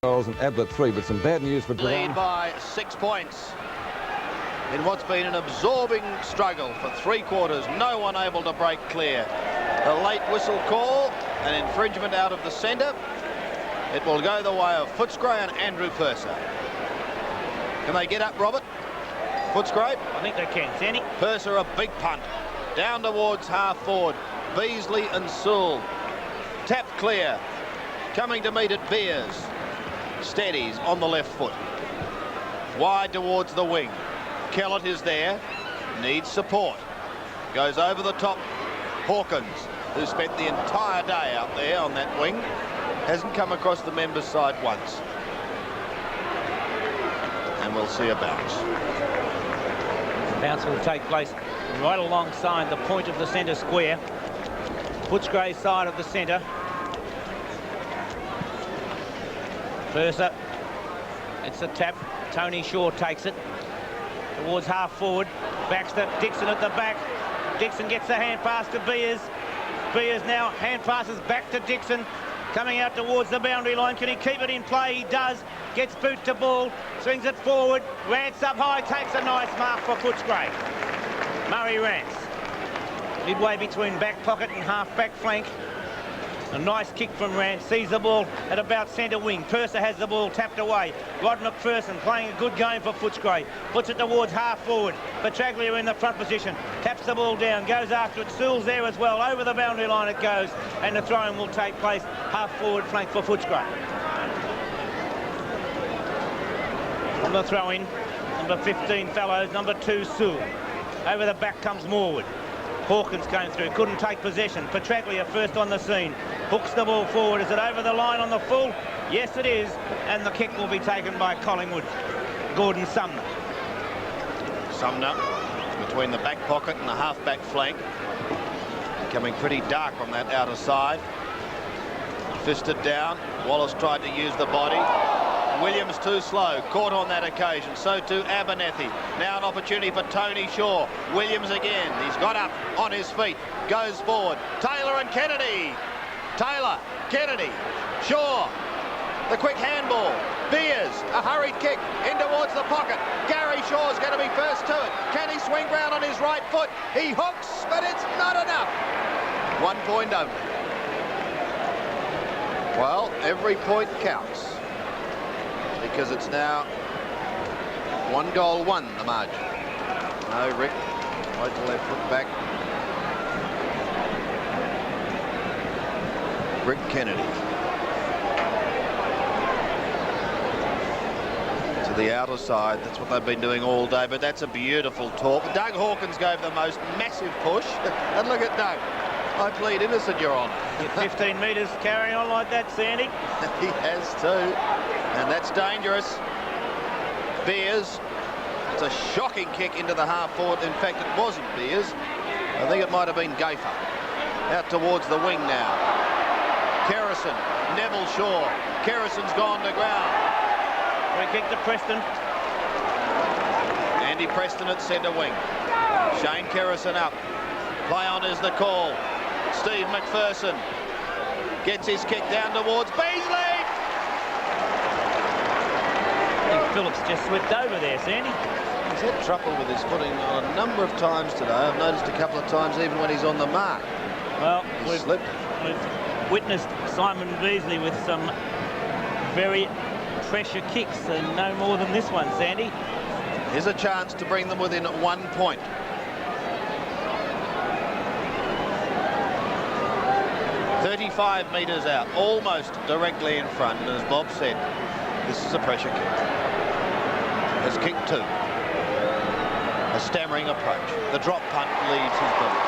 goals and Ablett 3, but some bad news for Geelong. Lead by 6 points in what's been an absorbing struggle for 3 quarters. No one able to break clear. A late whistle call, an infringement out of the centre. It will go the way of Footscray and Andrew Purser. Can they get up, Robert? Footscray? I think they can, Sandy. Purser a big punt. Down towards half forward. Beasley and Sewell. Tapped clear. Coming to meet it, Beers. Steadies on the left foot. Wide towards the wing. Kellett is there. Needs support. Goes over the top. Hawkins, who spent the entire day out there on that wing, hasn't come across the members' side once. And we'll see a bounce. Bounce will take place right alongside the point of the centre square. Footscray's side of the centre. Purser. It's a tap. Tony Shaw takes it towards half forward. Baxter, Dixon at the back. Dixon gets the hand pass to Beers. Beers now hand passes back to Dixon. Coming out towards the boundary line. Can he keep it in play? He does. Gets boot to ball. Swings it forward. Rance up high. Takes a nice mark for Footscray. Murray Rance. Midway between back pocket and half back flank. A nice kick from Rance. Sees the ball at about centre wing. Purser has the ball tapped away. Rod McPherson playing a good game for Footscray. Puts it towards half forward. Petraglia in the front position. Taps the ball down. Goes after it. Sewell's there as well. Over the boundary line it goes. And the throw-in will take place. Half forward flank for Footscray. On the throw-in, number 15 Fallows, number 2 Sewell. Over the back comes Morwood. Hawkins came through, couldn't take possession. Petraglia first on the scene. Hooks the ball forward. Is it over the line on the full? Yes, it is. And the kick will be taken by Collingwood. Gordon Sumner. Sumner between the back pocket and the half-back flank. Becoming pretty dark on that outer side. Fisted down. Wallace tried to use the body. Williams too slow, caught on that occasion. So too Abernethy. Now an opportunity for Tony Shaw. Williams again. He's got up on his feet. Goes forward. Taylor and Kennedy. Taylor, Kennedy, Shaw. The quick handball. Beers, a hurried kick in towards the pocket. Gary Shaw's going to be first to it. Can he swing round on his right foot? He hooks, but it's not enough. 1 point only. Well, every point counts, because it's now 1 goal 1 the margin. No, Rick, right to left foot back. Rick Kennedy to the outer side. That's what they've been doing all day, but that's a beautiful talk. Doug Hawkins gave the most massive push. And look at Doug. I plead innocent, Your Honour. 15 metres carrying on like that, Sandy. He has too. And that's dangerous. Beers. It's a shocking kick into the half forward. In fact, it wasn't Beers. I think it might have been Gaffer. Out towards the wing now. Kerrison, Neville Shaw. Kerrison's gone to ground. Free kick to Preston. Andy Preston at centre wing. Shane Kerrison up. Play on is the call. Steve McPherson gets his kick down towards Beasley. I think Phillips just slipped over there, Sandy. He's had trouble with his footing on a number of times today. I've noticed a couple of times even when he's on the mark. Well, He's slipped. We've witnessed Simon Beasley with some very pressure kicks, and no more than this one, Sandy. Here's a chance to bring them within 1 point. "35 metres out, almost directly in front, and as Bob said, this is a pressure kick. Has kicked 2. A stammering approach. The drop punt leaves his body.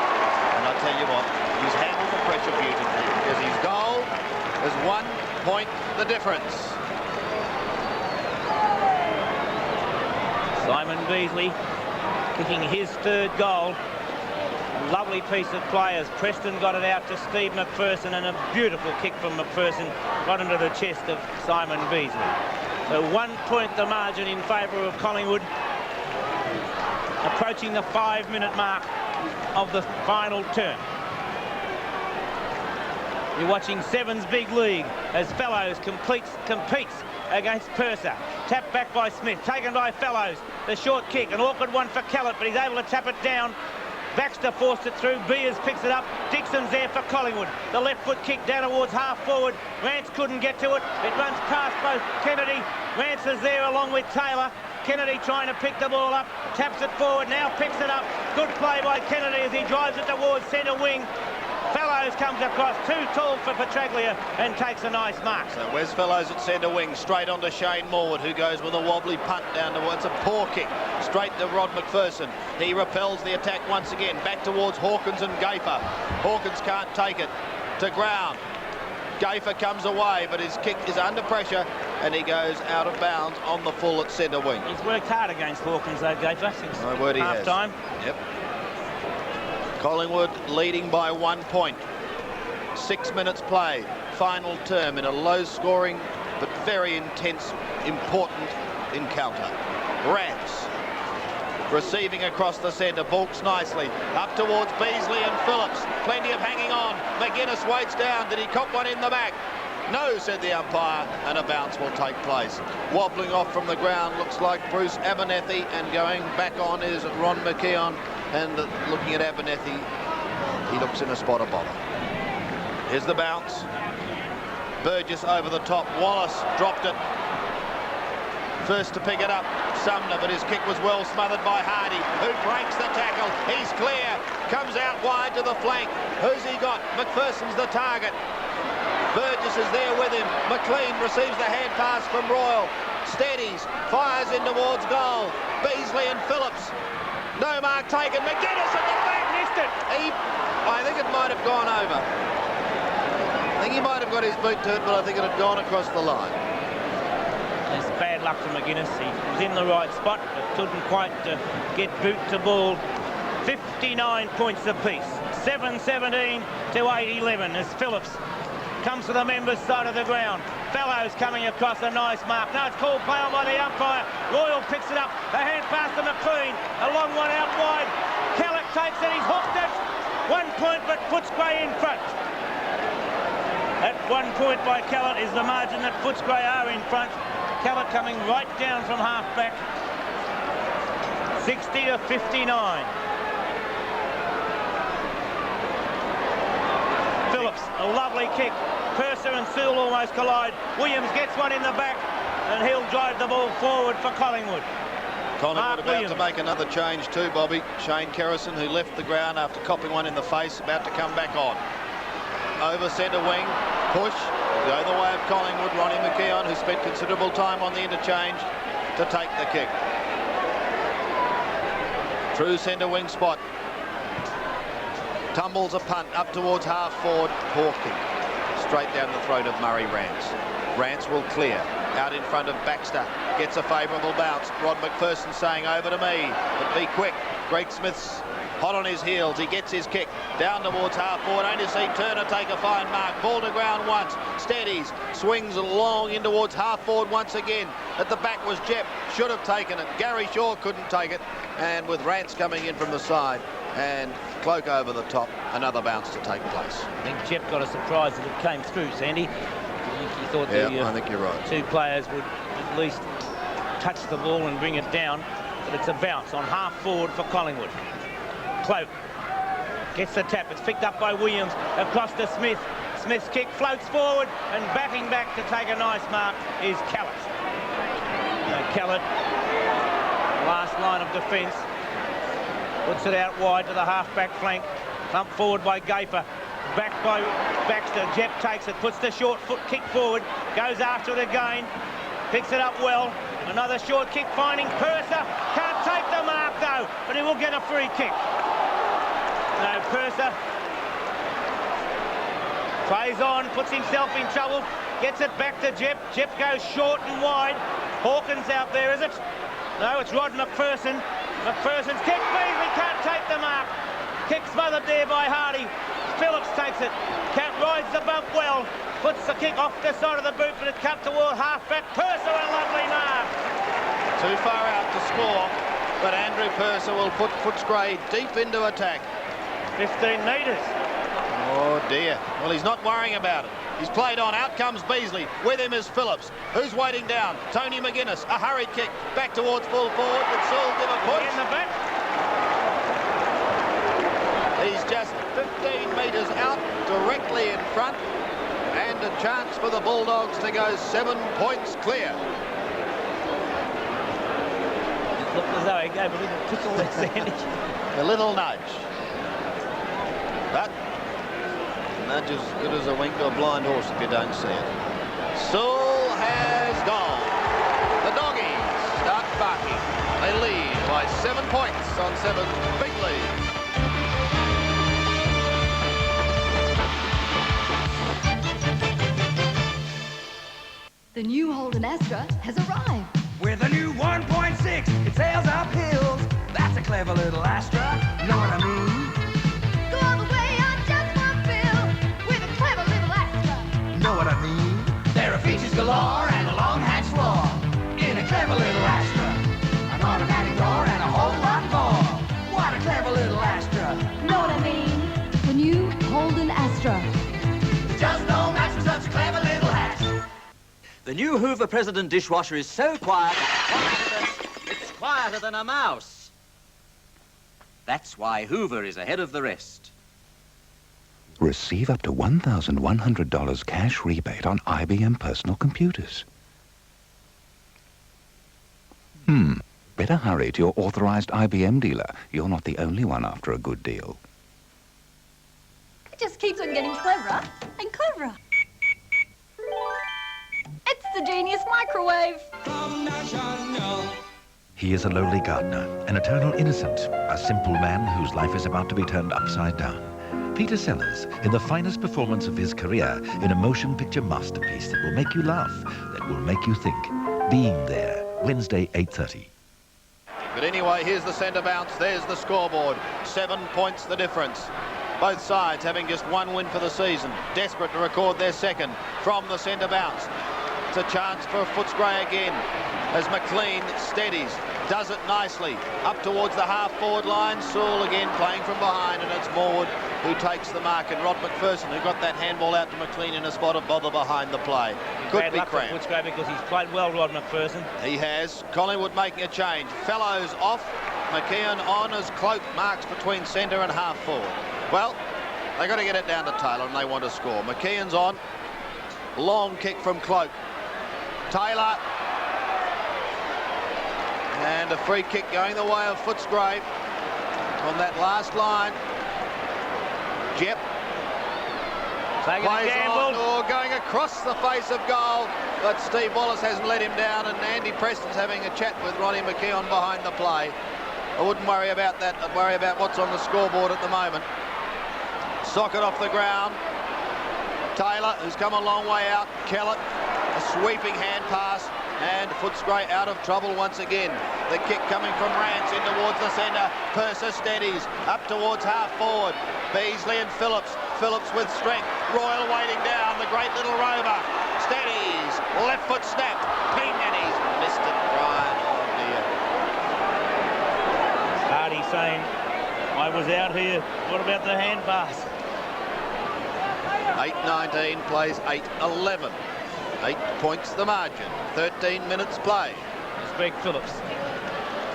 And I tell you what, he's handled the pressure beautifully, because his goal is 1 point the difference. Simon Beasley kicking his 3rd goal. Lovely piece of play as Preston got it out to Steve McPherson, and a beautiful kick from McPherson right into the chest of Simon Beasley. So 1 point the margin in favour of Collingwood. Approaching the 5-minute mark of the final term. You're watching Sevens Big League as Fellows competes against Purser. Tapped back by Smith, taken by Fellows. The short kick, an awkward one for Kellett, but he's able to tap it down. Baxter forced it through. Beers picks it up. Dixon's there for Collingwood. The left foot kick down towards half forward. Rance couldn't get to it. It runs past both Kennedy. Rance is there along with Taylor. Kennedy trying to pick the ball up. Taps it forward. Now picks it up. Good play by Kennedy as he drives it towards centre wing. Fellows comes across, too tall for Petraglia, and takes a nice mark. So Wes Fellows at centre wing, straight onto Shane Morwood, who goes with a wobbly punt down towards a poor kick, straight to Rod McPherson. He repels the attack once again, back towards Hawkins and Gafer. Hawkins can't take it to ground. Gafer comes away, but his kick is under pressure, and he goes out of bounds on the full at centre wing. He's worked hard against Hawkins, though, Gafer, since half-time. Yep. Collingwood leading by 1 point. 6 minutes played. Final term in a low-scoring but very intense, important encounter. Rance receiving across the centre, balks nicely up towards Beasley and Phillips. Plenty of hanging on. McGuinness waits down. Did he cop one in the back? No, said the umpire, and a bounce will take place. Wobbling off from the ground looks like Bruce Abernethy, and going back on is Ron McKeon. And looking at Abernethy, he looks in a spot of bother. Here's the bounce. Burgess over the top. Wallace dropped it. First to pick it up, Sumner, but his kick was well smothered by Hardy, who breaks the tackle. He's clear. Comes out wide to the flank. Who's he got? McPherson's the target. Burgess is there with him. McLean receives the hand pass from Royal. Steadies, fires in towards goal. Beasley and Phillips. No mark taken. McGuinness at the back. Missed it. I think it might have gone over. I think he might have got his boot to it, but I think it had gone across the line. It's bad luck for McGuinness. He was in the right spot, but couldn't quite get boot to ball. 59 points apiece. 7-17 to 8-11 as Phillips comes to the members' side of the ground. Fellows coming across, a nice mark. Now it's called play on by the umpire. Royal picks it up. The hand pass to McLean. A long one out wide. Kellett takes it. He's hooked it. 1 point, but Footscray in front. At 1 point by Kellett is the margin that Footscray are in front. Kellett coming right down from half back. 60 to 59. Phillips, a lovely kick. Purser and Sewell almost collide. Williams gets one in the back, and he'll drive the ball forward for Collingwood. Collingwood about to make another change too, Bobby. Shane Kerrison, who left the ground after copping one in the face, about to come back on. Over centre wing, push, the other way of Collingwood. Ronnie McKeon, who spent considerable time on the interchange, to take the kick. True centre wing spot. Tumbles a punt up towards half forward. Poor kick. Straight down the throat of Murray Rance. Rance will clear. Out in front of Baxter. Gets a favourable bounce. Rod McPherson saying, over to me. But be quick. Greg Smith's hot on his heels. He gets his kick. Down towards half forward. Only to see Turner take a fine mark. Ball to ground once. Steadies. Swings long in towards half forward once again. At the back was Jepp. Should have taken it. Gary Shaw couldn't take it. And with Rance coming in from the side and Cloak over the top, another bounce to take place. I think Jepp got a surprise that it came through, Sandy. He thought I think you're right. Two players would at least touch the ball and bring it down, but it's a bounce on half forward for Collingwood. Cloak gets the tap. It's picked up by Williams across to Smith. Smith's kick floats forward, and backing back to take a nice mark is Kellett. Kellett, last line of defence, puts it out wide to the half-back flank. Thumped forward by Gafer. Back by Baxter. Jepp takes it, puts the short foot kick forward, goes after it again, picks it up well. Another short kick finding Purser. Can't take the mark though, but he will get a free kick. No, Purser plays on, puts himself in trouble, gets it back to Jepp. Jepp goes short and wide. Hawkins out there, is it? No, it's Rod McPherson. McPherson's kick, Beasley can't take the mark. Kick smothered there by Hardy. Phillips takes it. Cat rides the bump well. Puts the kick off the side of the boot, but it cut toward half-back. Purser, a lovely mark. Too far out to score, but Andrew Purser will put Footscray deep into attack. 15 metres. Oh dear. Well, he's not worrying about it. He's played on. Out comes Beasley. With him is Phillips. Who's waiting down? Tony McGuinness. A hurried kick. Back towards full forward. But Sewell give a push. In the back. He's just 15 metres out, directly in front. And a chance for the Bulldogs to go 7 points clear. It looked as though he gave a little tickle there, Sandy. A little nudge. But nudge as good as a wink to a blind horse if you don't see it. Sewell has gone. The Doggies start barking. They lead by 7 points on 7. Big lead. The new Holden Astra has arrived. With a new 1.6, it sails up hills. That's a clever little Astra, know what I mean? Go all the way on just one fill with a clever little Astra. Know what I mean? There are features galore and a long hatch floor in a clever little Astra. An automatic door and a whole lot more. What a clever little Astra. Know what I mean? The new Holden Astra. Just no match for such a clever little hatch. The new Hoover President dishwasher is so quiet, it's quieter than a mouse. That's why Hoover is ahead of the rest. Receive up to $1,100 cash rebate on IBM personal computers. Better hurry to your authorized IBM dealer. You're not the only one after a good deal. It just keeps on getting cleverer and cleverer. It's the Genius Microwave. He is a lowly gardener, an eternal innocent, a simple man whose life is about to be turned upside down. Peter Sellers, in the finest performance of his career, in a motion picture masterpiece that will make you laugh, that will make you think. Being There, Wednesday, 8:30. But anyway, here's the centre bounce. There's the scoreboard. 7 points the difference. Both sides having just one win for the season. Desperate to record their second from the centre bounce. It's a chance for Footscray again as McLean steadies. Does it nicely. Up towards the half-forward line. Sewell again playing from behind, and it's Morwood who takes the mark. And Rod McPherson, who got that handball out to McLean in a spot of bother behind the play. Could be cramped. Footscray because he's played well, Rod McPherson. He has. Collingwood making a change. Fellows off. McKeon on as Cloak marks between centre and half-forward. Well, they got to get it down to Taylor and they want to score. McKeon's on. Long kick from Cloak. Taylor. And a free kick going the way of Footscray on that last line. Jep Taking plays a gamble. on, going across the face of goal, but Steve Wallace hasn't let him down, and Andy Preston's having a chat with Ronnie McKeon behind the play. I wouldn't worry about that. I'd worry about what's on the scoreboard at the moment. Socket off the ground. Taylor, who's come a long way out. Kellett, a sweeping hand pass. And Footscray out of trouble once again. The kick coming from Rance in towards the centre. Purser steadies up towards half forward. Beasley and Phillips. Phillips with strength. Royal waiting down. The great little rover. Steadies. Left foot snap. Ping, and he's missed it. Brian, oh dear. Hardy saying, I was out here. What about the hand pass? 8-19 plays 8-11. 8 points the margin. 13 minutes play. It's Greg Phillips.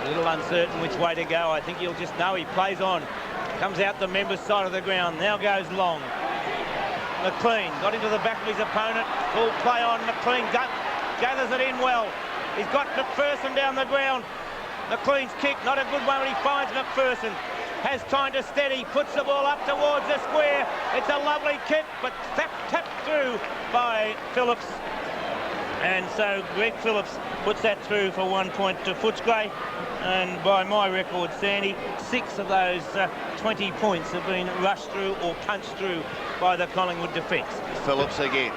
A little uncertain which way to go. I think he'll just know he plays on. Comes out the members' side of the ground. Now goes long. McLean got into the back of his opponent. Full play on. McLean gathers it in well. He's got McPherson down the ground. McLean's kick, not a good one when he finds McPherson. Has time to steady, puts the ball up towards the square. It's a lovely kick, but tapped through by Phillips. And so Greg Phillips puts that through for 1 point to Footscray. And by my record, Sandy, 6 of those 20 points have been rushed through or punched through by the Collingwood defence. Phillips again.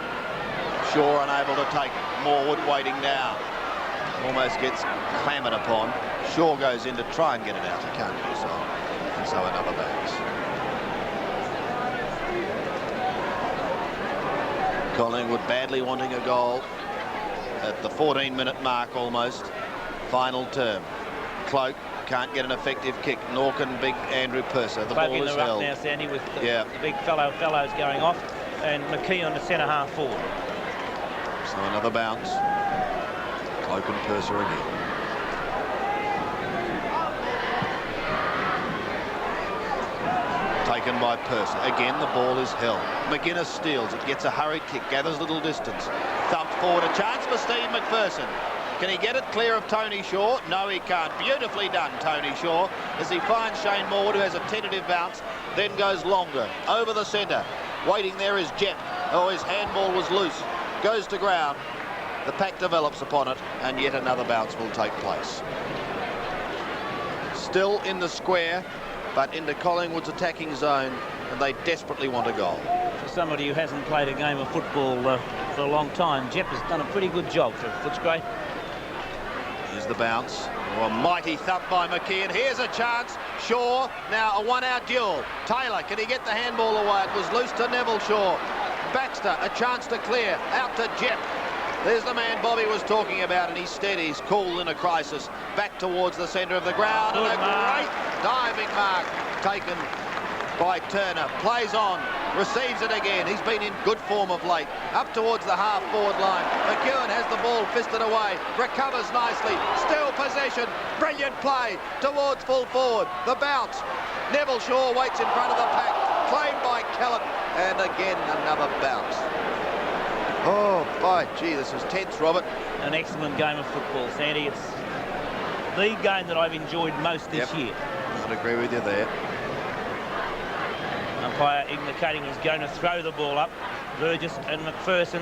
Shaw unable to take it. Morwood waiting down. Almost gets clamoured upon. Shaw goes in to try and get it out. He can't do so. And so another backs. Collingwood badly wanting a goal at the 14-minute mark almost. Final term. Cloak can't get an effective kick. Norkin, big Andrew Purser. The ball is held. Now, Sandy, with the big fellows going off. and McKee on the centre half forward. So another bounce. Cloak and Purser again. Taken by Purser. Again, the ball is held. McGuinness steals it, gets a hurried kick, gathers little distance. Thumped forward, a chance for Steve McPherson. Can he get it clear of Tony Shaw? No, he can't. Beautifully done, Tony Shaw, as he finds Shane Morwood, who has a tentative bounce, then goes longer. Over the centre. Waiting there is Jep. Oh, his handball was loose. Goes to ground. The pack develops upon it, and yet another bounce will take place. Still in the square, but into Collingwood's attacking zone, and they desperately want a goal. For somebody who hasn't played a game of football for a long time, Jep has done a pretty good job for Footscray. Here's the bounce. Oh, a mighty thump by McKee, and here's a chance. Shaw, now a one-out duel. Taylor, can he get the handball away? It was loose to Neville Shaw. Baxter, a chance to clear. Out to Jep. There's the man Bobby was talking about, and he's steady. He's cool in a crisis. Back towards the centre of the ground. Good and a mark. great diving mark taken by Turner. Plays on. Receives it again. He's been in good form of late. Up towards the half-forward line. McEwen has the ball fisted away. Recovers nicely. Still possession. Brilliant play towards full forward. The bounce. Neville Shaw waits in front of the pack. Claimed by Kellett. And again, another bounce. Oh, boy, gee, this is tense, Robert. An excellent game of football, Sandy. It's the game that I've enjoyed most this year. I'd agree with you there. Umpire indicating he's going to throw the ball up. Burgess and McPherson.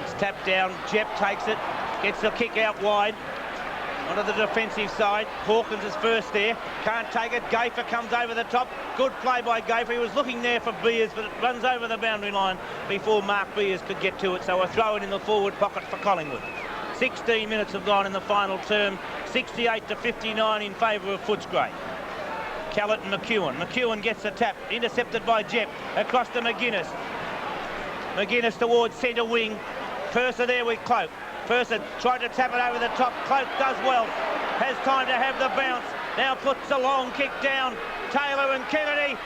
It's tapped down. Jep takes it. Gets the kick out wide. Onto the defensive side. Hawkins is first there. Can't take it. Gayfer comes over the top. Good play by Gayfer. He was looking there for Beers, but it runs over the boundary line before Mark Beers could get to it. So a throw in the forward pocket for Collingwood. 16 minutes have gone in the final term. 68-59 in favour of Footscray. Kellett and McEwen. McEwen gets the tap. Intercepted by Jep. Across to McGuinness. McGuinness towards centre wing. Purser there with Cloak. Purser tried to tap it over the top. Cloak does well. Has time to have the bounce. Now puts a long kick down. Taylor and Kennedy.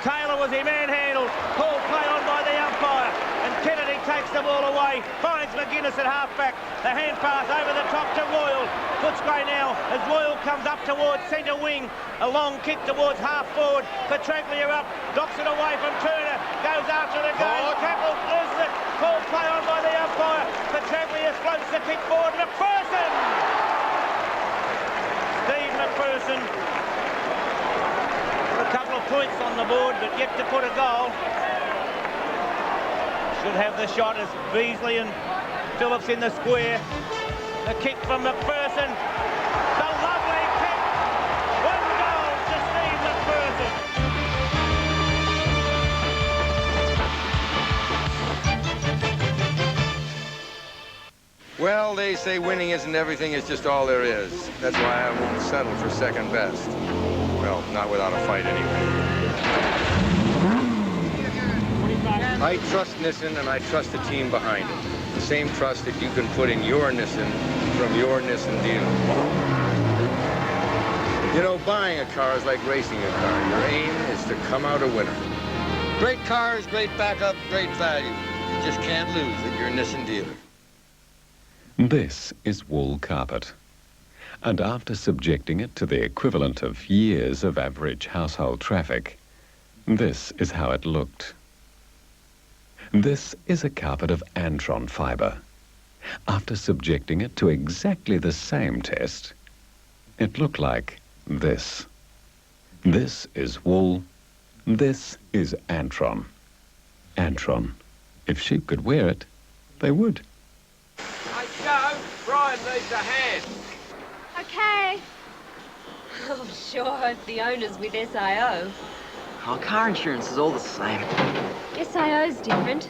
Taylor was manhandled. Ball play on by the umpire. And Kennedy takes the ball away. Finds McGuinness at half-back. The hand pass over the top to Royal. Footscray now as Royal comes up towards centre wing. A long kick towards half-forward. Petraglia up. Docks it away from Turner. Goes after the goal. Tackles, loses it. Ball play on by the umpire. Petraglia floats the kick forward. McPherson! Steve McPherson. A couple of points on the board, but yet to put a goal. Should have the shot as Beasley and Phillips in the square. The kick from McPherson. The lovely kick. One goal to Steve McPherson. Well, they say winning isn't everything, it's just all there is. That's why I won't settle for second best. Well, not without a fight anyway. I trust Nissen and I trust the team behind it. The same trust that you can put in your Nissen from your Nissen dealer. You know, buying a car is like racing a car. Your aim is to come out a winner. Great cars, great backup, great value. You just can't lose at your Nissen dealer. This is wool carpet. And after subjecting it to the equivalent of years of average household traffic, this is how it looked. This is a carpet of Antron fibre. After subjecting it to exactly the same test, it looked like this. This is wool. This is Antron. Antron. If sheep could wear it, they would. Hey, Joe, Brian needs a hand. Okay. Oh, sure hope the owner's with SIO. Oh, car insurance is all the same. SIO's different.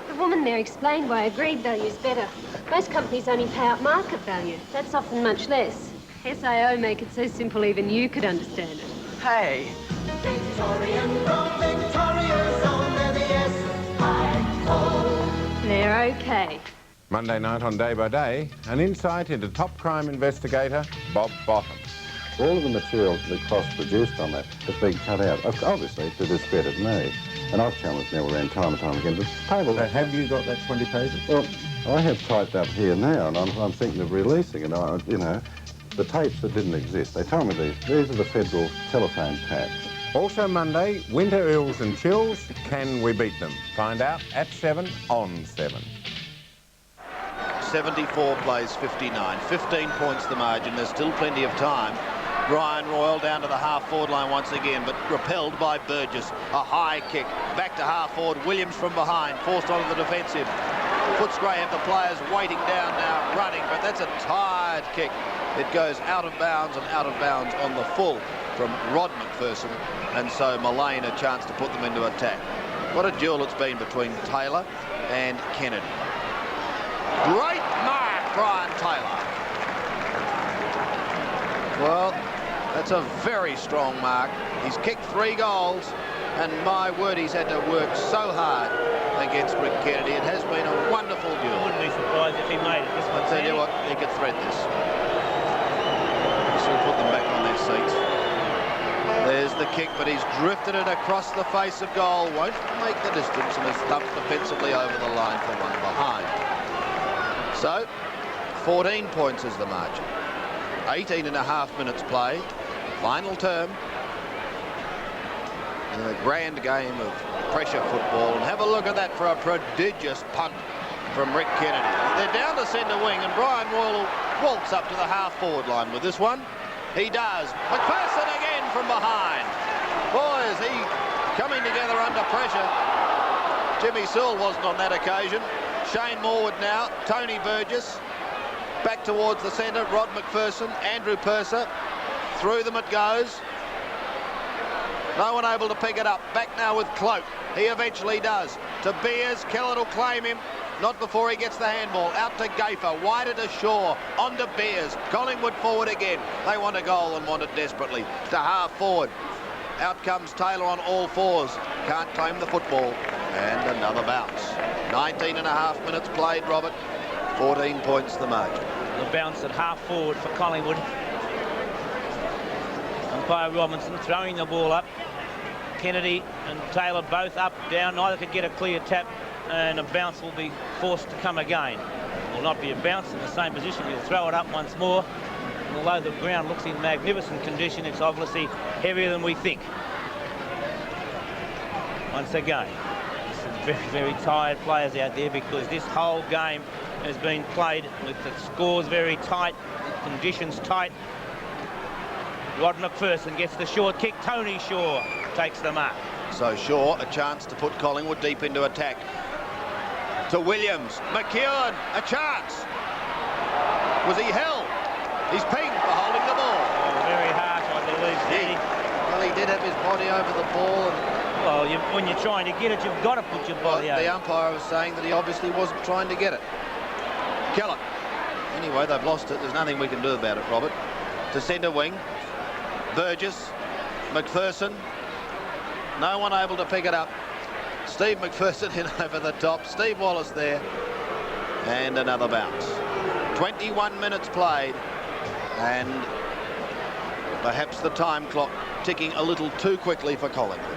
The woman there explained why agreed value's better. Most companies only pay out market value. That's often much less. SIO make it so simple even you could understand it. Hey. They're okay. Monday night on Day by Day, an insight into top crime investigator Bob Bottom. all of the material the Cross produced on that has been cut out, obviously to discredit me. And I've challenged Neville around time and time again. But the table... So have you got that 20 pages? Well, I have typed up here now, and I'm thinking of releasing it. You know, the tapes that didn't exist. They told me these are the federal telephone taps. Also Monday, winter ills and chills. Can we beat them? Find out at 7 on 7. 74 plays 59. 15 points the margin. There's still plenty of time. Brian Royal down to the half-forward line once again, but repelled by Burgess. A high kick. Back to half-forward. Williams from behind. Forced onto the defensive. Footscray have the players waiting down now, running, but that's a tired kick. It goes out of bounds and out of bounds on the full from Rod McPherson, and so Mullane a chance to put them into attack. What a duel it's been between Taylor and Kennedy. Great mark, Brian Taylor. Well, that's a very strong mark. He's kicked 3 goals, and my word, he's had to work so hard against Rick Kennedy. It has been a wonderful duel. I wouldn't be surprised if he made it this one. I'll tell you what, he could thread this. This will put them back on their seats. There's the kick, but he's drifted it across the face of goal. Won't make the distance and has thumped defensively over the line for one behind. So, 14 points is the margin. 18 and a half minutes played. Final term in a grand game of pressure football. And have a look at that for a prodigious punt from Rick Kennedy. They're down to centre wing, and Brian Royal will waltz up to the half-forward line with this one. He does. McPherson again from behind. Boy, is he coming together under pressure. Jimmy Sewell wasn't on that occasion. Shane Morwood now. Tony Burgess. Back towards the centre. Rod McPherson. Andrew Purser. Through them it goes. No one able to pick it up. Back now with Cloak. He eventually does. To Beers. Kellett will claim him. Not before he gets the handball. Out to Gafer. Wider to Shaw. On to Beers. Collingwood forward again. They want a goal and want it desperately. To half forward. Out comes Taylor on all fours. Can't claim the football. And another bounce. 19 and a half minutes played, Robert. 14 points the margin. The bounce at half forward for Collingwood. Umpire Robinson throwing the ball up. Kennedy and Taylor both up, down. Neither could get a clear tap, and a bounce will be forced to come again. It will not be a bounce in the same position. He'll throw it up once more. And although the ground looks in magnificent condition, it's obviously heavier than we think. Once again, some very, very tired players out there, because this whole game has been played with the scores very tight, the conditions tight. Rod McPherson gets the short kick. Tony Shaw takes the mark. So Shaw, a chance to put Collingwood deep into attack. To Williams. McKeown, a chance. Was he held? He's pinged for holding the ball. Oh, very harsh, I believe, Sandy. Well, he did have his body over the ball. And well, when you're trying to get it, you've got to put your body over. The umpire was saying that he obviously wasn't trying to get it. Kellett. Anyway, they've lost it. There's nothing we can do about it, Robert. To centre wing. Burgess, McPherson, no one able to pick it up. Steve McPherson in over the top. Steve Wallace there, and another bounce. 21 minutes played, and perhaps the time clock ticking a little too quickly for Collingwood.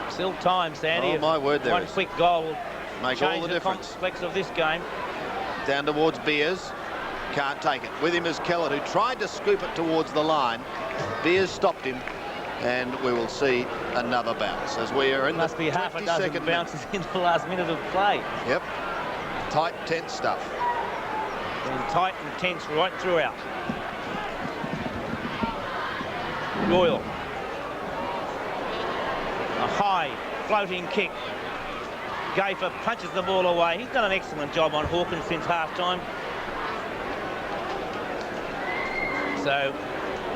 Still time, Sandy. Oh, my word, there one is. Quick goal will make all change the difference. Complex of this game. Down towards Beers. Can't take it. With him is Kellett, who tried to scoop it towards the line. Beers stopped him, and we will see another bounce as we are in Must the be half a dozen bounces in the last minute of play. Yep. Tight, tense stuff. Been tight and tense right throughout. Royal. A high floating kick. Gafer punches the ball away. He's done an excellent job on Hawkins since half-time. So,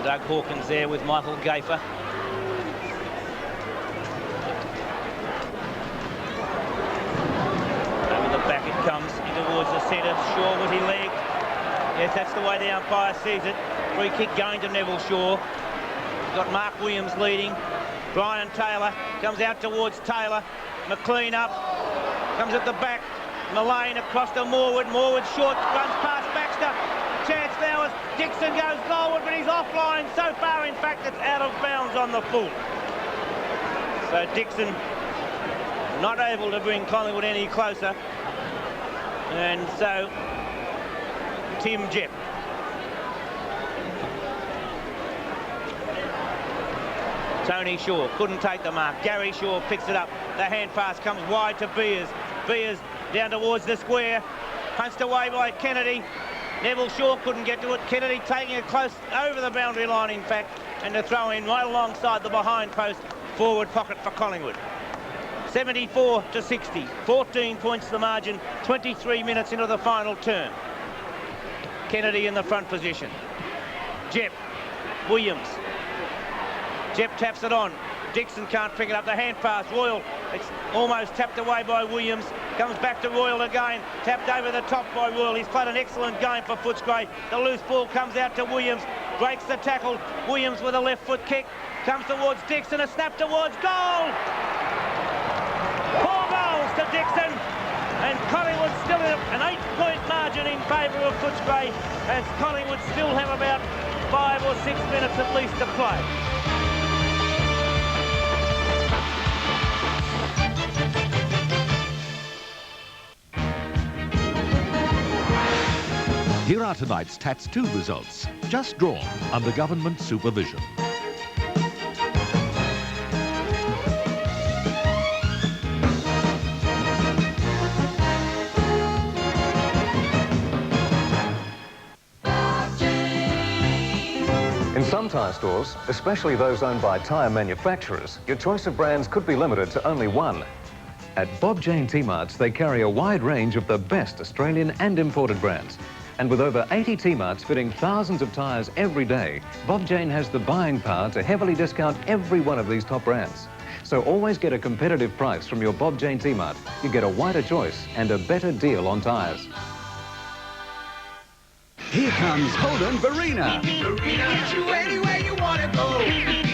Doug Hawkins there with Michael Gafer. Over the back it comes, in towards the centre. Shaw, was he legged? Yes, that's the way the umpire sees it. Free kick going to Neville Shaw. He's got Mark Williams leading. Brian Taylor comes out towards Taylor. McLean up, comes at the back. Mullane across to Morwood. Morwood short, runs past Baxter. Chance now as Dixon goes goalward, but Kennedy's offline so far, in fact, it's out of bounds on the full. So Dixon not able to bring Collingwood any closer. And so Tim Jepp. Tony Shaw couldn't take the mark. Gary Shaw picks it up. The hand pass comes wide to Beers. Beers down towards the square. Punched away by Kennedy. Neville Shaw couldn't get to it. Kennedy taking it close over the boundary line, in fact, and to throw in right alongside the behind post forward pocket for Collingwood. 74 to 60. 14 points the margin. 23 minutes into the final term. Kennedy in the front position. Jepp. Williams. Jepp taps it on. Dixon can't pick it up. The hand pass. Royal. It's almost tapped away by Williams. Comes back to Royal again. Tapped over the top by Royal. He's played an excellent game for Footscray. The loose ball comes out to Williams. Breaks the tackle. Williams with a left foot kick. Comes towards Dixon. A snap towards goal. 4 goals to Dixon. And Collingwood still in an 8-point margin in favour of Footscray, as Collingwood still have about 5 or 6 minutes at least to play. Here are tonight's Tats 2 results, just drawn under government supervision. In some tyre stores, especially those owned by tyre manufacturers, your choice of brands could be limited to only one. At Bob Jane T-Marts, they carry a wide range of the best Australian and imported brands. And with over 80 T-Marts fitting thousands of tyres every day, Bob Jane has the buying power to heavily discount every one of these top brands. So always get a competitive price from your Bob Jane T-Mart. You get a wider choice and a better deal on tyres. Here comes Holden Barina. Barina, get you anywhere you want to go.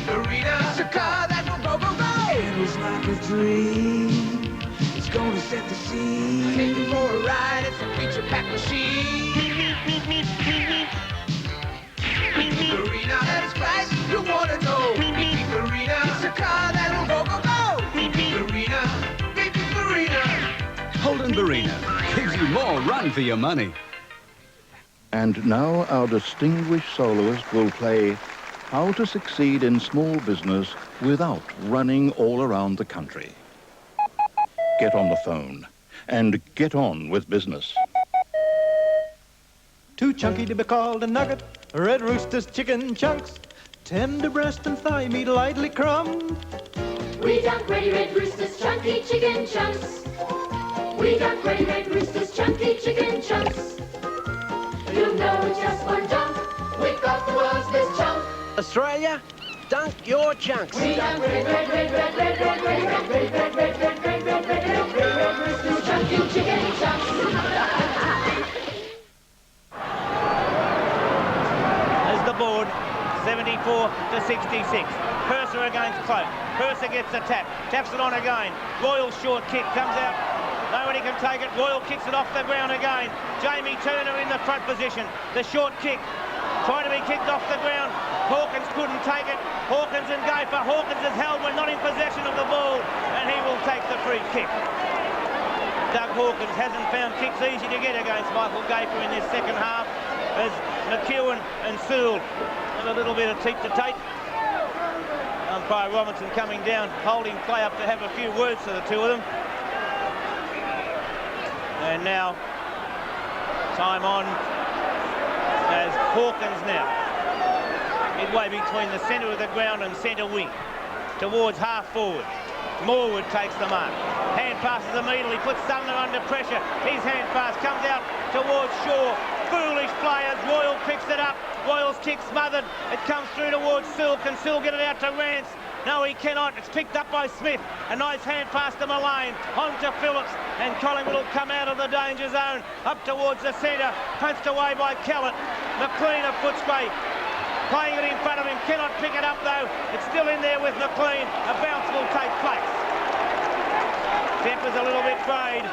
Barina, it's a car that will go, go, go. Feels like a dream. It's going to set the scene. Take you for a ride. It's a feature-packed machine. Barina, that is right. You want to know. Barina, it's a car that will go, go, go. Barina, Barina. Holden Barina gives you more run for your money. And now our distinguished soloist will play How to Succeed in Small Business Without Running All Around the Country. Get on the phone and get on with business. Too chunky to be called a nugget, Red Rooster's chicken chunks, tender breast and thigh meat lightly crumbed. We dunk ready Red Rooster's chunky chicken chunks. We dunk ready Red Rooster's chunky chicken chunks. You know it's just one dunk. We've got the world's best chunk. Australia, dunk your chunks. We dunk red, red, red, red, red, red, red, red, red, red, red, red, red, red, red, red Rooster's chunky chicken chunks. As the board, 74 to 66. Purser against Cloak. Purser gets the tap. Taps it on again. Royal short kick comes out. Nobody can take it. Royal kicks it off the ground again. Jamie Turner in the front position. The short kick trying to be kicked off the ground. Hawkins couldn't take it. Hawkins and Gayfer. Hawkins is held when not in possession of the ball, and he will take the free kick. Doug Hawkins hasn't found kicks easy to get against Michael Gayfer in this second half, as McEwen and Sewell have a little bit of teat-to-tate. Umpire Robinson coming down, holding play up to have a few words to the two of them. And now, time on as Hawkins now. Midway between the centre of the ground and centre wing. Towards half forward. Morwood takes the mark. Hand passes immediately, puts Sumner under pressure. His hand pass comes out towards Shaw. Foolish players. Royal picks it up. Royal's kick smothered. It comes through towards Sill. Can Sill get it out to Rance? No, he cannot. It's picked up by Smith. A nice hand pass to Mullane. On to Phillips. And Collingwood will come out of the danger zone. Up towards the centre. Punched away by Kellett. McLean of Footscray. Playing it in front of him. Cannot pick it up, though. It's still in there with McLean. A bounce will take place. Temper's a little bit frayed.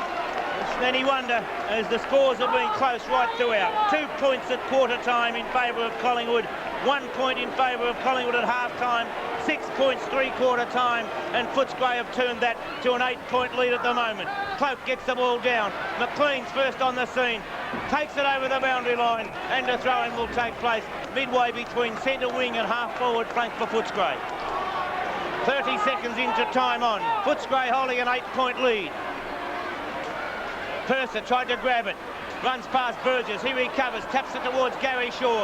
It's any wonder, as the scores have been close right throughout. 2 points at quarter time in favour of Collingwood, 1 point in favour of Collingwood at half-time, 6 points three-quarter time, and Footscray have turned that to an 8-point lead at the moment. Cloak gets the ball down. McLean's first on the scene, takes it over the boundary line, and a throw-in will take place midway between centre wing and half-forward flank for Footscray. 30 seconds into time on. Footscray holding an 8-point lead. Purser tried to grab it, runs past Burgess, he recovers, taps it towards Gary Shaw,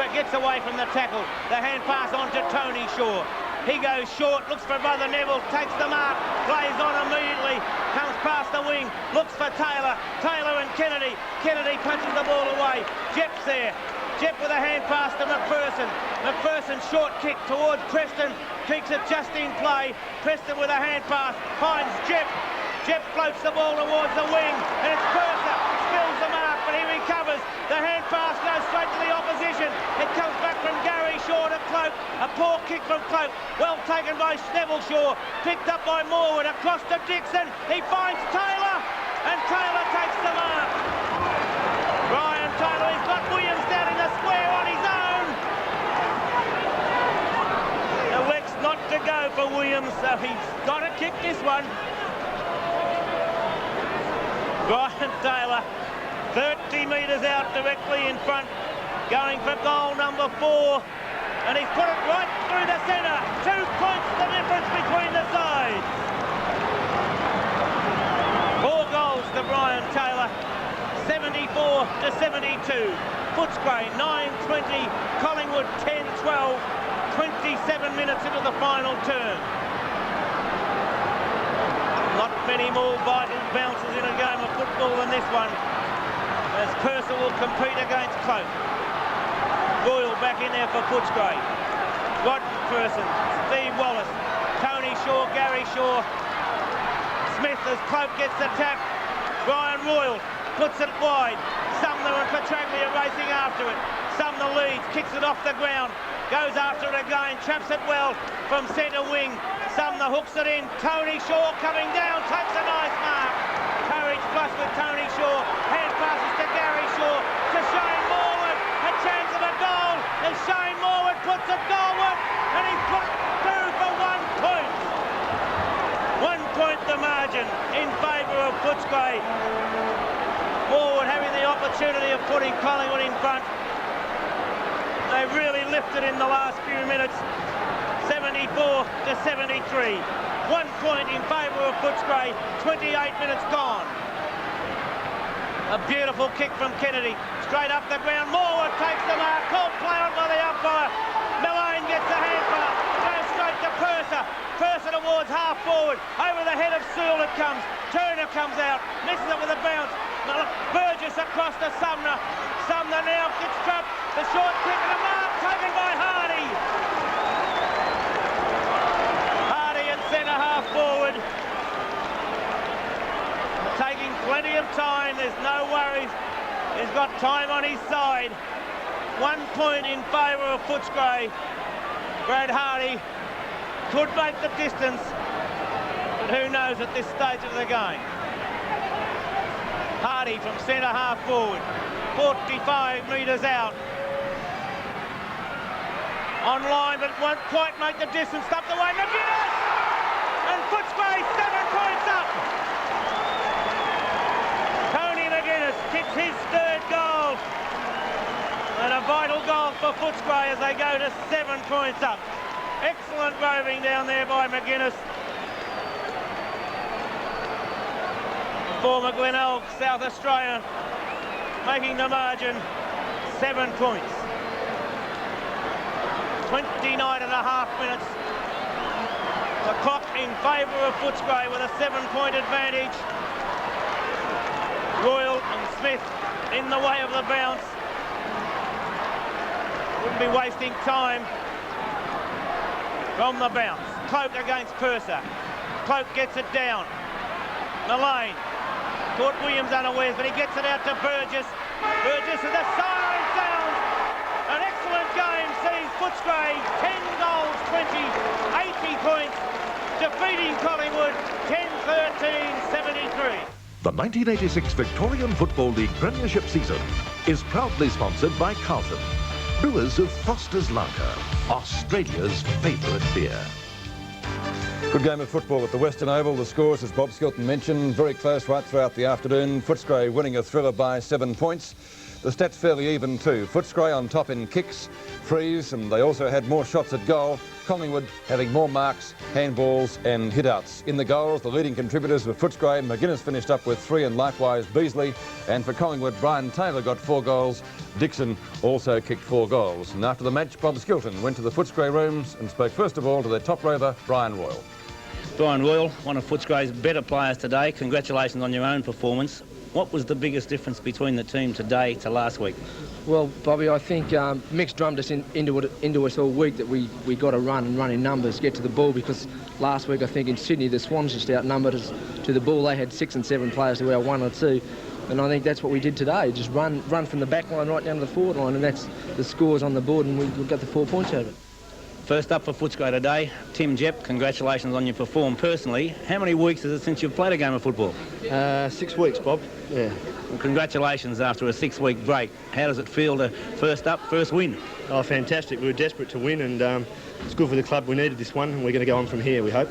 gets away from the tackle, the hand pass on to Tony Shaw. He goes short, looks for Brother Neville, takes the mark, plays on immediately, comes past the wing, looks for Taylor, Taylor and Kennedy, Kennedy punches the ball away, Jepp's there, Jepp with a hand pass to McPherson, McPherson short kick towards Preston, kicks it just in play, Preston with a hand pass, finds Jepp, Jepp floats the ball towards the wing, and it's Purser, spills the mark, but he recovers. The hand pass goes straight to the opposition. It comes back from Gary Shaw to Cloak. A poor kick from Cloak, well taken by Neville Shaw, picked up by Morwood, across to Dixon. He finds Taylor, and Taylor takes the mark. Brian Taylor, he's got Williams down in the square on his own. Elects not to go for Williams, so he's got to kick this one. Brian Taylor, 30 metres out directly in front, going for goal number 4, and he's put it right through the centre. 2 points the difference between the sides. 4 goals to Brian Taylor, 74 to 72. Footscray 9-20, Collingwood 10-12, 27 minutes into the final term. Not many more vital bounces in a game of football than this one, as Purser will compete against Cloak. Royal back in there for Footscray. Rod McPherson, Steve Wallace, Tony Shaw, Gary Shaw, Smith as Cloak gets the tap. Brian Royal puts it wide. Sumner and Petraglia racing after it. Sumner leads, kicks it off the ground, goes after it again, traps it well from centre wing. Sumner hooks it in. Tony Shaw coming down, takes a nice mark. Courage flush with Tony Shaw. Hand passes to Gary Shaw, to Shane Morwood. A chance of a goal as Shane Morwood puts it goalward, and he's put 2 for 1 point. 1 point the margin in favour of Footscray. Morwood having the opportunity of putting Collingwood in front. They really lifted in the last few minutes. 74 to 73. 1 point in favour of Footscray. 28 minutes gone. A beautiful kick from Kennedy. Straight up the ground. Morwood takes the mark. Called play on by the umpire. Millane gets the hand pass. Goes straight to Purser. Purser towards half forward. Over the head of Sewell it comes. Turner comes out. Misses it with a bounce. Burgess across to Sumner. Sumner now gets trapped. The short kick and a mark taken by Hardy. Centre half forward, taking plenty of time, there's no worries, he's got time on his side. 1 point in favour of Footscray. Brad Hardy could make the distance, but who knows at this stage of the game. Hardy from centre half forward, 45 metres out. On line, but won't quite make the distance, stuffed away, McGuinness! And Footscray 7 points up. Tony McGuinness kicks his 3rd goal. And a vital goal for Footscray as they go to 7 points up. Excellent roving down there by McGuinness. Former Glenelg, South Australia, making the margin 7 points. 29.5 minutes. The clock in favour of Footscray with a 7-point advantage. Royal and Smith in the way of the bounce. Wouldn't be wasting time from the bounce. Cloak against Purser. Cloak gets it down. Millane. Caught Williams unawares, but he gets it out to Burgess. Burgess with the siren sound. An excellent game sees Footscray 10 goals, 20, 80 points. Defeating Collingwood 10-13-73. The 1986 Victorian Football League Premiership season is proudly sponsored by Carlton, brewers of Foster's Lager, Australia's favourite beer. Good game of football at the Western Oval. The scores, as Bob Skilton mentioned, very close right throughout the afternoon. Footscray winning a thriller by 7 points. The stats fairly even too. Footscray on top in kicks, frees, and they also had more shots at goal. Collingwood having more marks, handballs and hit-outs. In the goals, the leading contributors were Footscray. McGuinness finished up with 3 and likewise Beasley. And for Collingwood, Brian Taylor got 4 goals. Dixon also kicked 4 goals. And after the match, Bob Skilton went to the Footscray rooms and spoke first of all to their top rover, Brian Royal. Brian Royal, one of Footscray's better players today. Congratulations on your own performance. What was the biggest difference between the team today to last week? Well, Bobby, I think Mick's drummed us into us all week that we got to run in numbers, get to the ball, because last week I think in Sydney the Swans just outnumbered us to the ball. They had 6 and 7 players to our 1 or 2. And I think that's what we did today, just run from the back line right down to the forward line, and that's the scores on the board, and we got the 4 points out of it. First up for Footscray today, Tim Jepp, congratulations on your perform personally. How many weeks is it since you've played a game of football? 6 weeks, Bob. Yeah. Well, congratulations after a 6-week break. How does it feel to first win? Oh, fantastic. We were desperate to win, and it's good for the club. We needed this one, and we're going to go on from here, we hope.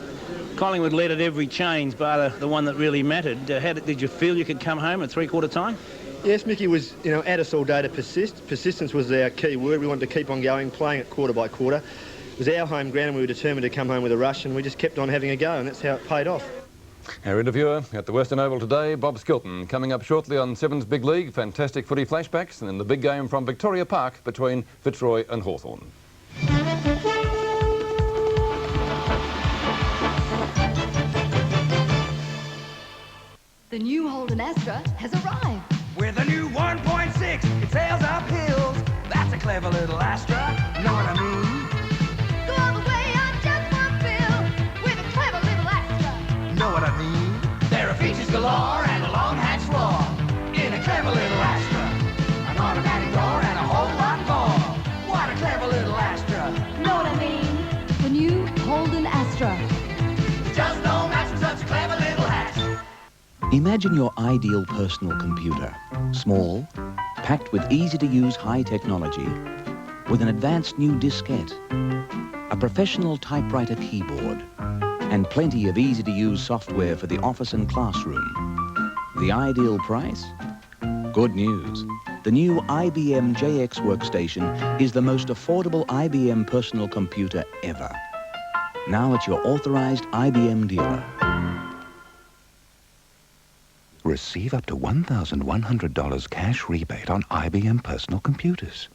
Collingwood led at every change, bar the one that really mattered. Did you feel you could come home at three-quarter time? Yes, Mickey was, at us all day to persist. Persistence was our key word. We wanted to keep on going, playing it quarter by quarter. It was our home ground and we were determined to come home with a rush, and we just kept on having a go, and that's how it paid off. Our interviewer at the Western Oval today, Bob Skilton, coming up shortly on 7's Big League, Fantastic Footy Flashbacks, and then the big game from Victoria Park between Fitzroy and Hawthorn. The new Holden Astra has arrived. With a new 1.6, it sails up hills. That's a clever little Astra, know what I mean? Go all the way on just one bill with a clever little Astra. Know what I mean? There are features galore and a long hatch floor in a clever little Astra. An automatic door and a whole lot more. What a clever little Astra. Know what I mean? The new Holden Astra. Just no match for such a clever little hatch. Imagine your ideal personal computer. Small, packed with easy-to-use high technology, with an advanced new diskette, a professional typewriter keyboard, and plenty of easy-to-use software for the office and classroom. The ideal price? Good news. The new IBM JX workstation is the most affordable IBM personal computer ever. Now at your authorized IBM dealer. Receive up to $1,100 cash rebate on IBM personal computers.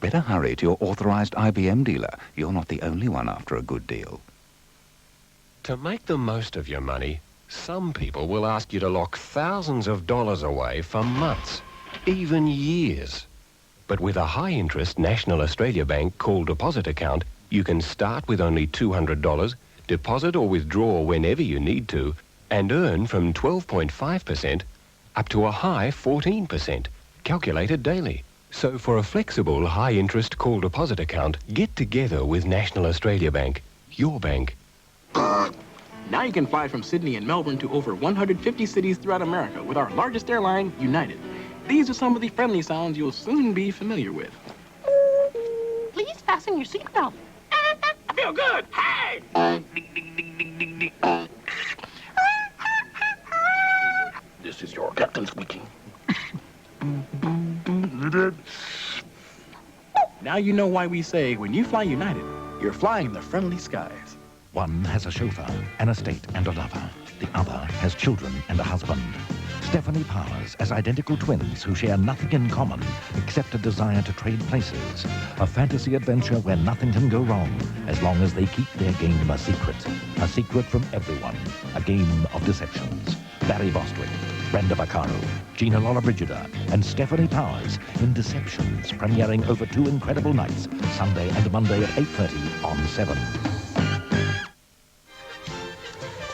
Better hurry to your authorized IBM dealer. You're not the only one after a good deal. To make the most of your money, some people will ask you to lock thousands of dollars away for months, even years. But with a high-interest National Australia Bank call deposit account, you can start with only $200, deposit or withdraw whenever you need to, and earn from 12.5% up to a high 14%, calculated daily. So for a flexible, high-interest call deposit account, get together with National Australia Bank, your bank. Now you can fly from Sydney and Melbourne to over 150 cities throughout America with our largest airline, United. These are some of the friendly sounds you'll soon be familiar with. Please fasten your seatbelt. I feel good. Hey! This is your captain speaking. Now you know why we say when you fly United, you're flying the friendly skies. One has a chauffeur, an estate and a lover. The other has children and a husband. Stephanie Powers as identical twins who share nothing in common except a desire to trade places. A fantasy adventure where nothing can go wrong as long as they keep their game a secret. A secret from everyone. A game of deceptions. Barry Bostwick, Brenda Vaccaro, Gina Lollobrigida, and Stephanie Powers in Deceptions, premiering over 2 incredible nights, Sunday and Monday at 8:30 on 7.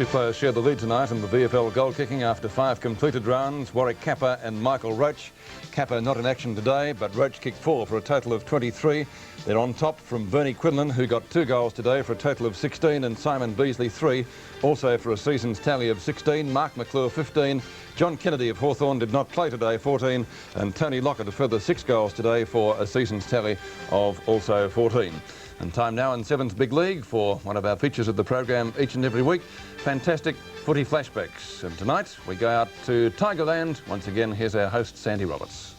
Two players share the lead tonight in the VFL goal kicking after 5 completed rounds. Warwick Kappa and Michael Roach. Kappa not in action today, but Roach kicked 4 for a total of 23. They're on top from Bernie Quinlan, who got 2 goals today for a total of 16, and Simon Beasley 3, also for a season's tally of 16. Mark McClure 15. John Kennedy of Hawthorn did not play today, 14, and Tony Lockett a further 6 goals today for a season's tally of also 14. And time now in 7th Big League for one of our features of the program each and every week, Fantastic Footy Flashbacks. And tonight we go out to Tigerland. Once again, here's our host, Sandy Roberts.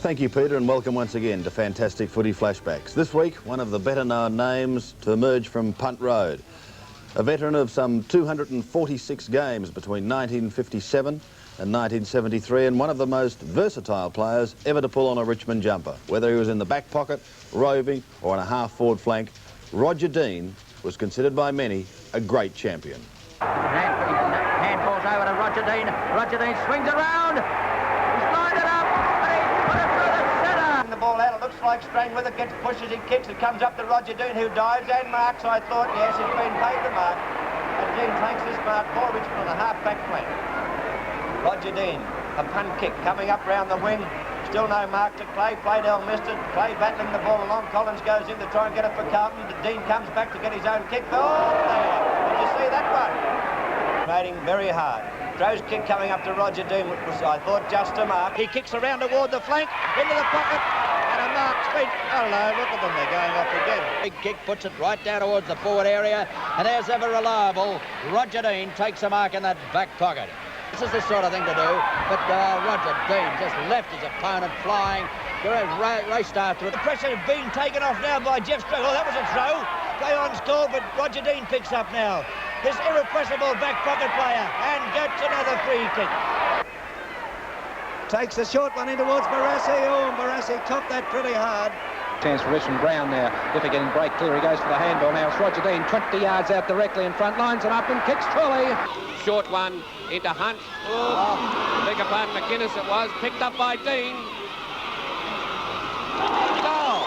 Thank you, Peter, and welcome once again to Fantastic Footy Flashbacks. This week, one of the better-known names to emerge from Punt Road. A veteran of some 246 games between 1957 and 1973, and one of the most versatile players ever to pull on a Richmond jumper. Whether he was in the back pocket, roving, or on a half-forward flank, Roger Dean was considered by many a great champion. Hand falls over to Roger Dean. Roger Dean swings around. He's lined it up, and he put it through the centre. The ball out, it looks like Strang with it, gets pushes, he kicks, it comes up to Roger Dean, who dives and marks. I thought, yes, he's been paid the mark. And Dean takes this mark for Richmond on the half-back flank. Roger Dean, a punt kick coming up round the wing. Still no mark to Clay. Playdell missed it. Clay battling the ball along. Collins goes in to try and get it for Carlton. Dean comes back to get his own kick. Oh, there. Did you see that one? Trading very hard. Throws kick coming up to Roger Dean, which was, I thought, just a mark. He kicks around toward the flank, into the pocket, and a mark's feet. Oh no, look at them, they're going off again. Big kick puts it right down towards the forward area, and there's ever reliable. Roger Dean takes a mark in that back pocket. This is the sort of thing to do, but Roger Dean just left his opponent flying, raced after it. The pressure being taken off now by Jeff Strang. Oh, that was a throw. Play on score, but Roger Dean picks up now. This irrepressible back pocket player, and gets another free kick. Takes a short one in towards Barassi. Oh, Barassi topped that pretty hard. Chance for Richmond Brown now. If they're getting break clear, he goes for the handball now. It's Roger Dean, 20 yards out directly in front, lines it up and kicks Trolley. Short one into Hunt. Oh, beg your pardon, McInnes it was. Picked up by Dean. Goal!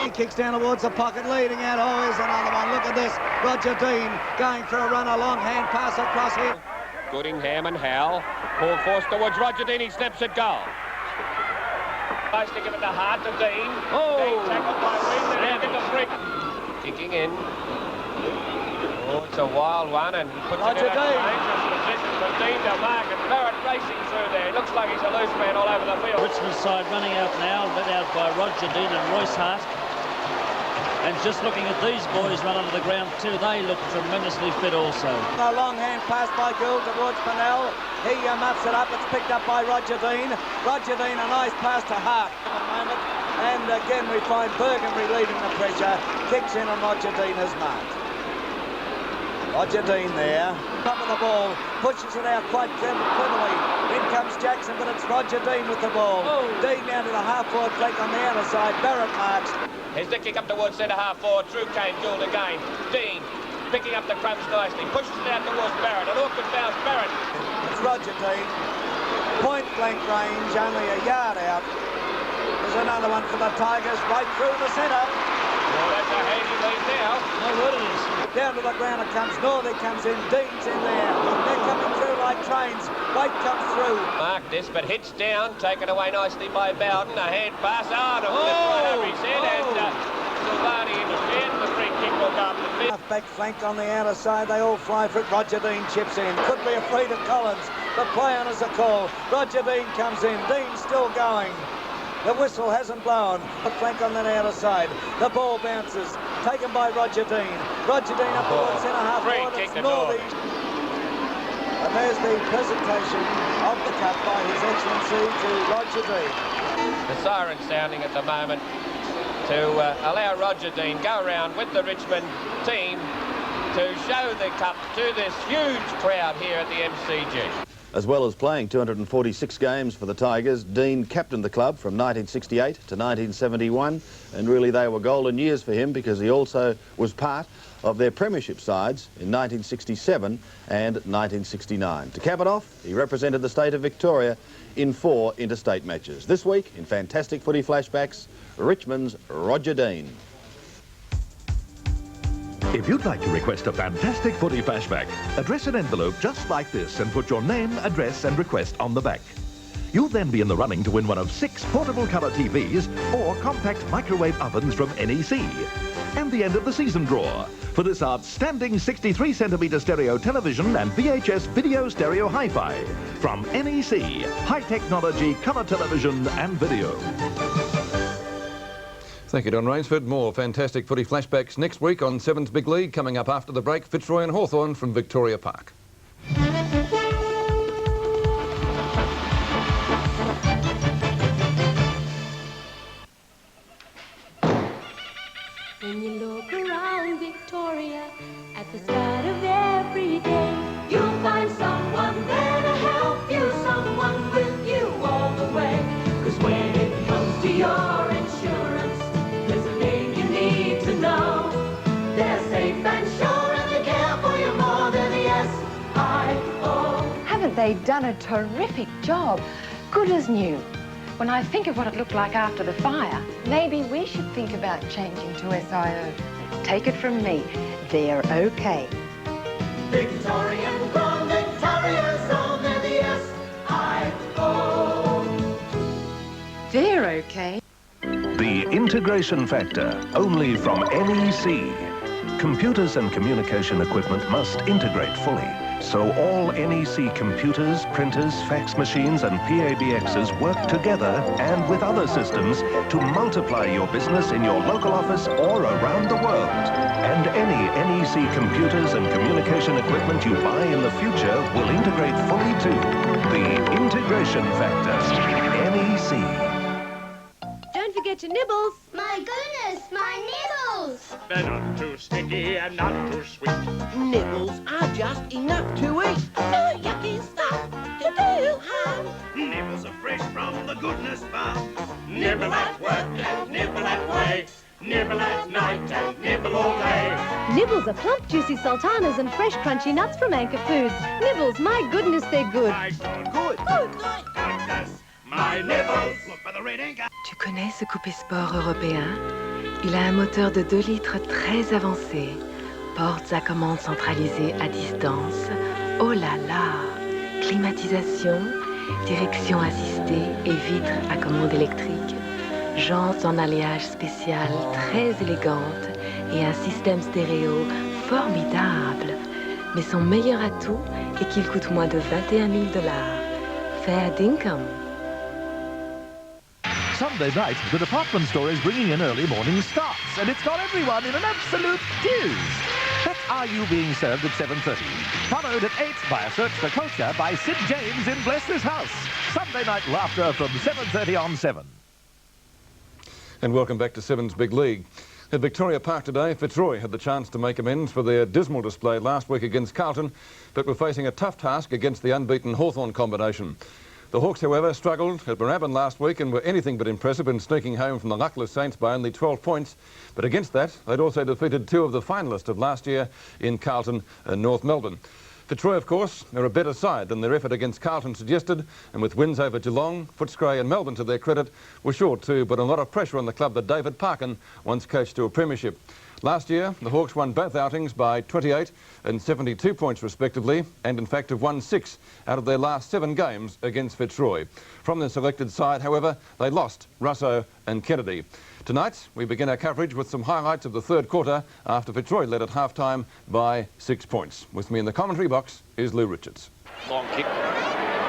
He kicks down towards the pocket, leading out. Oh, here's another one. Look at this. Roger Dean going for a run, a long hand pass across here. Goodingham and Howell. Ball forced towards Roger Dean. He snaps at goal. Tries to give it to Hart to Dean. Oh! Dean tackled by Reed. Then he gets a freak. Kicking in. Oh, it's a wild one, and he puts it in a dangerous position for Dean to mark, and Barrett racing through there. It looks like he's a loose man all over the field. Richmond side running out now, led out by Roger Dean and Royce Hart. And just looking at these boys run onto the ground too, they look tremendously fit also. A long hand pass by Gould towards Pennell. He muffs it up, it's picked up by Roger Dean. Roger Dean, a nice pass to Hart at the moment. And again we find Bergen relieving the pressure. Kicks in and Roger Dean has marked. Roger Dean there, top of the ball, pushes it out quite cleverly. In comes Jackson, but it's Roger Dean with the ball. Oh. Dean down to the half-forward flank on the outer side. Barrett marks. Here's the kick up towards centre half forward. Through came Gould again. Dean picking up the crumbs nicely. Pushes it out towards Barrett. An awkward bounce, Barrett. It's Roger Dean. Point blank range, only a yard out. There's another one for the Tigers, right through the centre. Well, that's a handy lead now. My word it is. Down to the ground it comes. Northey comes in. Dean's in there. They're coming through like trains. White comes through. Mark this, but hits down. Taken away nicely by Bowden. A hand pass. To flip right over his head. And Silvani interfered. The free kick will go up the field. Back flank on the outer side. They all fly for it. Roger Dean chips in. Could be afraid of Collins. The play on is a call. Roger Dean comes in. Dean's still going. The whistle hasn't blown. A flank on that outer side. The ball bounces. Taken by Roger Dean. Roger Dean up towards centre half forward. It's Northey. And there's the presentation of the cup by His Excellency to Roger Dean. The siren sounding at the moment to allow Roger Dean go around with the Richmond team to show the cup to this huge crowd here at the MCG. As well as playing 246 games for the Tigers, Dean captained the club from 1968 to 1971, and really they were golden years for him because he also was part of their premiership sides in 1967 and 1969. To cap it off, he represented the state of Victoria in 4 interstate matches. This week, in Fantastic Footy Flashbacks, Richmond's Roger Dean. If you'd like to request a Fantastic Footy Flashback, address an envelope just like this and put your name, address and request on the back. You'll then be in the running to win one of 6 portable colour TVs or compact microwave ovens from NEC. And the end of the season draw for this outstanding 63cm stereo television and VHS video stereo hi-fi from NEC, high technology colour television and video. Thank you, Don Rainsford. More Fantastic Footy Flashbacks next week on 7's Big League. Coming up after the break, Fitzroy and Hawthorn from Victoria Park. When you look around Victoria at the start of every day, you'll find someone there to help you, someone with you all the way. 'Cause when it comes to your insurance, there's a name you need to know. They're safe and sure and they care for you more than the S-I-O. Haven't they done a terrific job? Good as new. When I think of what it looked like after the fire, maybe we should think about changing to SIO. Take it from me, they're okay. Victorian Grown, Victoria's own, they're the S-I-O. They're okay. The integration factor, only from NEC. Computers and communication equipment must integrate fully, so all NEC computers, printers, fax machines and PABXs work together and with other systems to multiply your business in your local office or around the world. And any NEC computers and communication equipment you buy in the future will integrate fully too. The integration factor, NEC. Don't forget your nibbles. My goodness, my nibbles! They're not too sticky and not too sweet. Nibbles are just enough to eat. No yucky stuff to do harm. Nibbles are fresh from the goodness farm. Nibble at work and nibble at play. Nibble at night and nibble all day. Nibbles are plump, juicy sultanas and fresh, crunchy nuts from Anchor Foods. Nibbles, my goodness, they're good. My good. Goodness, my nibbles. Look for the red anchor. Tu connais ce coupé-sport européen? Il a un moteur de 2 litres très avancé. Portes à commande centralisée à distance. Oh là là! Climatisation, direction assistée et vitres à commande électrique. Jantes en alliage spécial très élégantes et un système stéréo formidable. Mais son meilleur atout est qu'il coûte moins de $21 000. Fair dinkum. Sunday night, the department store is bringing in early morning starts, and it's got everyone in an absolute daze. That's Are You Being Served at 7:30. Followed at 8 by a search for culture by Sid James in Bless This House. Sunday night laughter from 7:30 on 7. And welcome back to 7's Big League. At Victoria Park today, Fitzroy had the chance to make amends for their dismal display last week against Carlton, but were facing a tough task against the unbeaten Hawthorn combination. The Hawks, however, struggled at Moorabbin last week and were anything but impressive in sneaking home from the luckless Saints by only 12 points. But against that, they'd also defeated 2 of the finalists of last year in Carlton and North Melbourne. Fitzroy, of course, are a better side than their effort against Carlton suggested, and with wins over Geelong, Footscray and Melbourne to their credit, were short too, but a lot of pressure on the club that David Parkin once coached to a premiership. Last year, the Hawks won both outings by 28 and 72 points respectively, and in fact have won 6 out of their last 7 games against Fitzroy. From their selected side, however, they lost Russo and Kennedy. Tonight, we begin our coverage with some highlights of the third quarter after Fitzroy led at half-time by 6 points. With me in the commentary box is Lou Richards. Long kick,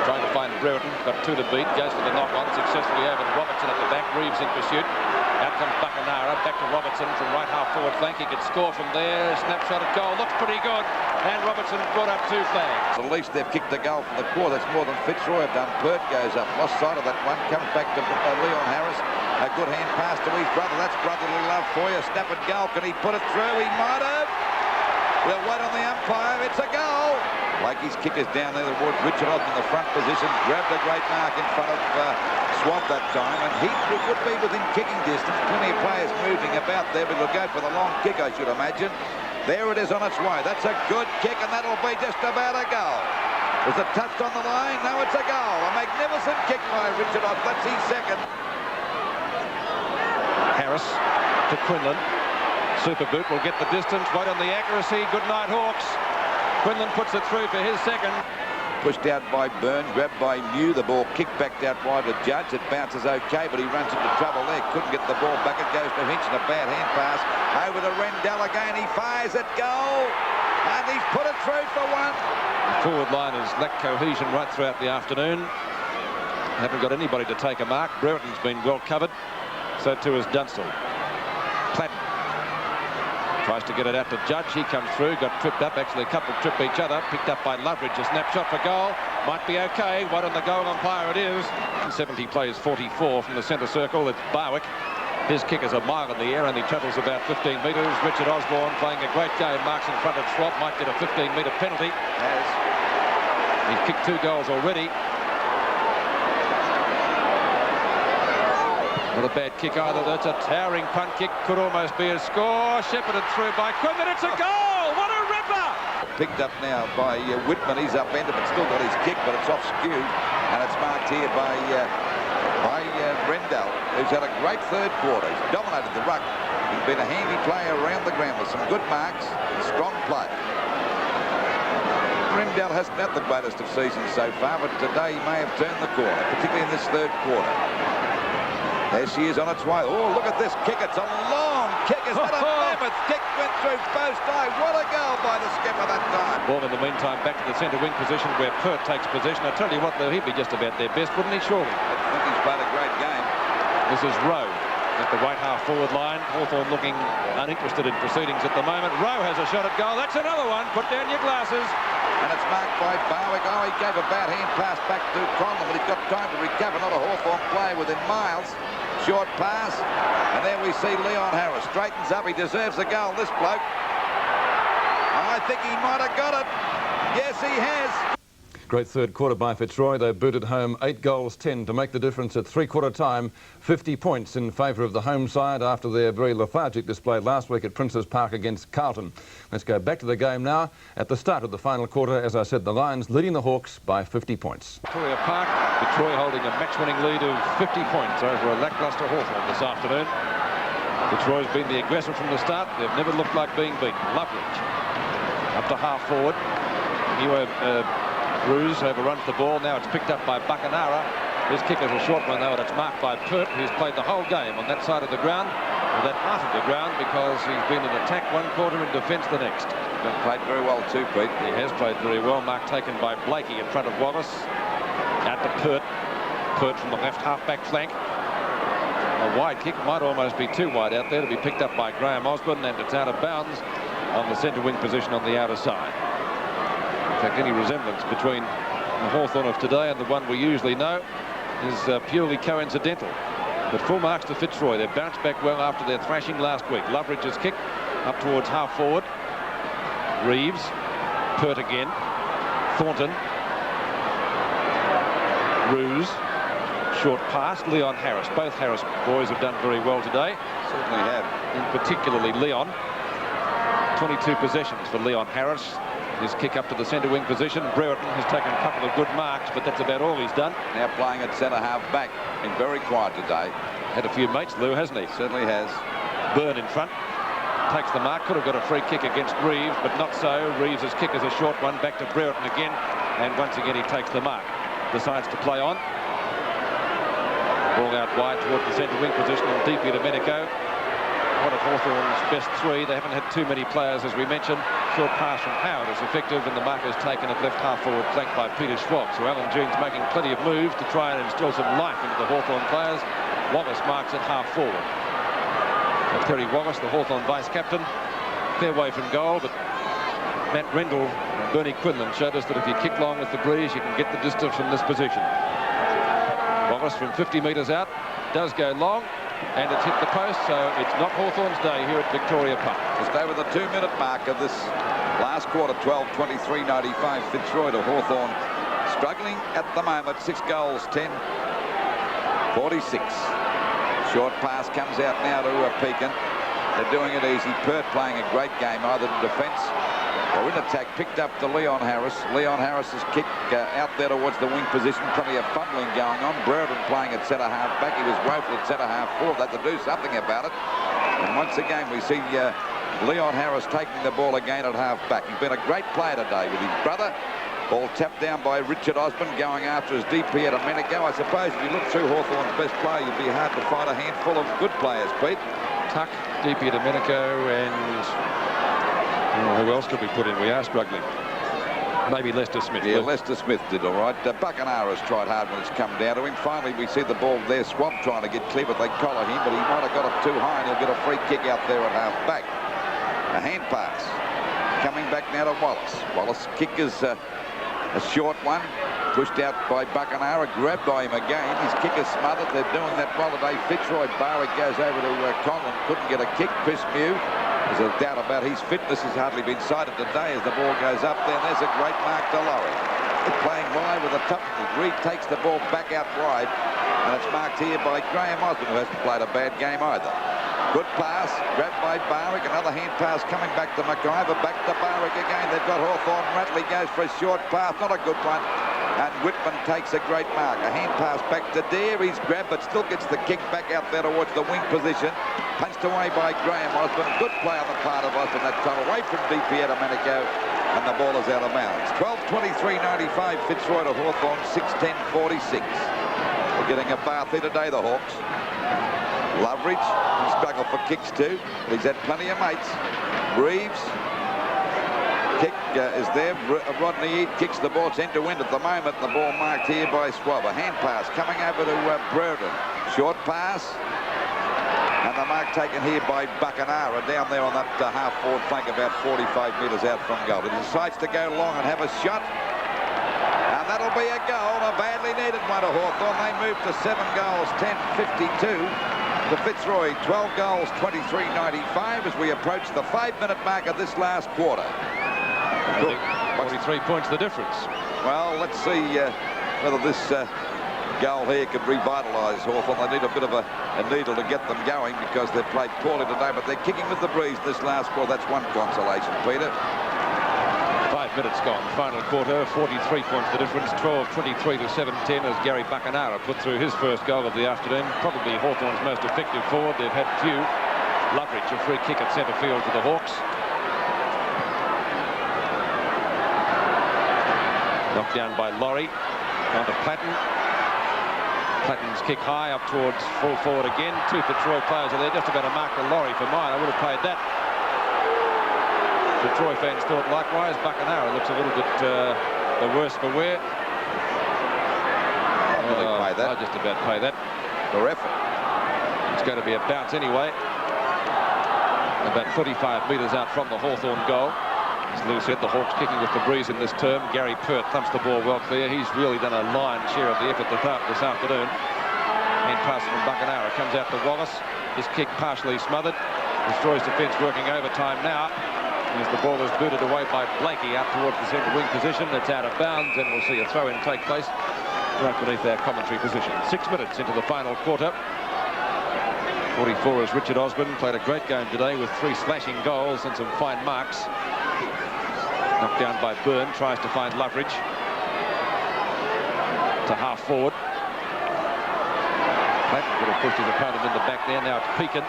trying to find Brereton, got 2 to beat, goes for the knock-on, successfully over to Robertson at the back, Reeves in pursuit. Out comes Buckenara, back to Robertson from right half-forward flank. He could score from there. Snapshot at goal, looks pretty good. And Robertson brought up 2 flags. At least they've kicked a goal from the quarter. That's more than Fitzroy have done. Burt goes up, lost sight of that one, comes back to Leon Harris. A good hand pass to his brother. That's brotherly love for you. Snap at goal. Can he put it through? He might have. We'll wait on the umpire. It's a goal. Blakey's kick is down there towards Richard Otten in the front position. Grabbed a great mark in front of Swab that time, and he would be within kicking distance. Plenty of players moving about there, but he'll go for the long kick, I should imagine. There it is on its way. That's a good kick, and that'll be just about a goal. Was it touched on the line? No, it's a goal. A magnificent kick by Richard Otten. That's his second. Harris to Quinlan. Super boot will get the distance, wait on the accuracy. Good night, Hawks. Quinlan puts it through for his second. Pushed out by Byrne, grabbed by New. The ball kicked back out wide to Judge. It bounces okay, but he runs into trouble there. Couldn't get the ball back. It goes to Hinch and a bad hand pass. Over to Rendell again. He fires at goal. And he's put it through for one. Forward line has lacked cohesion right throughout the afternoon. Haven't got anybody to take a mark. Brereton's been well covered. So too is Dunstall. Platten tries to get it out to Judge. He comes through, got tripped up. Actually, a couple trip each other. Picked up by Loveridge. A snapshot for goal. Might be okay. Right on the goal umpire it is. 70 plays 44 from the centre circle. It's Barwick. His kick is a mile in the air, only travels about 15 metres. Richard Osborne playing a great game. Marks in front of Schwab. Might get a 15-metre penalty. He's kicked 2 goals already. Not a bad kick either. That's a towering punt kick. Could almost be a score. Shepherded through by Quinlan. It's a goal! What a ripper! Picked up now by Whitman. He's upended, but still got his kick, but it's off skew. And it's marked here by Rendell, who's had a great third quarter. He's dominated the ruck. He's been a handy player around the ground with some good marks and strong play. Rendell hasn't had the greatest of seasons so far, but today he may have turned the corner, particularly in this third quarter. There she is on its way. Oh, look at this kick. It's a long kick. It's had a mammoth kick. Went through post high. What a goal by the skipper that time. Ball in the meantime back to the centre wing position where Pert takes possession. I tell you what, though, he'd be just about their best, wouldn't he, surely? I think he's played a great game. This is Rowe at the right half forward line. Hawthorn looking uninterested in proceedings at the moment. Rowe has a shot at goal. That's another one. Put down your glasses. And it's marked by Barwick. Oh, he gave a bad hand pass back to Conlon, but he's got time to recover. Not a Hawthorn player within miles. Short pass. And there we see Leon Harris. Straightens up. He deserves a goal, this bloke. I think he might have got it. Yes, he has. Great third quarter by Fitzroy. They booted home 8 goals 10 to make the difference at three-quarter time. 50 points in favour of the home side after their very lethargic display last week at Princes Park against Carlton. Let's go back to the game now. At the start of the final quarter, as I said, the Lions leading the Hawks by 50 points. Victoria Park, Fitzroy holding a match-winning lead of 50 points over a lacklustre Hawthorn this afternoon. Fitzroy's been the aggressor from the start. They've never looked like being beaten. Loveridge up to half forward. Bruce overruns the ball. Now it's picked up by Buckenara. His kick is a short one, though, and it's marked by Pert, who's played the whole game on that side of the ground, or that half of the ground, because he's been in attack one quarter and defence the next. He's played very well too, Pete. He has played very well. Mark taken by Blakey in front of Wallace. Out to Pert. Pert from the left half-back flank. A wide kick, might almost be too wide out there, to be picked up by Graham Osborne, and it's out of bounds on the centre wing position on the outer side. In fact, any resemblance between the Hawthorn of today and the one we usually know is purely coincidental. But full marks to Fitzroy. They've bounced back well after their thrashing last week. Loveridge's kick up towards half forward. Reeves, Pert again, Thornton, Ruse, short pass, Leon Harris. Both Harris boys have done very well today. Certainly have. And particularly Leon. 22 possessions for Leon Harris. His kick up to the centre wing position. Brereton has taken a couple of good marks, but that's about all he's done. Now playing at centre half back. Been very quiet today. Had a few mates, Lou, hasn't he? Certainly has. Byrne in front. Takes the mark. Could have got a free kick against Reeves, but not so. Reeves' kick is a short one. Back to Brereton again. And once again he takes the mark. Decides to play on. Ball out wide towards the centre wing position and deeply to Medico. One of Hawthorn's best three. They haven't had too many players, as we mentioned. Short pass from Howard is effective, and the mark is taken at left half forward, flanked by Peter Schwab. So Alan June's making plenty of moves to try and instill some life into the Hawthorn players. Wallace marks at half forward. And Terry Wallace, the Hawthorn vice-captain, fair way from goal, but Matt Rendell and Bernie Quinlan showed us that if you kick long with the breeze, you can get the distance from this position. Wallace from 50 metres out does go long. And it's hit the post, so it's not Hawthorn's day here at Victoria Park. Just over the 2-minute mark of this last quarter, 12:23.95. Fitzroy to Hawthorn. Struggling at the moment, 6 goals, 10, 46. Short pass comes out now to Pekin. They're doing it easy. Pert playing a great game, either in defence or in attack. Picked up to Leon Harris. Leon Harris's kick out there towards the wing position. Plenty of fumbling going on. Brereton playing at centre half back. He was woeful at centre half forward. They had to do something about it. And once again we see Leon Harris taking the ball again at half-back. He's been a great player today with his brother. Ball tapped down by Richard Osborne, going after his DP at a minute ago. I suppose if you look through Hawthorn's best player, you'd be hard to find a handful of good players, Pete. Tuck, DP Domenico, and who else could we put in? We are struggling. Maybe Lester Smith. Yeah, Lester Smith did all right. Buckenara has tried hard when it's come down to him. Finally, we see the ball there. Swab trying to get clear, but they collar him, but he might have got it too high, and he'll get a free kick out there at half-back. A hand pass. Coming back now to Wallace. Wallace kick is a short one. Pushed out by Buckenara, grabbed by him again. His kick is smothered. They're doing that well today. Fitzroy Barwick goes over to Collingwood. Couldn't get a kick. Chris Mew. There's a doubt about his fitness. Has hardly been cited today as the ball goes up there. And there's a great mark to Laurie. They're playing wide with a top. Reed takes the ball back out wide. And it's marked here by Graham Osborne, who hasn't played a bad game either. Good pass, grabbed by Barwick. Another hand pass coming back to McIver. Back to Barwick again. They've got Hawthorn. Ratley goes for a short pass. Not a good one. And Whitman takes a great mark. A hand pass back to Dare. He's grabbed, but still gets the kick back out there towards the wing position. Punched away by Graham Osborne. Good play on the part of Osborne that time. Away from DP Domenico. And the ball is out of bounds. 12:23.95 Fitzroy to Hawthorn. 6:10.46. They're getting a bath here today, the Hawks. Loveridge, he struggled for kicks too, but he's had plenty of mates. Reeves, kick is there. Rodney Eade kicks the ball. It's end to end at the moment. The ball marked here by Swab. A hand pass coming over to Brereton. Short pass. And the mark taken here by Buckenara down there on that half-forward flank about 45 metres out from goal. He decides to go long and have a shot. And that'll be a goal, a badly needed one to Hawthorn. They move to 7 goals, 10:52. To Fitzroy, 12 goals, 23.95 as we approach the 5-minute mark of this last quarter. 43 points the difference. Well, let's see whether this goal here could revitalise Hawthorn. They need a bit of a needle to get them going because they've played poorly today, but they're kicking with the breeze this last quarter. That's one consolation, Peter. 5 minutes gone, final quarter, 43 points the difference, 12:23 to 7:10 as Gary Buckenara put through his first goal of the afternoon. Probably Hawthorn's most effective forward. They've had few. Loveridge, a free kick at centre field for the Hawks. Knocked down by Laurie, down to Platten. Platten's kick high up towards full forward again. 2 Fitzroy players are there, just about to mark the Laurie for mine. I would have played that. The Troy fans thought likewise. Buckenara looks a little bit the worse for wear. Pay that. I just about pay that. For effort. It's going to be a bounce anyway. About 35 metres out from the Hawthorn goal. As Lou said, the Hawks kicking with the breeze in this term. Gary Pert thumps the ball well clear. He's really done a lion's share of the effort this afternoon. Hand pass from Buckenara comes out to Wallace. His kick partially smothered. Destroys defence working overtime now. As the ball is booted away by Blakey out towards the centre wing position. It's out of bounds, and we'll see a throw-in take place right beneath our commentary position. 6 minutes into the final quarter. 44 is Richard Osborne. Played a great game today with 3 slashing goals and some fine marks. Knocked down by Byrne. Tries to find Loveridge. To half forward. Platten would have pushed his opponent in the back there. Now it's Pekin.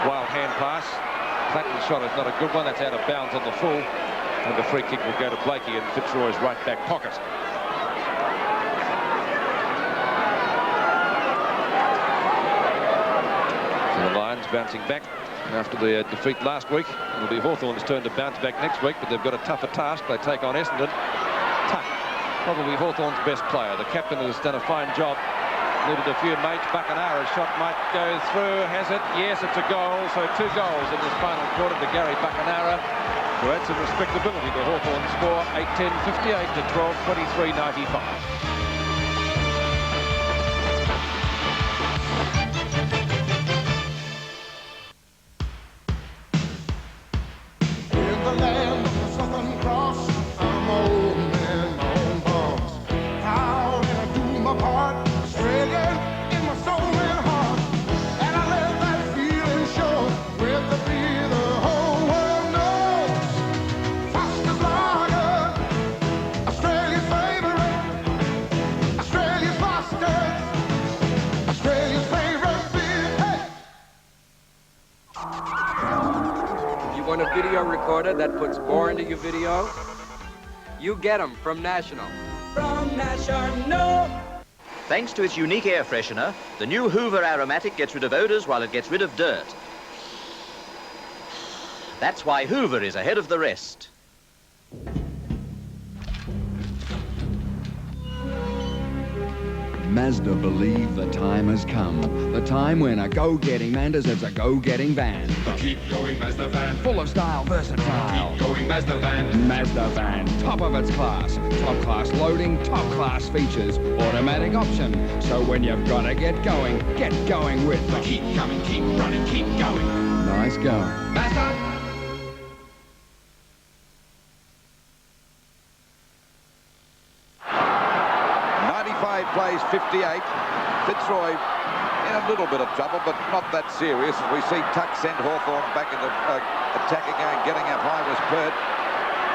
Wild hand pass. Platten's shot is not a good one. That's out of bounds on the full. And the free kick will go to Blakey in Fitzroy's right back pocket. So the Lions bouncing back after the defeat last week. It'll be Hawthorn's turn to bounce back next week, but they've got a tougher task. They take on Essendon. Tuck, probably Hawthorn's best player. The captain has done a fine job. Needed a few mates. Buckenara's shot might go through. Has it? Yes, it's a goal. So 2 goals in this final quarter to Gary Buckenara, who adds some respectability to Hawthorn's score. 8:10.58 to 12:23.95. In the land of the Southern Cross, I'm old man, my own boss. How can I do my part? Australian in my soul and heart, and I let that feeling show with the beer the whole world knows. Foster's Lager, Australia's favorite. want a video recorder that puts more into your video? You get them from National. From National! Thanks to its unique air freshener, the new Hoover Aromatic gets rid of odours while it gets rid of dirt. That's why Hoover is ahead of the rest. Mazda believe the time has come. The time when a go-getting man deserves a go-getting van. The keep going Mazda van. Full of style, versatile. Keep going Mazda van. Mazda van, top of its class. Top class loading, top class features. Automatic option. So when you've got to get going with the keep coming, keep running, keep going. Nice going. Mazda. Plays 58. Fitzroy in a little bit of trouble, but not that serious. As we see Tuck send Hawthorn back into attack again. Getting up high was Pert.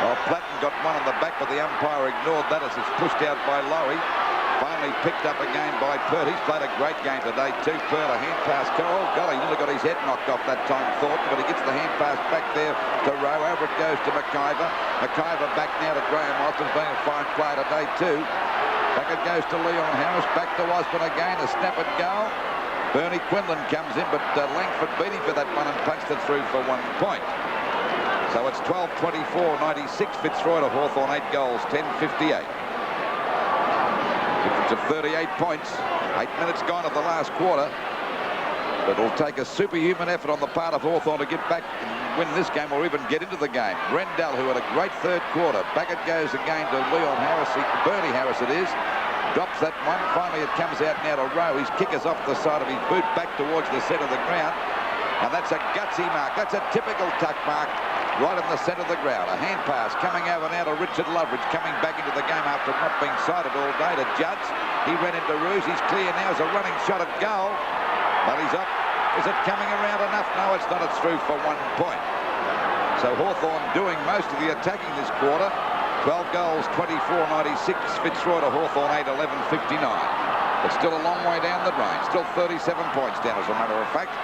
Well, Platten got one on the back, but the umpire ignored that as it's pushed out by Laurie. Finally picked up again by Pert. He's played a great game today too. Pert, a hand pass. Oh, golly, he nearly got his head knocked off that time, Thornton, but he gets the hand pass back there to Rowe. Over it goes to McIver. McIver back now to Graham Osborne's been a fine player today too. Back it goes to Leon Harris, back to Osborne again, a snap at goal. Bernie Quinlan comes in, but Langford beat him for that one and punched it through for 1 point. So it's 12-24, 96 Fitzroy to Hawthorn, 8 goals, 10-58. Difference of 38 points, 8 minutes gone of the last quarter. It'll take a superhuman effort on the part of Hawthorn to get back and win this game or even get into the game. Rendell, who had a great third quarter. Back it goes again to Leon Harris. Bernie Harris it is. Drops that one. Finally it comes out now to Rowe. His kick is off the side of his boot back towards the centre of the ground. And that's a gutsy mark. That's a typical Tuck mark right in the centre of the ground. A hand pass coming over now to Richard Loveridge, coming back into the game after not being sighted all day to Judds. He ran into Roos. He's clear now as a running shot at goal. But he's up. Is it coming around enough? No, it's not. It's through for 1 point. So Hawthorn doing most of the attacking this quarter. 12 goals, 24-96. Fitzroy to Hawthorn, 8-11-59. But still a long way down the drain. Still 37 points down, as a matter of fact.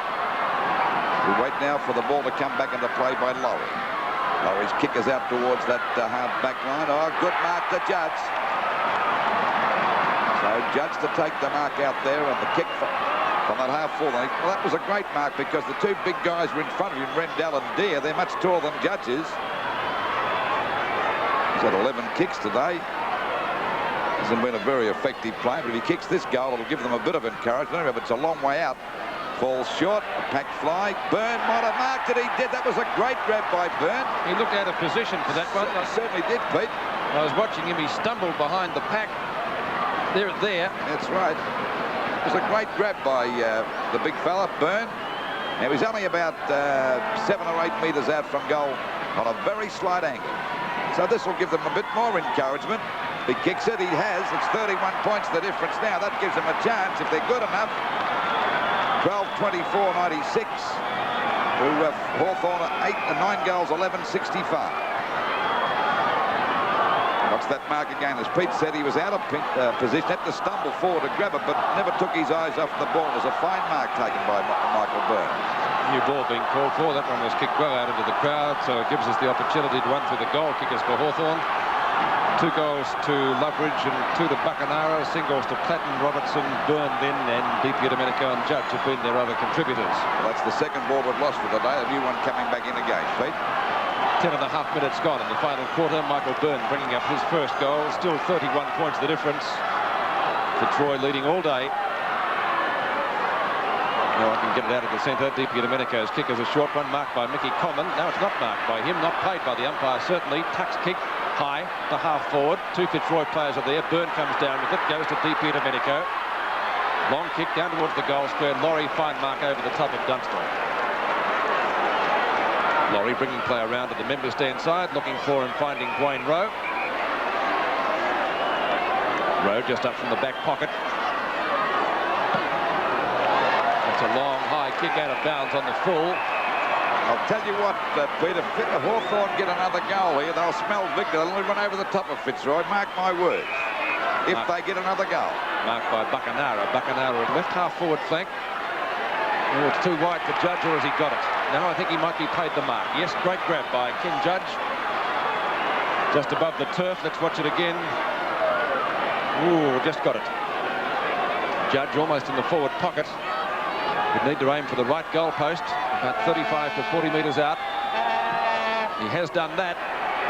We wait now for the ball to come back into play by Laurie. Laurie's kick is out towards that hard back line. Oh, good mark to Judds. So Judds to take the mark out there, and the kick from that half forward. Well, that was a great mark because the two big guys were in front of him, Rendell and Deere. They're much taller than Judds is. He's had 11 kicks today. Hasn't been a very effective play, but if he kicks this goal, it'll give them a bit of encouragement. But it's a long way out. Falls short, a packed fly. Byrne might have marked it. He did. That was a great grab by Byrne. He looked out of position for that one. Certainly did, Pete. I was watching him. He stumbled behind the pack. There. That's right. It was a great grab by the big fella, Byrne. Now he's only about 7 or 8 metres out from goal on a very slight angle. So this will give them a bit more encouragement. If he kicks it, he has. It's 31 points the difference now. That gives them a chance if they're good enough. 12-24-96. Hawthorn 9 goals, 11-65. What's that mark again? As Pete said, he was out of position, had to stumble forward to grab it, but never took his eyes off the ball. It was a fine mark taken by Michael Byrne. New ball being called for. That one was kicked well out into the crowd, so it gives us the opportunity to run through the goal kickers for Hawthorn. 2 goals to Loveridge and 2 to Buckenara. Singles to Platten, Robertson, Byrne then, and DiPierdomenico and Judge have been their other contributors. Well, that's the second ball we've lost for the day. A new one coming back in again, Pete. 10.5 minutes gone in the final quarter. Michael Byrne bringing up his first goal. Still 31 points the difference. Fitzroy leading all day. Now I can get it out of the centre. DiPierdomenico's kick is a short one, marked by Mickey Common. Now it's not marked by him, not played by the umpire, certainly. Tuck's kick high to half forward. 2 Fitzroy players are there. Byrne comes down with it, goes to DiPierdomenico. Long kick down towards the goal square. Laurie, fine mark over the top of Dunstall. Laurie bringing play around to the member stand side, looking for and finding Dwayne Rowe. Rowe just up from the back pocket. That's a long, high kick out of bounds on the full. I'll tell you what, Peter, if Hawthorn get another goal here, they'll smell victory. They'll only run over the top of Fitzroy. Mark my words. If they get another goal. Marked by Buckenara. Buckenara at left half forward flank. Oh, it's too wide for Judge, or has he got it? No, I think he might be paid the mark. Yes, great grab by Ken Judge. Just above the turf. Let's watch it again. Ooh, just got it. Judge almost in the forward pocket. Would need to aim for the right goal post, about 35 to 40 metres out. He has done that.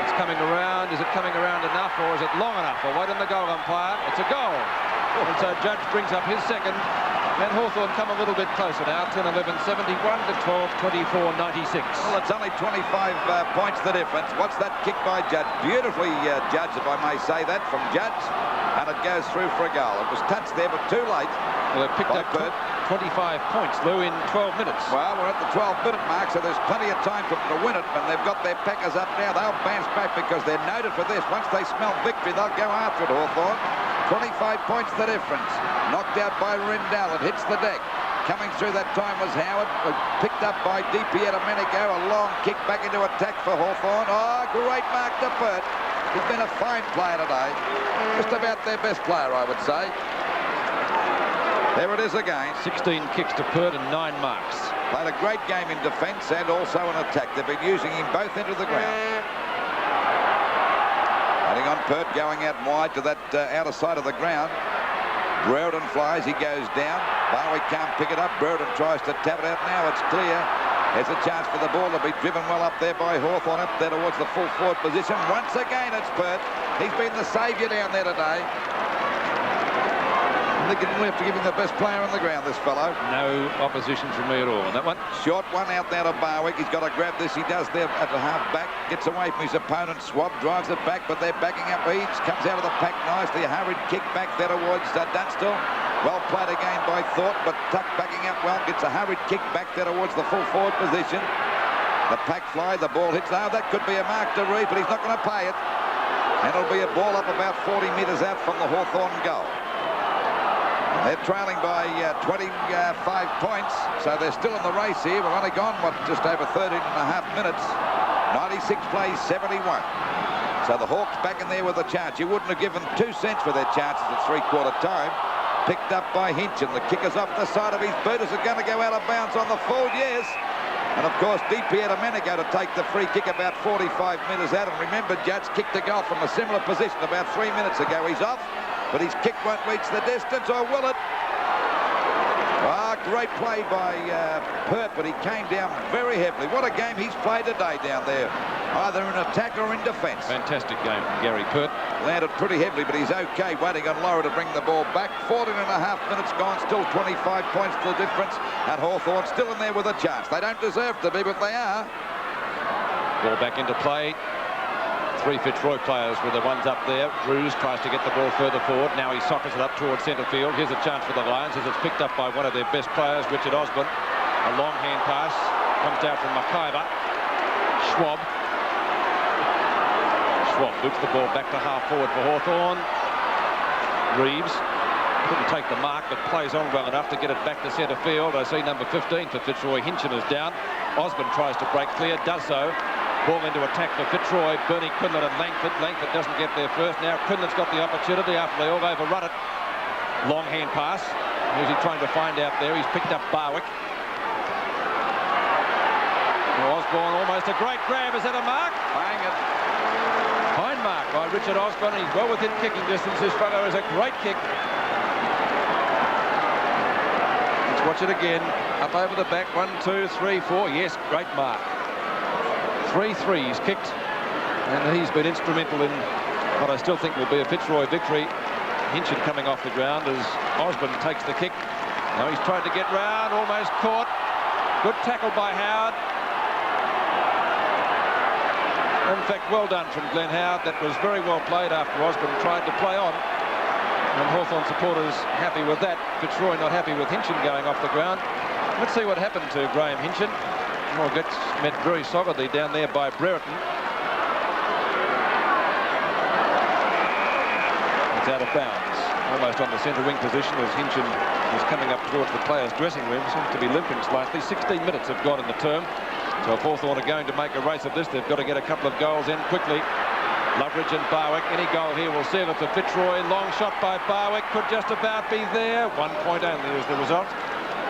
It's coming around. Is it coming around enough, or is it long enough? Or wait on the goal umpire. It's a goal. And so Judge brings up his second. And Hawthorn come a little bit closer now. 10-11, 71 to 12, 24, 96. Well, it's only 25 points the difference. What's that kick by Judge? Beautifully judged, if I may say that, from Judge. And it goes through for a goal. It was touched there, but too late. Well, they picked up 25 points, Lou, in 12 minutes. Well, we're at the 12-minute mark, so there's plenty of time for them to win it. And they've got their packers up now. They'll bounce back because they're noted for this. Once they smell victory, they'll go after it, Hawthorn. 25 points the difference. Knocked out by Rendell. It hits the deck. Coming through that time was Howard. Picked up by DiPierdomenico. A long kick back into attack for Hawthorn. Oh, great mark to Pert. He's been a fine player today. Just about their best player, I would say. There it is again. 16 kicks to Pert and 9 marks. Played a great game in defence and also in attack. They've been using him both into the ground. Heading on Pert, going out wide to that outer side of the ground. Brereton flies, he goes down. Barwick can't pick it up. Brereton tries to tap it out now. It's clear. There's a chance for the ball to be driven well up there by Hawthorn, up there towards the full forward position. Once again, it's Pert. He's been the saviour down there today. They didn't have to give him the best player on the ground, this fellow. No opposition from me at all on that one. Short one out there to Barwick. He's got to grab this. He does there at the half back. Gets away from his opponent. Swab drives it back, but they're backing up. Eads comes out of the pack nicely. A hurried kick back there towards Dunstall. Well played again by Thorpe, but Tuck backing up well. Gets a hurried kick back there towards the full forward position. The pack fly. The ball hits. Oh, that could be a mark to Reed, but he's not going to pay it. And it'll be a ball up about 40 metres out from the Hawthorn goal. They're trailing by 25 points, so they're still in the race here. We've only gone, just over 13 and a half minutes. 96 plays 71. So the Hawks back in there with a chance. You wouldn't have given 2 cents for their chances at three-quarter time. Picked up by Hinchin. The kicker's off the side of his boot. Is it going to go out of bounds on the full? Yes. And, of course, DiPierdomenico to take the free kick about 45 metres out. And remember, Judge kicked a goal from a similar position about 3 minutes ago. He's off. But his kick won't reach the distance, or will it? Ah, great play by Pert, but he came down very heavily. What a game he's played today down there, either in attack or in defence. Fantastic game from Gary Pert. Landed pretty heavily, but he's okay, waiting on Laura to bring the ball back. 14 and a half minutes gone, still 25 points to the difference. And Hawthorn still in there with a chance. They don't deserve to be, but they are. Ball back into play. 3 Fitzroy players were the ones up there. Drews tries to get the ball further forward. Now he sockets it up towards centre field. Here's a chance for the Lions as it's picked up by one of their best players, Richard Osborne. A long hand pass comes down from McIver. Schwab loops the ball back to half forward for Hawthorn. Reeves couldn't take the mark, but plays on well enough to get it back to centre field. I see number 15 for Fitzroy. Hinchin is down. Osborne tries to break clear, does so. Ball into attack for Fitzroy. Bernie Quinlan and Langford. Langford doesn't get there first. Now Quinlan's got the opportunity after they all overrun it. Long hand pass. Who's he trying to find out there? He's picked up Barwick. Osborne almost a great grab. Is that a mark? Bang it. Fine mark by Richard Osborne. He's well within kicking distance. This fellow is a great kick. Let's watch it again. Up over the back. 1, 2, 3, 4. Yes, great mark. 3 threes kicked, and he's been instrumental in what I still think will be a Fitzroy victory. Hinchin coming off the ground as Osborne takes the kick. Now he's tried to get round, almost caught. Good tackle by Howard. In fact, well done from Glenn Howard. That was very well played after Osborne tried to play on. And Hawthorn supporters happy with that. Fitzroy not happy with Hinchin going off the ground. Let's see what happened to Graham Hinchin. Well, gets met very solidly down there by Brereton. It's out of bounds. Almost on the centre wing position as Hinchin is coming up towards the players' dressing room. Seems to be limping slightly. 16 minutes have gone in the term. So if Hawthorn are going to make a race of this, they've got to get a couple of goals in quickly. Loveridge and Barwick. Any goal here will seal it for Fitzroy. Long shot by Barwick. Could just about be there. 1 point only is the result.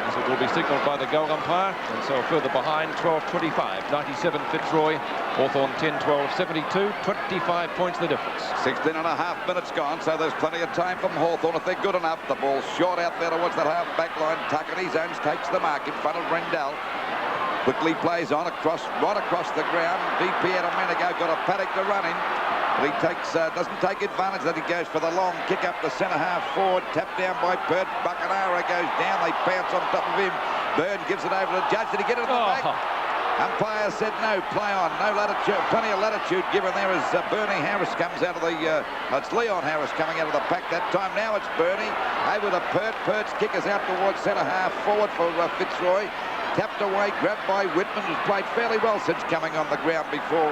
as it will be signalled by the goal umpire. And so further behind, 12-25, 97 Fitzroy, Hawthorn 10-12, 72, 25 points the difference. 16 and a half minutes gone, so there's plenty of time from Hawthorn if they're good enough. The ball's short out there towards that half-back line. Tucker in his own takes the mark in front of Rendell. Quickly plays on right across the ground. DP a minute ago got a paddock to run in. But he doesn't take advantage that he goes for the long kick up the centre half forward. Tapped down by Burt. Buckenara goes down. They bounce on top of him. Byrne gives it over to the judge. Did he get it in the back? Umpire said no, play on. No latitude, plenty of latitude given there as Bernie Harris comes out of the... it's Leon Harris coming out of the pack that time. Now it's Bernie. Over to Pert. Pert's kick is out towards centre half forward for Fitzroy. Tapped away, grabbed by Whitman, who's played fairly well since coming on the ground before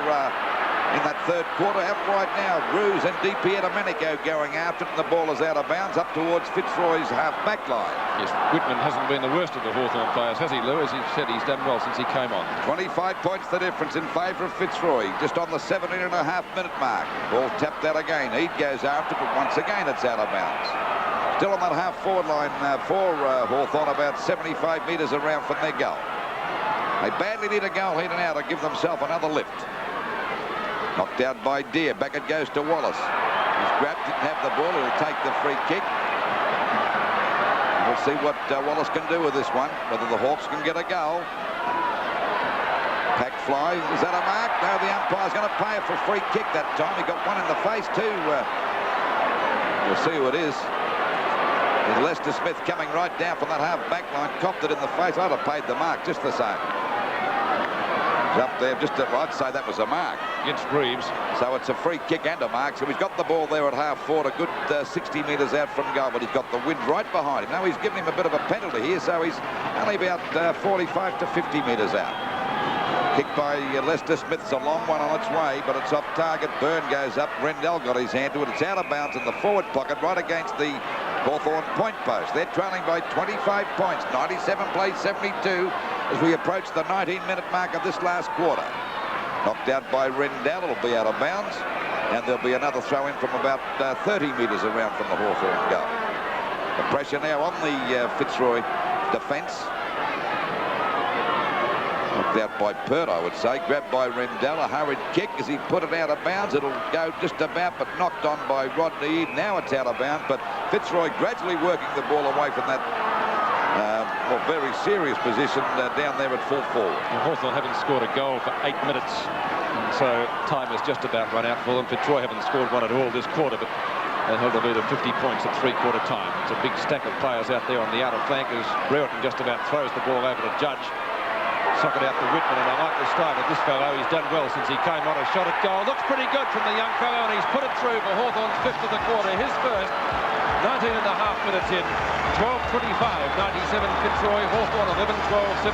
in that third quarter. Out wide now, Ruse and DP Domenico going after it, and the ball is out of bounds up towards Fitzroy's half-back line. Yes, Whitman hasn't been the worst of the Hawthorn players, has he, Lou? As he said, he's done well since he came on. 25 points the difference in favour of Fitzroy, just on the 17.5-minute mark. Ball tapped out again. Heat goes after it, but once again it's out of bounds. Still on that half-forward line for Hawthorn, about 75 metres around from their goal. They badly need a goal here and now to give themselves another lift. Knocked out by Deere. Back it goes to Wallace. He's grabbed, didn't have the ball. He'll take the free kick. We'll see what Wallace can do with this one, whether the Hawks can get a goal. Pack fly. Is that a mark? No, the umpire's going to pay it for a free kick that time. He got one in the face too. We'll see who it is. Lester Smith coming right down from that half-back line, copped it in the face. I'd have paid the mark just the same. He's up there, I'd say that was a mark. Against Reeves. So it's a free kick and a mark. So he's got the ball there at half-forward, a good 60 metres out from goal, but he's got the wind right behind him. Now he's given him a bit of a penalty here, so he's only about 45 to 50 metres out. Kick by Lester Smith's a long one on its way, but it's off target. Byrne goes up. Rendell got his hand to it. It's out of bounds in the forward pocket, right against the Hawthorn point post. They're trailing by 25 points. 97 plays 72 as we approach the 19-minute mark of this last quarter. Knocked out by Rendell. It'll be out of bounds. And there'll be another throw in from about 30 metres around from the Hawthorn goal. The pressure now on the Fitzroy defence. Knocked out by Pert, I would say. Grabbed by Rendell. A hurried kick as he put it out of bounds. It'll go just about, but knocked on by Rodney Eden. Now it's out of bounds, but Fitzroy gradually working the ball away from that very serious position down there at full forward. Well, Hawthorn haven't scored a goal for 8 minutes, and so time has just about run out for them. Fitzroy haven't scored one at all this quarter, but they held the lead of 50 points at three-quarter time. It's a big stack of players out there on the outer flank as Brereton just about throws the ball over to Judge. Sock it out to Whitman, and I like the start of this fellow. He's done well since he came on. A shot at goal. Looks pretty good from the young fellow, and he's put it through for Hawthorn's fifth of the quarter. His first. 19 and a half minutes in. 12-25. 97 Fitzroy. Hawthorn 11-12,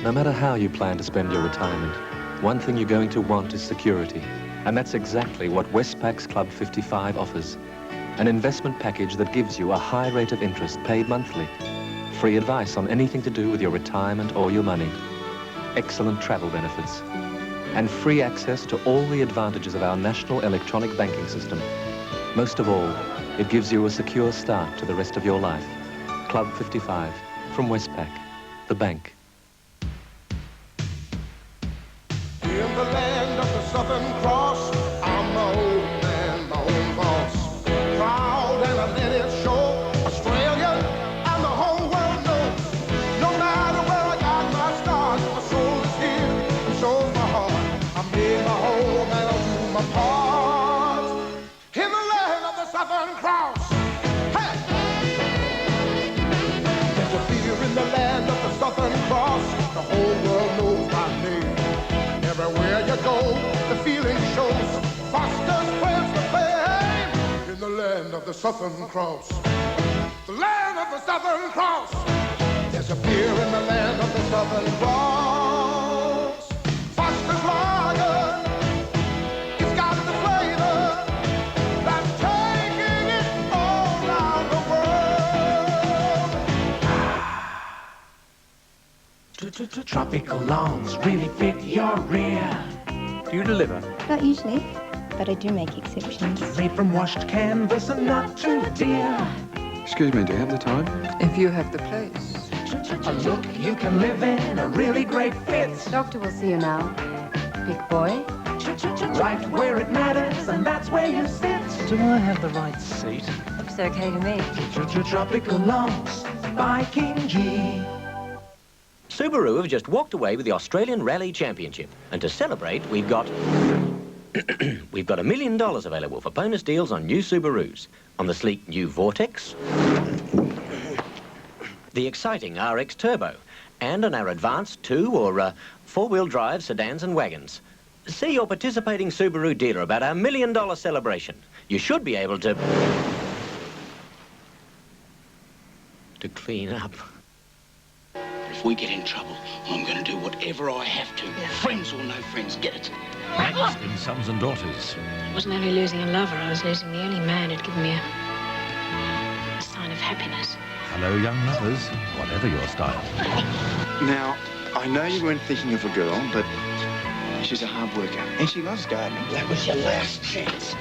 78. No matter how you plan to spend your retirement, one thing you're going to want is security. And that's exactly what Westpac's Club 55 offers. An investment package that gives you a high rate of interest paid monthly. Free advice on anything to do with your retirement or your money. Excellent travel benefits. And free access to all the advantages of our national electronic banking system. Most of all, it gives you a secure start to the rest of your life. Club 55 from Westpac, the bank. In the land of the Southern Cross, I'm my old man, my own boss. Proud and I let it show. Australia, and the whole world knows. No matter where I got my start, my soul is here, and so's my heart. I made my home and I do my part. In the land of the Southern Cross. Hey! There's a fear in the land of the Southern Cross. The whole world knows my name. Everywhere you go, the feeling shows. Foster's friends the fame. In the land of the Southern Cross. The land of the Southern Cross. There's a fear in the land of the Southern Cross. Foster's lager. It's got the flavor that's taking it all around the world. Tropical longs really fit your rear. Do you deliver? Not usually. but I do make exceptions. Made from washed canvas and not too dear. Excuse me, do you have the time? If you have the place. A look you can live in, a really great fit. Doctor will see you now, big boy. Right where it matters, and that's where you sit. Do I have the right seat? Looks okay to me. Tropical Longs by King G. Subaru have just walked away with the Australian Rally Championship. And to celebrate, we've got... we've got $1 million available for bonus deals on new Subarus. On the sleek new Vortex, the exciting RX Turbo, and on our advanced 2- or 4-wheel drive sedans and wagons. See your participating Subaru dealer about our $1 million celebration. You should be able to clean up. If we get in trouble, I'm going to do whatever I have to. Friends or no friends, get it? Next in Sons and Daughters. I wasn't only losing a lover, I was losing the only man who'd given me a sign of happiness. Hello, young lovers, whatever your style. Now, I know you weren't thinking of a girl, but she's a hard worker, and she loves gardening. That was your last chance.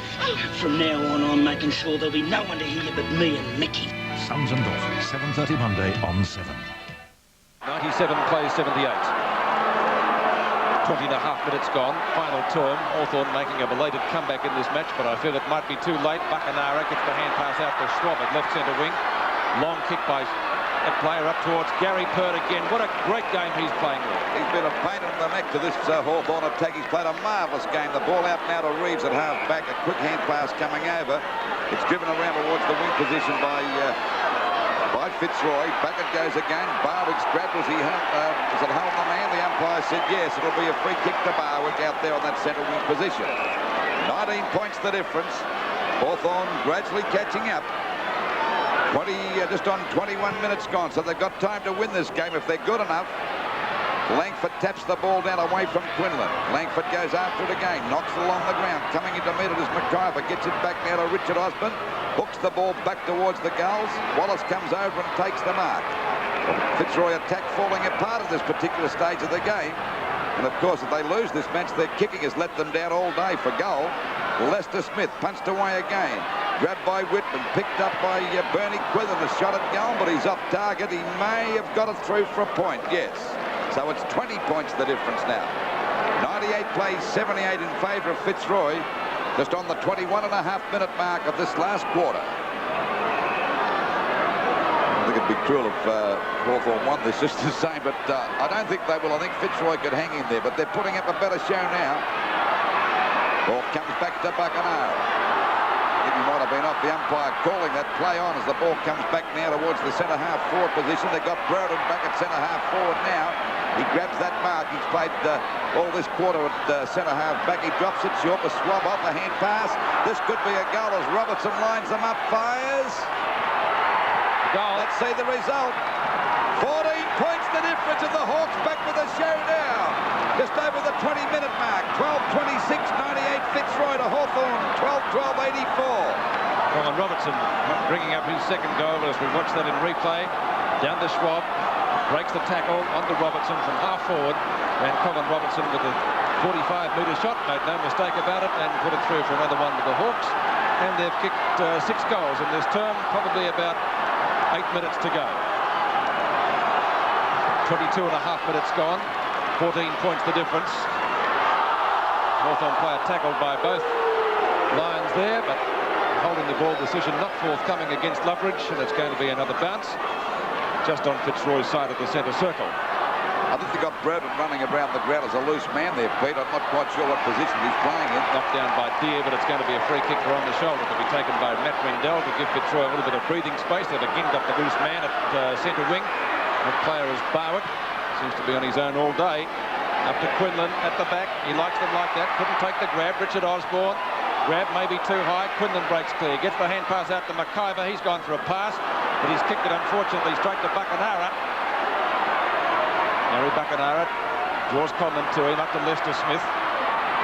From now on, I'm making sure there'll be no one to hear but me and Mickey. Sons and Daughters, 7:30 Monday on 7. 97 plays 78. 20 and a half minutes gone. Final term. Hawthorn making a belated comeback in this match, but I feel it might be too late. Buckenara gets the hand pass out to Schwab at left centre wing. Long kick by a player up towards Gary Pert again. What a great game he's playing with. He's been a pain in the neck to this Hawthorn attack. He's played a marvellous game. The ball out now to Reeves at half back. A quick hand pass coming over. It's driven around towards the wing position by Fitzroy. Back it goes again. Barwick's grabbed. Was it held the man? The umpire said yes. It'll be a free kick to Barwick out there on that centre wing position. 19 points the difference. Hawthorn gradually catching up. Just on 21 minutes gone, so they've got time to win this game if they're good enough. Langford taps the ball down away from Quinlan. Langford goes after it again, knocks it along the ground. Coming into meet it is McIver, gets it back now to Richard Osborne. Hooks the ball back towards the goals. Wallace comes over and takes the mark. Fitzroy attack falling apart at this particular stage of the game. And of course, if they lose this match, their kicking has let them down all day for goal. Lester Smith punched away again. Grabbed by Whitman, picked up by Bernie Quillen. A shot at goal, but he's off target. He may have got it through for a point, yes. So it's 20 points the difference now. 98 plays 78 in favour of Fitzroy. Just on the 21.5-minute mark of this last quarter. I think it'd be cruel if Hawthorn won this just the same, but I don't think they will. I think Fitzroy could hang in there, but they're putting up a better show now. Ball comes back to Buckenara. I think he might have been off the umpire calling that play on as the ball comes back now towards the centre-half forward position. They've got Broden back at centre-half forward now. He grabs that mark. He's played all this quarter at centre-half back. He drops it short to Schwab off a hand pass. This could be a goal as Robertson lines them up, fires. Goal. Let's see the result. 14 points the difference, and the Hawks back with a show now. Just over the 20-minute mark. 12-26, 98 Fitzroy to Hawthorn. 12-12, 84. Colin Robertson bringing up his second goal as we watch that in replay. Down to Schwab. Breaks the tackle onto Robertson from half forward. And Colin Robertson with a 45-metre shot. Made no mistake about it and put it through for another one to the Hawks. And they've kicked 6 goals in this term. Probably about 8 minutes to go. 22.5 minutes gone. 14 points the difference. Hawthorn player tackled by both Lions there, but holding the ball decision not forthcoming against Loveridge, and it's going to be another bounce just on Fitzroy's side of the centre circle. I think they got Broden running around the ground as a loose man there, Pete. I'm not quite sure what position he's playing in. Knocked down by Deere, but it's going to be a free kick on the shoulder to be taken by Matt Rendell to give Fitzroy a little bit of breathing space. They've again got the loose man at centre wing. The player is Barwick. Seems to be on his own all day. Up to Quinlan at the back. He likes them like that. Couldn't take the grab. Richard Osborne. Grab maybe too high. Quinlan breaks clear. Gets the hand pass out to McIver. He's gone for a pass, but he's kicked it unfortunately straight to Buckenara. Harry Buckenara draws Conlon to him up to Lester Smith.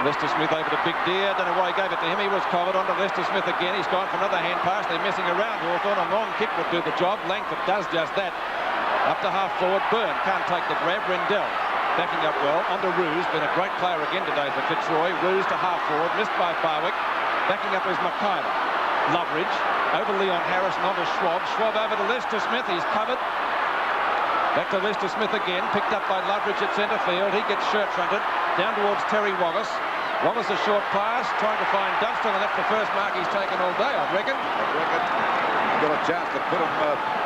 Lester Smith over to Big Deer. Don't know why he gave it to him. He was collared onto Lester Smith again. He's gone for another hand pass. They're messing around. Hawthorn. A long kick would do the job. Langford does just that. Up to half forward. Byrne can't take the grab. Rendell backing up well. On to Roos, been a great player again today for Fitzroy. Roos to half forward, missed by Barwick. Backing up is Mackay. Loveridge over Leon Harris and on to Schwab. Schwab over to Lester Smith. He's covered. Back to Lester Smith again. Picked up by Loveridge at centre field. He gets shirt-fronted. Down towards Terry Wallace. Wallace a short pass. Trying to find Dunstan, and that's the first mark he's taken all day, I reckon. Got a chance to put him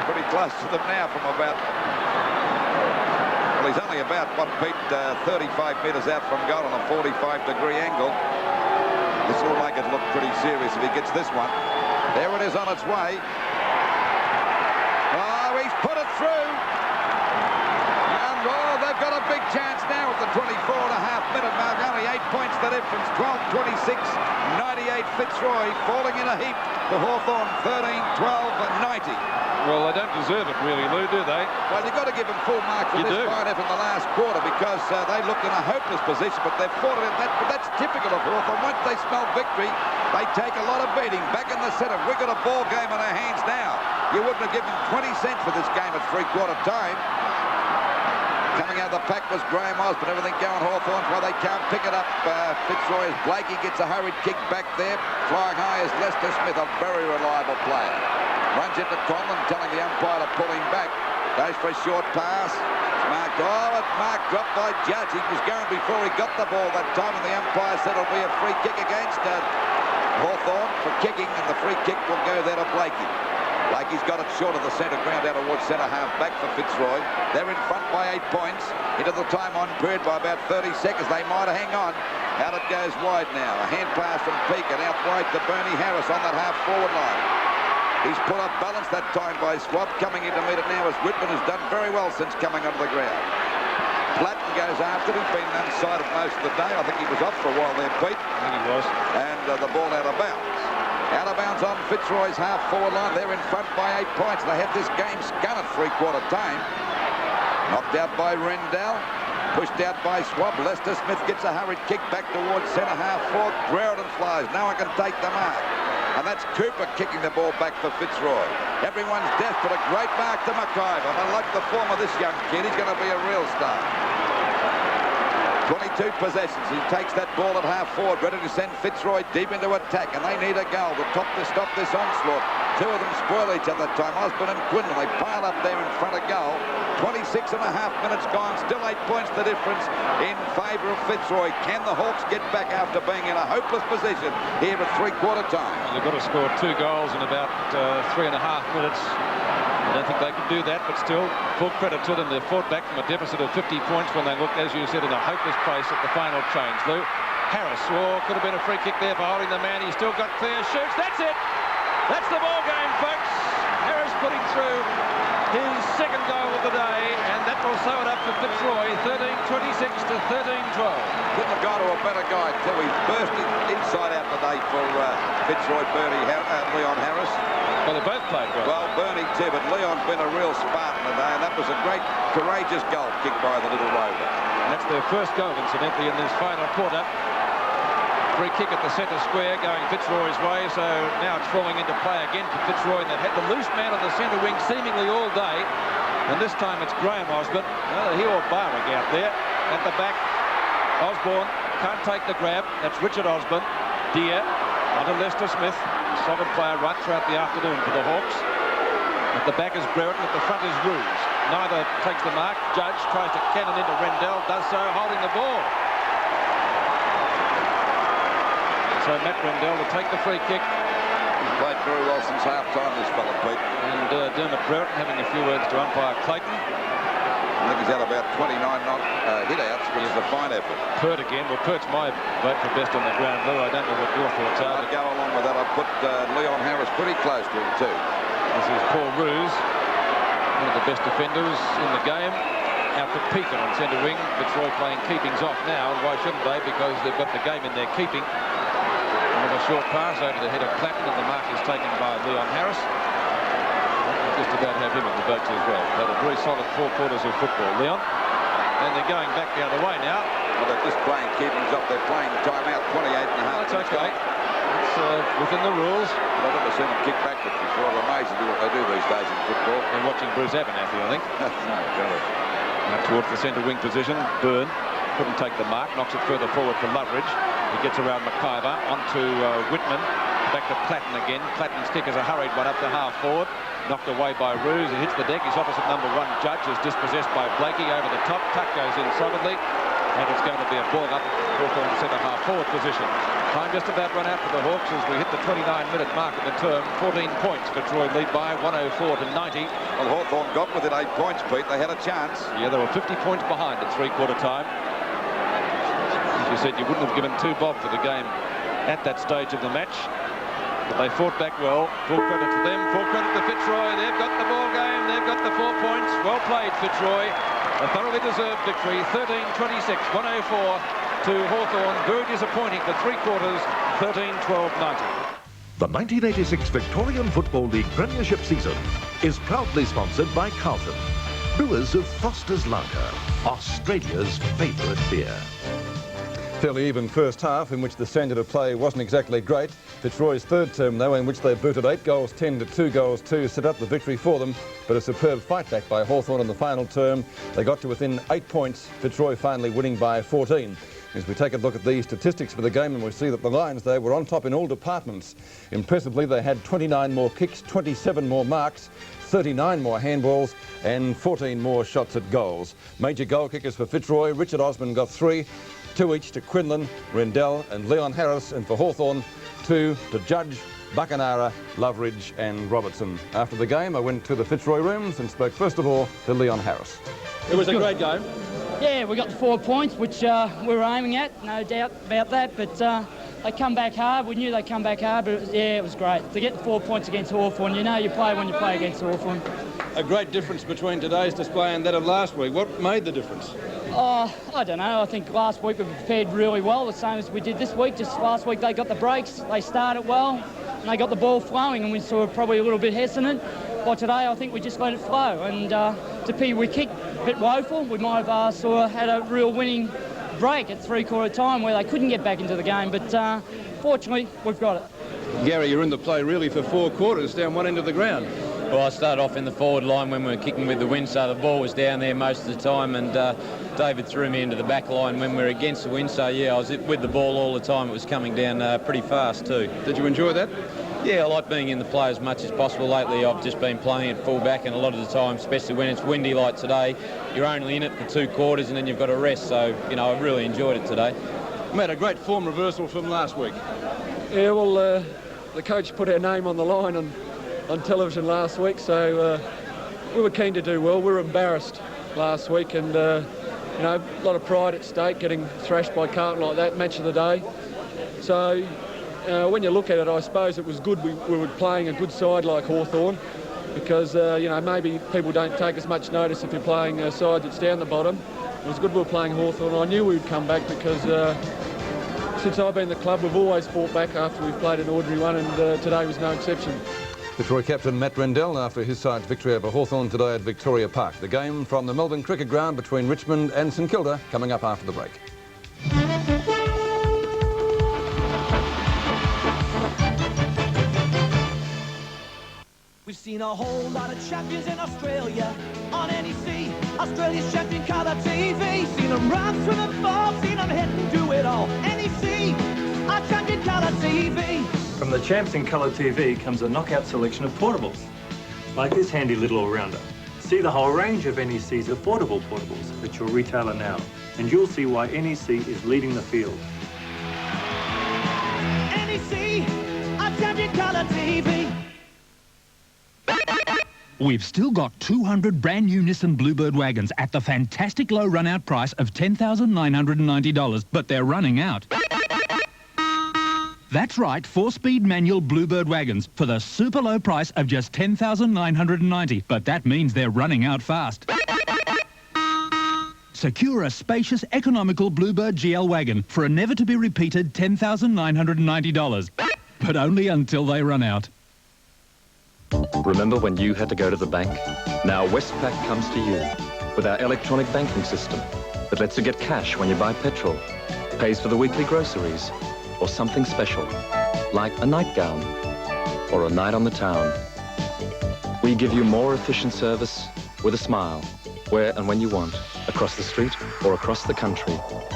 pretty close to them now from about... Well, he's only about, what, Pete, 35 metres out from goal on a 45-degree angle. This will make it look pretty serious if he gets this one. There it is on its way. Oh, he's put it through. And, oh, they've got a big chance now at the 24.5-minute mark. Only 8 points the difference. 12-26, 98 Fitzroy falling in a heap to Hawthorn, 13-12 and 90. Well, they don't deserve it really, Lou, do they? Well, you've got to give them full marks for this fine effort in the last quarter because they looked in a hopeless position, but they've fought it in that. But that's typical of Hawthorn. Once they smell victory, they take a lot of beating. Back in the centre, we've got a ball game in our hands now. You wouldn't have given 20 cents for this game at three-quarter time. Coming out of the pack was Graham Osborne. Everything going Hawthorn's while they can't pick it up. Fitzroy as Blakey gets a hurried kick back there. Flying high is Lester Smith, a very reliable player. Runs into Conlon, telling the umpire to pull him back. Goes for a short pass. It's marked. Oh, it's marked. Dropped by Judge. He was going before he got the ball that time, and the umpire said it'll be a free kick against Hawthorn for kicking, and the free kick will go there to Blakey. Blakey's got it short of the centre ground out towards centre half back for Fitzroy. They're in front by 8 points. Into the time on period by about 30 seconds. They might hang on. Out it goes wide now. A hand pass from Peake and out wide to Bernie Harris on that half-forward line. He's put up balance that time by Swab. Coming in to meet it now as Whitman has done very well since coming onto the ground. Platten goes after him. He's been unsighted most of the day. I think he was off for a while there, Pete. I think he was. And the ball out of bounds. Out of bounds on Fitzroy's half-forward line. They're in front by 8 points. They had this game scun at three-quarter time. Knocked out by Rendell. Pushed out by Swab. Lester Smith gets a hurried kick back towards centre half-forward. Brereton flies. No one can take the mark. And that's Cooper kicking the ball back for Fitzroy. Everyone's desperate. A great mark to Mackay. I like the form of this young kid. He's going to be a real star. 22 possessions. He takes that ball at half-forward, ready to send Fitzroy deep into attack, and they need a goal to stop this onslaught. Two of them spoil each other that time. Osborne and Quinlan, they pile up there in front of goal. 26.5 minutes gone, still 8 points the difference in favour of Fitzroy. Can the Hawks get back after being in a hopeless position here at three-quarter time? They've got to score 2 goals in about 3.5 minutes. I don't think they could do that, but still, full credit to them. They fought back from a deficit of 50 points when they looked, as you said, in a hopeless place at the final change. Lou Harris, could have been a free kick there for holding the man. He's still got clear shoots. That's it. That's the ball game, folks. Harris putting through his second goal of the day, and that will sew it up for Fitzroy, 13-26 to 13-12. Couldn't have gone to a better guy until he burst inside out today for Fitzroy, Leon Harris. Well, they both played well. Well, Bernie too, but Leon's been a real Spartan today, and that was a great, courageous goal kicked by the little rover. And that's their first goal, incidentally, in this final quarter. Free kick at the centre square going Fitzroy's way, so now it's falling into play again for Fitzroy, and they've had the loose man on the centre wing seemingly all day, and this time it's Graham Osborne. Well, he or Barwick out there at the back. Osborne can't take the grab. That's Richard Osborne. Deere onto Lester Smith. Solid player right throughout the afternoon for the Hawks. At the back is Brereton, at the front is Roos. Neither takes the mark. Judge tries to cannon into Rendell, does so holding the ball. So Matt Rendell to take the free kick. He's played very well since half-time, this fella, Pete. And Dermot Brereton having a few words to umpire Clayton. I think he's had about 29 hit-outs, which is a fine effort. Pert again. Well, Pert's my vote for best on the ground, Lou. I don't know what your thoughts are. To go along with that, I'd put Leon Harris pretty close to him, too. This is Paul Roos, one of the best defenders in the game. Out for Pekin on centre wing. Fitzroy playing keepings off now. And why shouldn't they? Because they've got the game in their keeping. With a short pass over the head of Platten, and the mark is taken by Leon Harris. Just about have him in the votes as well. Had a very solid 4 quarters of football, Leon. And they're going back the other way now. Well, they're just playing keepings up. They're playing timeout 28.5. That's okay. It's within the rules. I've never seen them kick backwards before. I'm amazed at what they do these days in football. And watching Bruce Abernathy, I think. No, God. Out towards the centre wing position. Byrne couldn't take the mark, knocks it further forward for Loveridge. He gets around McIver, onto Whitman, back to Platten again. Platten's kick is a hurried one up to half forward. Knocked away by Roos. He hits the deck. He's opposite number 1, Judge, is dispossessed by Blakey over the top. Tuck goes in solidly, and it's going to be a ball up Hawthorn centre half forward position. Time just about run out for the Hawks as we hit the 29-minute mark of the term. 14 points. Fitzroy lead by 104 to 90. Well, Hawthorn got within 8 points, Pete. They had a chance. Yeah, they were 50 points behind at three-quarter time. As you said, you wouldn't have given 2 bob for the game at that stage of the match. But they fought back well. Full credit to them. Full credit to Fitzroy. They've got the ball game. They've got the 4 points. Well played, Fitzroy. A thoroughly deserved victory. 13-26, 104 to Hawthorn. Very disappointing for 3 quarters. 13-12-90. The 1986 Victorian Football League Premiership season is proudly sponsored by Carlton, brewers of Foster's Lager, Australia's favourite beer. Fairly even first half in which the standard of play wasn't exactly great. Fitzroy's third term, though, in which they booted 8 goals 10 to 2 goals 2, set up the victory for them. But a superb fight back by Hawthorn in the final term. They got to within 8 points, Fitzroy finally winning by 14. As we take a look at the statistics for the game, and we see that the Lions, they were on top in all departments. Impressively, they had 29 more kicks, 27 more marks, 39 more handballs and 14 more shots at goals. Major goal kickers for Fitzroy. Richard Osmond got 3. 2 each to Quinlan, Rendell and Leon Harris, and for Hawthorn, 2 to Judge, Buckenara, Loveridge and Robertson. After the game, I went to the Fitzroy rooms and spoke first of all to Leon Harris. It was a great game. Yeah, we got the 4 points, which we were aiming at, no doubt about that, but they come back hard. We knew they'd come back hard, but it was great. To get the 4 points against Hawthorn, you know you play when you play against Hawthorn. A great difference between today's display and that of last week. What made the difference? I don't know. I think last week we prepared really well, the same as we did this week. Just last week they got the breaks, they started well, and they got the ball flowing, and we saw probably a little bit hesitant. But today I think we just let it flow, and to be we kicked a bit woeful. We might have had a real winning break at three-quarter time where they couldn't get back into the game, but fortunately we've got it. Gary, you're in the play really for 4 quarters down one end of the ground. Well, I started off in the forward line when we were kicking with the wind, so the ball was down there most of the time, and David threw me into the back line when we were against the wind, so yeah, I was with the ball all the time. It was coming down pretty fast too. Did you enjoy that? Yeah, I like being in the play as much as possible. Lately I've just been playing at full-back, and a lot of the time, especially when it's windy like today, you're only in it for 2 quarters and then you've got to rest, so, you know, I really enjoyed it today. We had a great form reversal from last week. Yeah, well, the coach put our name on the line on television last week, so we were keen to do well. We were embarrassed last week, and you know, a lot of pride at stake, getting thrashed by Carlton like that, match of the day. So when you look at it, I suppose it was good we were playing a good side like Hawthorn, because you know, maybe people don't take as much notice if you're playing a side that's down the bottom. It was good we were playing Hawthorn. I knew we would come back because since I've been in the club, we've always fought back after we've played an ordinary one, and today was no exception. Fitzroy captain Matt Rendell after his side's victory over Hawthorn today at Victoria Park. The game from the Melbourne Cricket Ground between Richmond and St Kilda coming up after the break. We've seen a whole lot of champions in Australia on NEC, Australia's champion colour TV. Seen them run through the ball, seen them hit and do it all. NEC, our champion colour TV. From the Champs in Colour TV comes a knockout selection of portables, like this handy little all-rounder. See the whole range of NEC's affordable portables at your retailer now, and you'll see why NEC is leading the field. NEC, our champion colour TV. We've still got 200 brand new Nissan Bluebird wagons at the fantastic low run-out price of $10,990, but they're running out. That's right, 4-speed manual Bluebird wagons for the super low price of just $10,990, but that means they're running out fast. Secure a spacious, economical Bluebird GL wagon for a never-to-be-repeated $10,990, but only until they run out. Remember when you had to go to the bank? Now Westpac comes to you with our electronic banking system that lets you get cash when you buy petrol, pays for the weekly groceries, or something special, like a nightgown or a night on the town. We give you more efficient service with a smile where and when you want, across the street or across the country.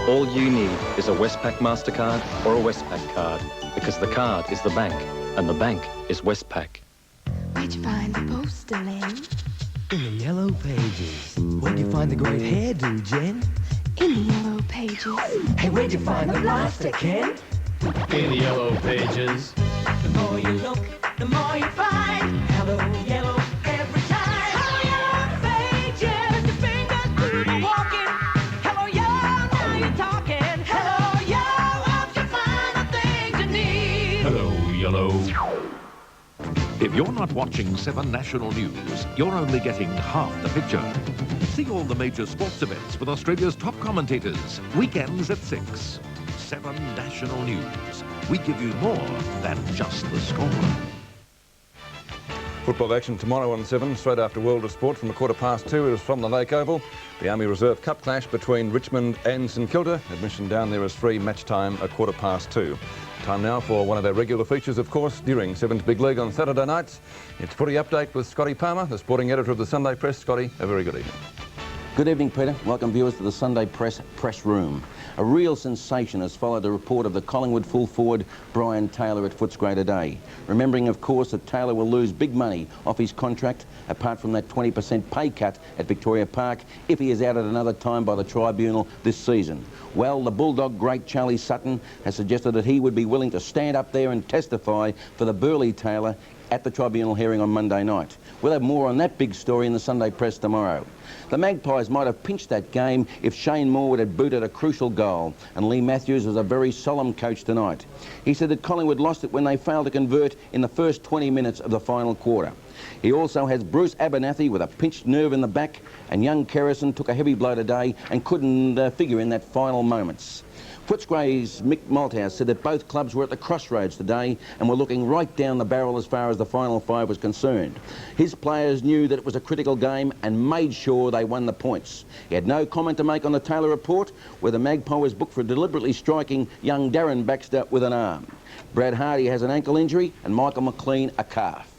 All you need is a Westpac MasterCard or a Westpac card, because the card is the bank and the bank is Westpac. Where'd you find the postal in? In the yellow pages. Where'd you find the great hairdo, Jen? In the yellow pages. Hey, where'd you find the blaster, Ken? In the yellow pages. The more you look, the more you find. Hello, yellow, every time. Hello, yellow pages. Your fingers do the walking. Hello, yellow, now you're talking. Hello, yellow, helps you find the things you need. Hello, yellow. If you're not watching 7 National News, you're only getting half the picture. See all the major sports events with Australia's top commentators, weekends at 6. 7 National News. We give you more than just the score. Football action tomorrow on 7, straight after World of Sport from 2:15 is from the Lake Oval. The Army Reserve Cup clash between Richmond and St Kilda. Admission down there is free, match time 2:15. Time now for one of our regular features, of course, during 7's Big League on Saturday nights. It's Footy Update with Scotty Palmer, the sporting editor of the Sunday Press. Scotty, a very good evening. Good evening, Peter. Welcome viewers to the Sunday Press room. A real sensation has followed the report of the Collingwood full forward Brian Taylor at Footscray today. Remembering, of course, that Taylor will lose big money off his contract, apart from that 20% pay cut at Victoria Park, if he is outed another time by the tribunal this season. Well, the Bulldog great Charlie Sutton has suggested that he would be willing to stand up there and testify for the Burley Taylor at the tribunal hearing on Monday night. We'll have more on that big story in the Sunday Press tomorrow. The Magpies might have pinched that game if Shane Morwood had booted a crucial goal, and Lee Matthews was a very solemn coach tonight. He said that Collingwood lost it when they failed to convert in the first 20 minutes of the final quarter. He also has Bruce Abernathy with a pinched nerve in the back, and young Kerrison took a heavy blow today and couldn't figure in that final moments. Footscray's Mick Malthouse said that both clubs were at the crossroads today and were looking right down the barrel as far as the final 5 was concerned. His players knew that it was a critical game and made sure they won the points. He had no comment to make on the Taylor report, where the Magpie was booked for deliberately striking young Darren Baxter with an arm. Brad Hardy has an ankle injury and Michael McLean a calf.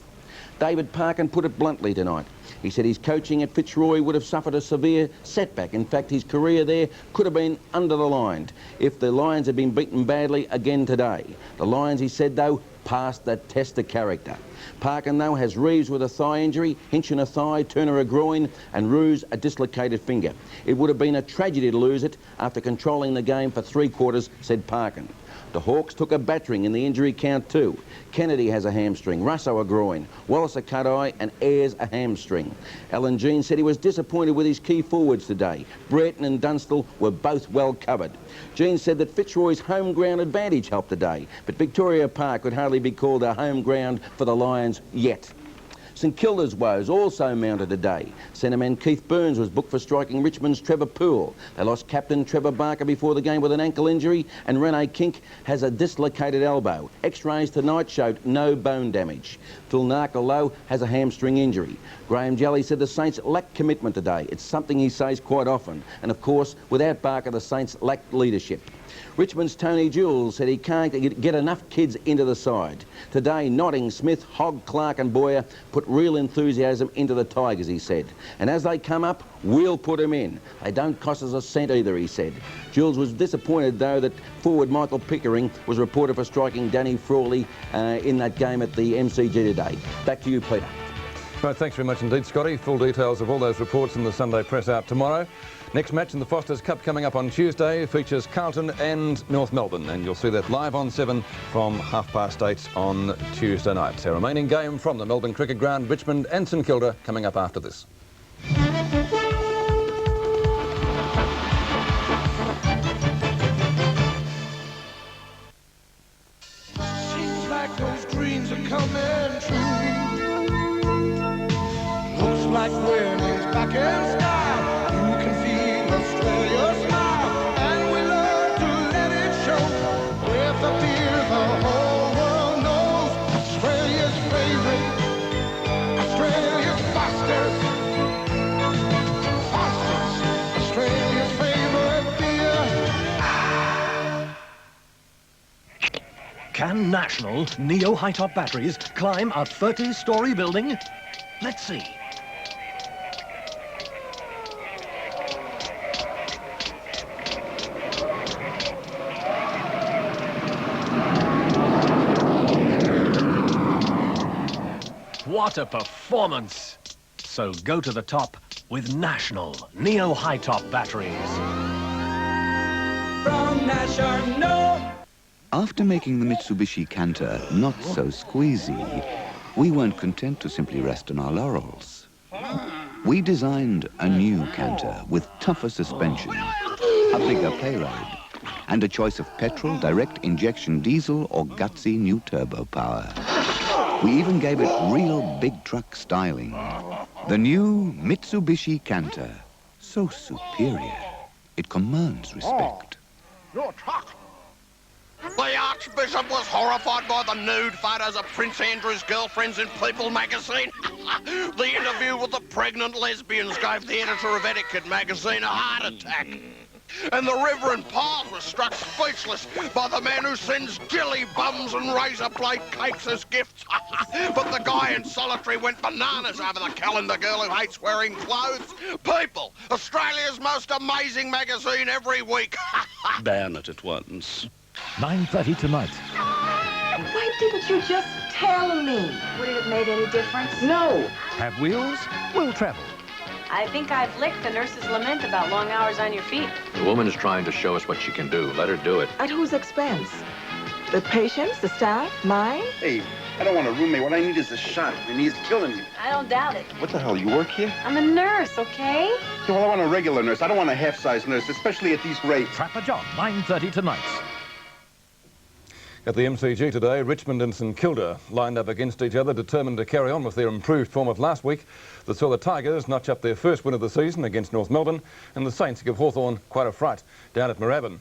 David Parkin put it bluntly tonight. He said his coaching at Fitzroy would have suffered a severe setback. In fact, his career there could have been under the line if the Lions had been beaten badly again today. The Lions, he said, though, passed that test of character. Parkin, though, has Reeves with a thigh injury, Hinchin a thigh, Turner a groin, and Roos a dislocated finger. It would have been a tragedy to lose it after controlling the game for 3 quarters, said Parkin. The Hawks took a battering in the injury count too. Kennedy has a hamstring, Russo a groin, Wallace a cut eye, and Ayres a hamstring. Alan Jean said he was disappointed with his key forwards today. Brereton and Dunstall were both well covered. Jean said that Fitzroy's home ground advantage helped today, but Victoria Park could hardly be called a home ground for the Lions yet. St Kilda's woes also mounted today. Centreman Keith Burns was booked for striking Richmond's Trevor Poole. They lost captain Trevor Barker before the game with an ankle injury, and Rene Kink has a dislocated elbow. X-rays tonight showed no bone damage. Phil Narkle has a hamstring injury. Graham Jelly said the Saints lacked commitment today. It's something he says quite often. And of course, without Barker, the Saints lacked leadership. Richmond's Tony Jules said he can't get enough kids into the side. Today, Notting, Smith, Hogg, Clark and Boyer put real enthusiasm into the Tigers, he said. And as they come up, we'll put them in. They don't cost us a cent either, he said. Jules was disappointed, though, that forward Michael Pickering was reported for striking Danny Frawley in that game at the MCG today. Back to you, Peter. Right, thanks very much indeed, Scotty. Full details of all those reports in the Sunday Press out tomorrow. Next match in the Foster's Cup coming up on Tuesday features Carlton and North Melbourne, and you'll see that live on 7 from 8:30 on Tuesday night. Our remaining game from the Melbourne Cricket Ground, Richmond and St Kilda, coming up after this. Seems like those dreams are coming true. Looks like winning's back in style. You can feel Australia's smile, and we love to let it show. With a beer the whole world knows. Australia's favorite, Australia's fastest, Australia's favorite beer. Can National Neo high-top batteries climb a 30-story building? Let's see. What a performance! So go to the top with National Neo High Top batteries. From National. After making the Mitsubishi Canter not so squeezy, we weren't content to simply rest on our laurels. We designed a new Canter with tougher suspension, a bigger payload, and a choice of petrol, direct injection diesel, or gutsy new turbo power. We even gave it real big truck styling. The new Mitsubishi Canter, so superior, it commands respect. Your truck. The Archbishop was horrified by the nude photos of Prince Andrew's girlfriends in People magazine. The interview with the pregnant lesbians gave the editor of Etiquette magazine a heart attack. And the Reverend Piles was struck speechless by the man who sends jelly bums and razor blade cakes as gifts. But the guy in solitary went bananas over the calendar girl who hates wearing clothes. People, Australia's most amazing magazine every week. Ban it at once. 9:30 tonight. Why didn't you just tell me? Would it have made any difference? No. Have wheels? Will travel. I think I've licked the nurse's lament about long hours on your feet. The woman is trying to show us what she can do. Let her do it. At whose expense? The patients, the staff, mine? Hey, I don't want a roommate. What I need is a shot, and he's killing me. I don't doubt it. What the hell, you work here? I'm a nurse, okay? Yeah, well, I want a regular nurse. I don't want a half-size nurse, especially at these rates. Trapper John, 9:30 tonight. At the MCG today, Richmond and St Kilda lined up against each other, determined to carry on with their improved form of last week. That saw the Tigers notch up their first win of the season against North Melbourne, and the Saints give Hawthorn quite a fright down at Moorabbin.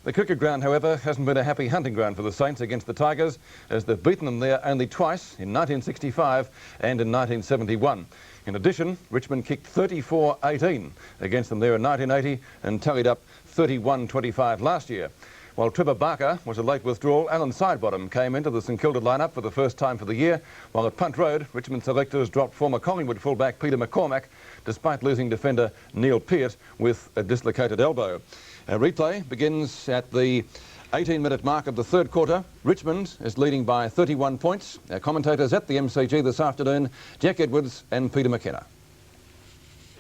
The cricket ground, however, hasn't been a happy hunting ground for the Saints against the Tigers, as they've beaten them there only twice, in 1965 and in 1971. In addition, Richmond kicked 34-18 against them there in 1980 and tallied up 31-25 last year. While Trevor Barker was a late withdrawal, Alan Sidebottom came into the St Kilda lineup for the first time for the year, while at Punt Road, Richmond selectors dropped former Collingwood fullback Peter McCormack, despite losing defender Neil Peart with a dislocated elbow. A replay begins at the 18-minute mark of the third quarter. Richmond is leading by 31 points. Our commentators at the MCG this afternoon, Jack Edwards and Peter McKenna.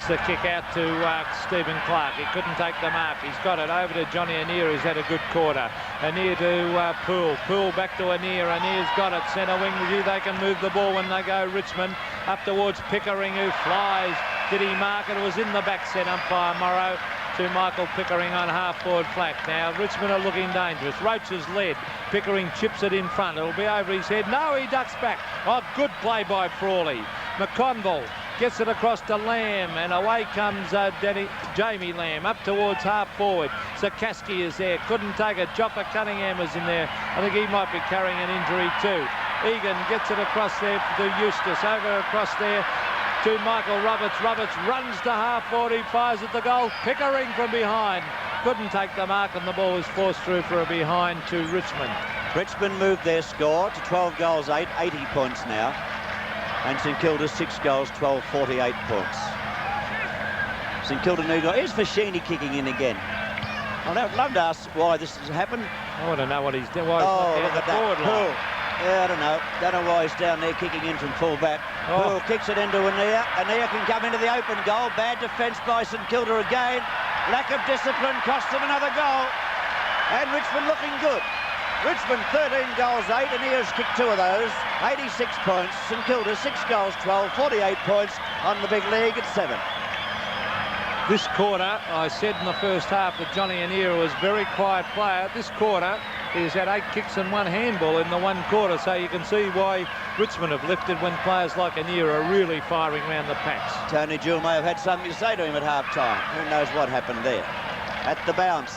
The kick out to Stephen Clark. He couldn't take the mark. He's got it over to Johnny Anir, who's had a good quarter. Anir to Poole. Poole back to Anir. Anir's got it. Centre wing review. They can move the ball when they go. Richmond up towards Pickering, who flies. Did he mark it? It was in the back set. Umpire Morrow to Michael Pickering on half-forward flank. Now Richmond are looking dangerous. Roach is led. Pickering chips it in front. It'll be over his head. No, he ducks back. Oh, good play by Frawley. McConville gets it across to Lamb, and away comes Jamie Lamb up towards half-forward. Sakaski is there. Couldn't take it. Joffa Cunningham was in there. I think he might be carrying an injury too. Egan gets it across there to Eustace. Over across there to Michael Roberts. Roberts runs to half-forward. He fires at the goal. Pickering from behind. Couldn't take the mark, and the ball was forced through for a behind to Richmond. Richmond moved their score to 12 goals, 80 points now. And St Kilda 6 goals, 12, 48 points. St Kilda new goal. Here's Fashini kicking in again. I'd love to ask why this has happened. I want to know what he's doing. Why look at at that. Poole. Yeah, I don't know. Don't know why he's down there kicking in from full back. Poole kicks it into Anir. Anir can come into the open goal. Bad defence by St Kilda again. Lack of discipline cost them another goal. And Richmond looking good. Richmond 13 goals, 8, and Anir's kicked 2 of those. 86 points. St Kilda 6 goals, 12, 48 points on the big league at 7. This quarter, I said in the first half that Johnny Anir was a very quiet player. This quarter, he's had 8 kicks and 1 handball in the 1 quarter, so you can see why Richmond have lifted when players like Anir are really firing around the packs. Tony Jewell may have had something to say to him at half-time. Who knows what happened there. At the bounce.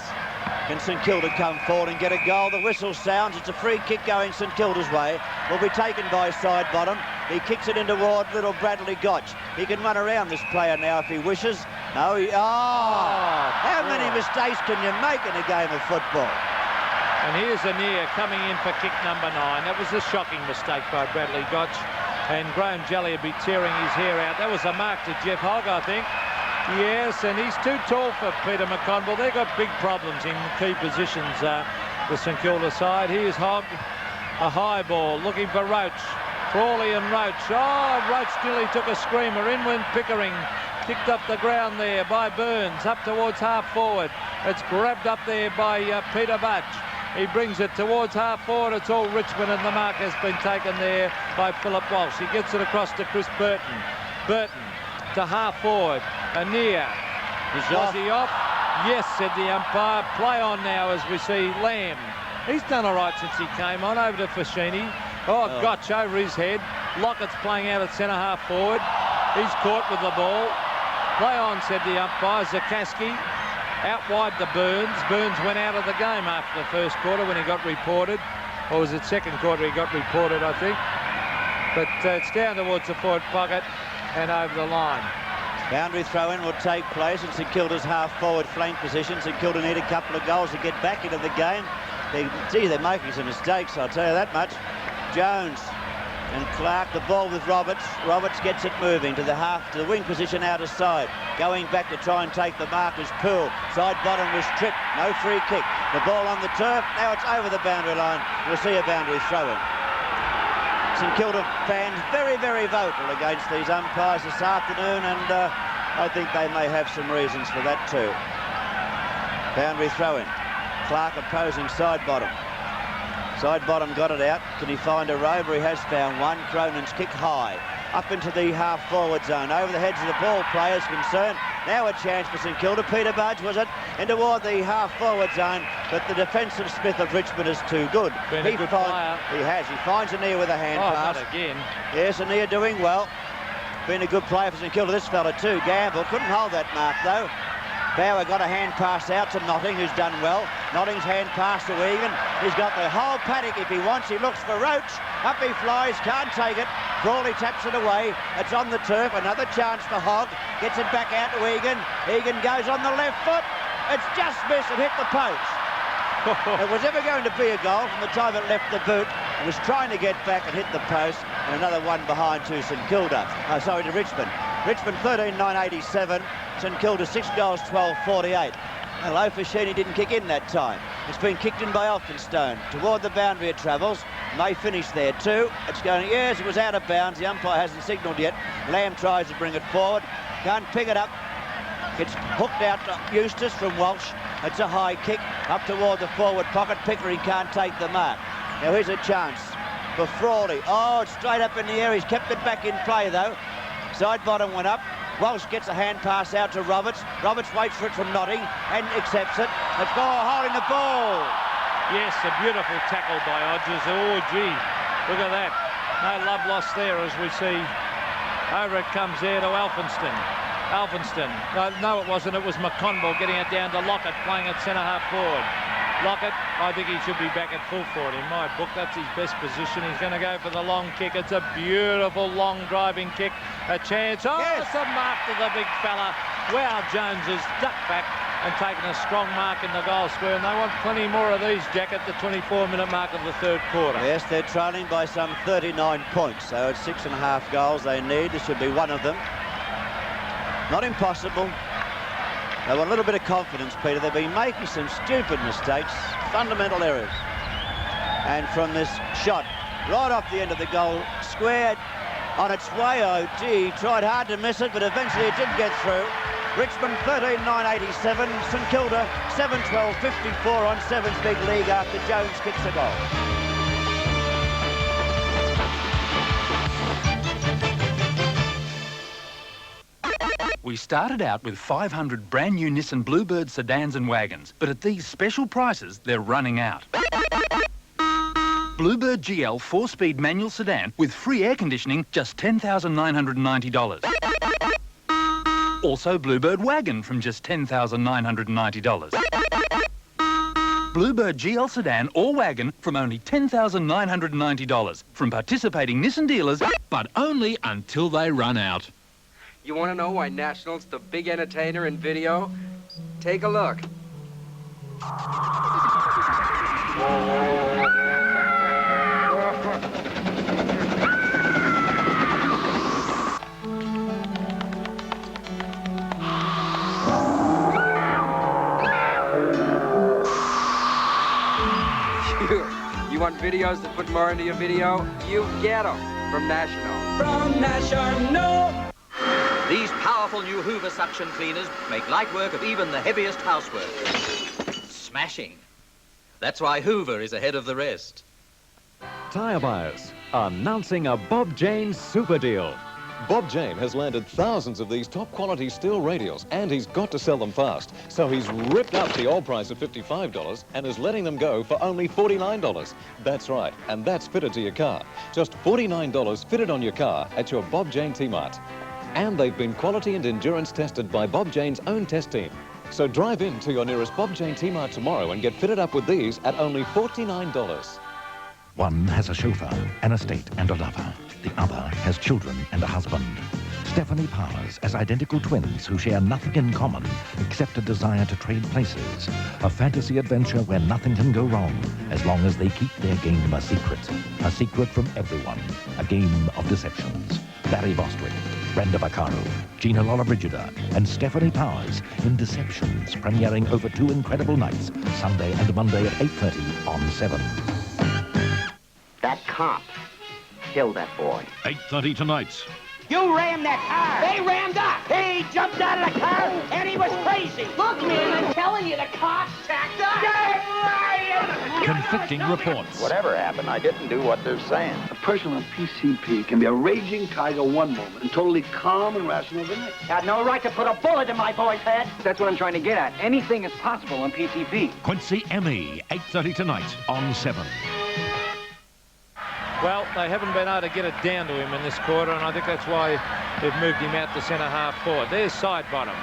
Can St Kilda come forward and get a goal? The whistle sounds. It's a free kick going St Kilda's way. Will be taken by Sidebottom. He kicks it into ward little Bradley Gotch. He can run around this player now if he wishes. No, how many mistakes can you make in a game of football? And here's Anir coming in for kick number 9. That was a shocking mistake by Bradley Gotch. And Graham Jelly would be tearing his hair out. That was a mark to Jeff Hogg, I think. Yes, and he's too tall for Peter McConville. They've got big problems in key positions, the St Kilda side. Here's Hogg, a high ball, looking for Roach. Frawley and Roach. Oh, Roach nearly took a screamer. In went Pickering. Kicked up the ground there by Burns, up towards half forward. It's grabbed up there by Peter Budge. He brings it towards half forward. It's all Richmond, and the mark has been taken there by Philip Walsh. He gets it across to Chris Burton. Burton to half forward. Anir. Was he off? Yes, said the umpire. Play on now as we see Lamb. He's done all right since he came on. Over to Fashini. Oh, Gotch over his head. Lockett's playing out at centre half forward. He's caught with the ball. Play on, said the umpire. Zakaski out wide to Burns. Burns went out of the game after the first quarter when he got reported. Or was it second quarter he got reported, I think. But it's down towards the forward pocket and over the line. Boundary throw-in will take place in St Kilda's half-forward flank position. St Kilda need a couple of goals to get back into the game. They're making some mistakes, I'll tell you that much. Jones and Clark, the ball with Roberts. Roberts gets it moving to the wing position out of side. Going back to try and take the mark is Poole. Side bottom was tripped. No free kick. The ball on the turf. Now it's over the boundary line. We'll see a boundary throw-in. St Kilda fans very, very vocal against these umpires this afternoon, and I think they may have some reasons for that too. Boundary throw-in. Clark opposing side bottom. Side bottom got it out. Can he find a rover? He has found one. Cronin's kick high. Up into the half-forward zone. Over the heads of the ball players concerned. Now a chance for St Kilda. Peter Budge, was it? In toward the half-forward zone. But the defensive Smith of Richmond is too good. Been a good player. He has. He finds Anir with a hand pass. Not again. Yes, Anir doing well. Been a good player for St Kilda. This fella too. Gamble couldn't hold that mark though. Bauer got a hand pass out to Notting, who's done well. Notting's hand pass to Egan. He's got the whole paddock if he wants. He looks for Roach. Up he flies, can't take it. Frawley taps it away. It's on the turf. Another chance for Hogg. Gets it back out to Egan. Egan goes on the left foot. It's just missed and hit the post. It was never going to be a goal from the time it left the boot. It was trying to get back and hit the post. And another one behind to St Kilda. To Richmond. Richmond 13-9-87. St Kilda 6 goals, 12-48. Hello, Fashini didn't kick in that time. It's been kicked in by Elphinstone. Toward the boundary it travels. May finish there too. It's going, yes, it was out of bounds. The umpire hasn't signalled yet. Lamb tries to bring it forward. Can't pick it up. It's hooked out to Eustace from Walsh. It's a high kick up toward the forward pocket. Pickering can't take the mark. Now here's a chance for Frawley. Oh, it's straight up in the air. He's kept it back in play though. Side bottom went up. Walsh gets a hand pass out to Roberts. Roberts waits for it from Notting and accepts it. It's holding the ball. Yes, a beautiful tackle by Hodges. Oh, gee, look at that. No love lost there as we see. Over it comes there to Elphinstone. No, it wasn't. It was McConville getting it down to Lockett, playing at centre half forward. Lockett, I think he should be back at full forward in my book. That's his best position. He's going to go for the long kick. It's a beautiful long driving kick. A chance. Oh, yes. It's a mark to the big fella. Wow, Jones has ducked back and taken a strong mark in the goal square, and they want plenty more of these, Jack, at the 24-minute mark of the third quarter. Yes, they're trailing by some 39 points, so it's 6.5 goals they need. This should be one of them. Not impossible. They want a little bit of confidence, Peter. They've been making some stupid mistakes, fundamental errors. And from this shot, right off the end of the goal square, on its way, oh gee, tried hard to miss it, but eventually it did get through. Richmond 13-9-87, St Kilda 7-12-54 on Sevens Big League after Jones kicks a goal. We started out with 500 brand new Nissan Bluebird sedans and wagons, but at these special prices, they're running out. Bluebird GL 4-speed manual sedan with free air conditioning, just $10,990. Also Bluebird wagon from just $10,990. Bluebird GL sedan or wagon from only $10,990 from participating Nissan dealers, but only until they run out. You want to know why National's the big entertainer in video? Take a look. You want videos that put more into your video? You get them. from National. From National. These powerful new Hoover suction cleaners make light work of even the heaviest housework. Smashing. That's why Hoover is ahead of the rest. Tyre buyers, announcing a Bob Jane super deal. Bob Jane has landed thousands of these top-quality steel radials, and he's got to sell them fast. So he's ripped up the old price of $55 and is letting them go for only $49. That's right, and that's fitted to your car. Just $49 fitted on your car at your Bob Jane T-Mart. And they've been quality and endurance tested by Bob Jane's own test team. So drive in to your nearest Bob Jane T-Mart tomorrow and get fitted up with these at only $49. One has a chauffeur, an estate and a lover. The other has children and a husband. Stephanie Powers as identical twins who share nothing in common except a desire to trade places. A fantasy adventure where nothing can go wrong as long as they keep their game a secret. A secret from everyone. A game of deceptions. Barry Bostwick, Brenda Vaccaro, Gina Lollobrigida and Stephanie Powers in Deceptions, premiering over 2 incredible nights, Sunday and Monday at 8:30 on 7. That cop killed that boy. 8:30 tonight. You rammed that car. They rammed us. He jumped out of the car and he was crazy. Look, man, I'm telling you, the cops tacked us. Conflicting reports. Whatever happened, I didn't do what they're saying. A person on PCP can be a raging tiger one moment and totally calm and rational the next. Had no right to put a bullet in my boy's head. That's what I'm trying to get at. Anything is possible on PCP. Quincy Emmy, 8:30 tonight on 7. Well, they haven't been able to get it down to him in this quarter, and I think that's why they've moved him out to centre-half forward. There's side bottom.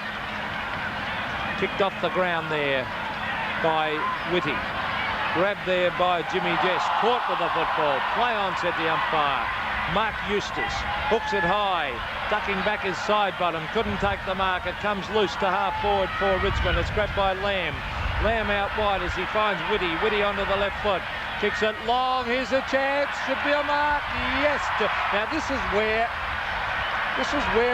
Kicked off the ground there by Whitty. Grabbed there by Jimmy Jess. Caught with the football. Play on, said the umpire. Mark Eustace hooks it high. Ducking back his side bottom. Couldn't take the mark. It comes loose to half forward for Richmond. It's grabbed by Lamb. Lamb out wide as he finds Whitty. Whitty onto the left foot. Kicks it long. Here's a chance. Should be a mark. Yes. Now this is where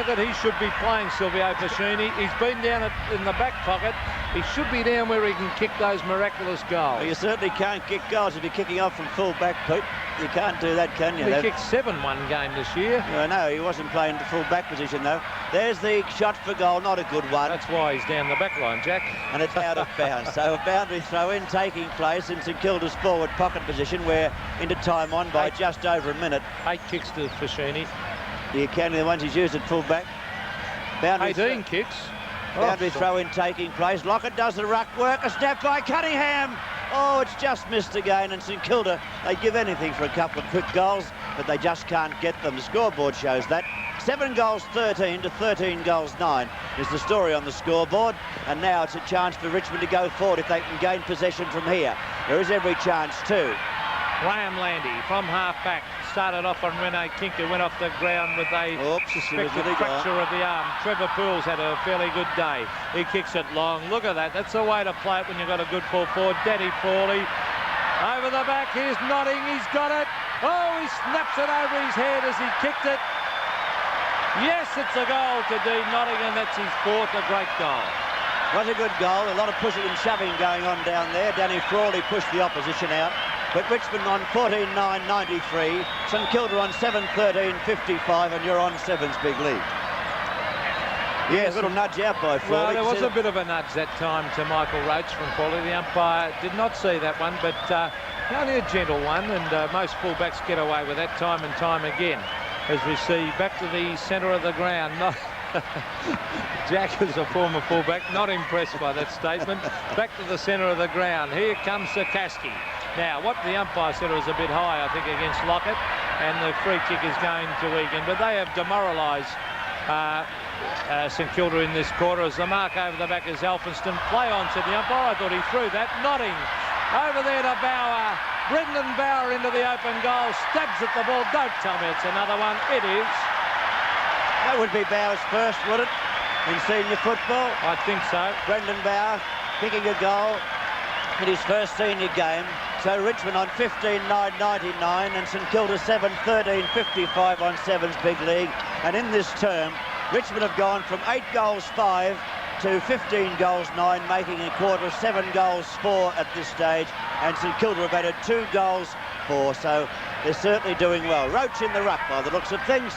that he should be playing, Silvio Pescini. He's been down in the back pocket. He should be down where he can kick those miraculous goals. Well, you certainly can't kick goals if you're kicking off from full back, Pete. You can't do that, can you? He kicked 7 one game this year. I know, he wasn't playing the full back position, though. There's the shot for goal, not a good one. That's why he's down the back line, Jack. And it's out of bounds. So a boundary throw-in taking place in St Kilda's forward pocket position. We're into time on by just over a minute. 8 kicks to Pescini. You can the ones he's used at full back. 18 kicks. Boundary throw-in taking place. Lockett does the ruck work. A snap by Cunningham. Oh, it's just missed again. And St Kilda, they give anything for a couple of quick goals, but they just can't get them. The scoreboard shows that. 7 goals 13 to 13 goals 9 is the story on the scoreboard. And now it's a chance for Richmond to go forward if they can gain possession from here. There is every chance too. Graham Landy from half-back started off on Rene Kink, who went off the ground with a suspected fracture of the arm. Trevor Poole's had a fairly good day. He kicks it long. Look at that. That's the way to play it when you've got a good full forward. Daddy Frawley over the back. Here's Notting. He's got it. Oh, he snaps it over his head as he kicked it. Yes, it's a goal to Dean Notting, and that's his 4th, a great goal. Was a good goal. A lot of pushing and shoving going on down there. Danny Frawley pushed the opposition out. But Richmond on 14-9-93, St Kilda on 7-13-55, and you're on 7's big lead. Yes, a little nudge out by Frawley. Well, there was a bit of a nudge that time to Michael Roach from Frawley. The umpire did not see that one, but only a gentle one, and most fullbacks get away with that time and time again. As we see back to the centre of the ground. Jack is a former fullback, not impressed by that statement. Back to the centre of the ground. Here comes Sakaski. Now, what the umpire said was a bit high, I think, against Lockett, and the free kick is going to Egan. But they have demoralised St Kilda in this quarter as the mark over the back is Elphinston. Play on, said the umpire. I thought he threw that. Notting over there to Bauer. Brendan Bauer into the open goal. Stabs at the ball. Don't tell me it's another one. It is. That would be Bauer's first, would it, in senior football? I think so. Brendan Bauer kicking a goal in his first senior game. So Richmond on 15-9-99 and St Kilda 7-13-55 on 7's big league. And in this term, Richmond have gone from 8 goals 5 to 15 goals 9, making a quarter of 7 goals 4 at this stage. And St Kilda have added 2 goals 4. So They're certainly doing well. Roach in the ruck by the looks of things.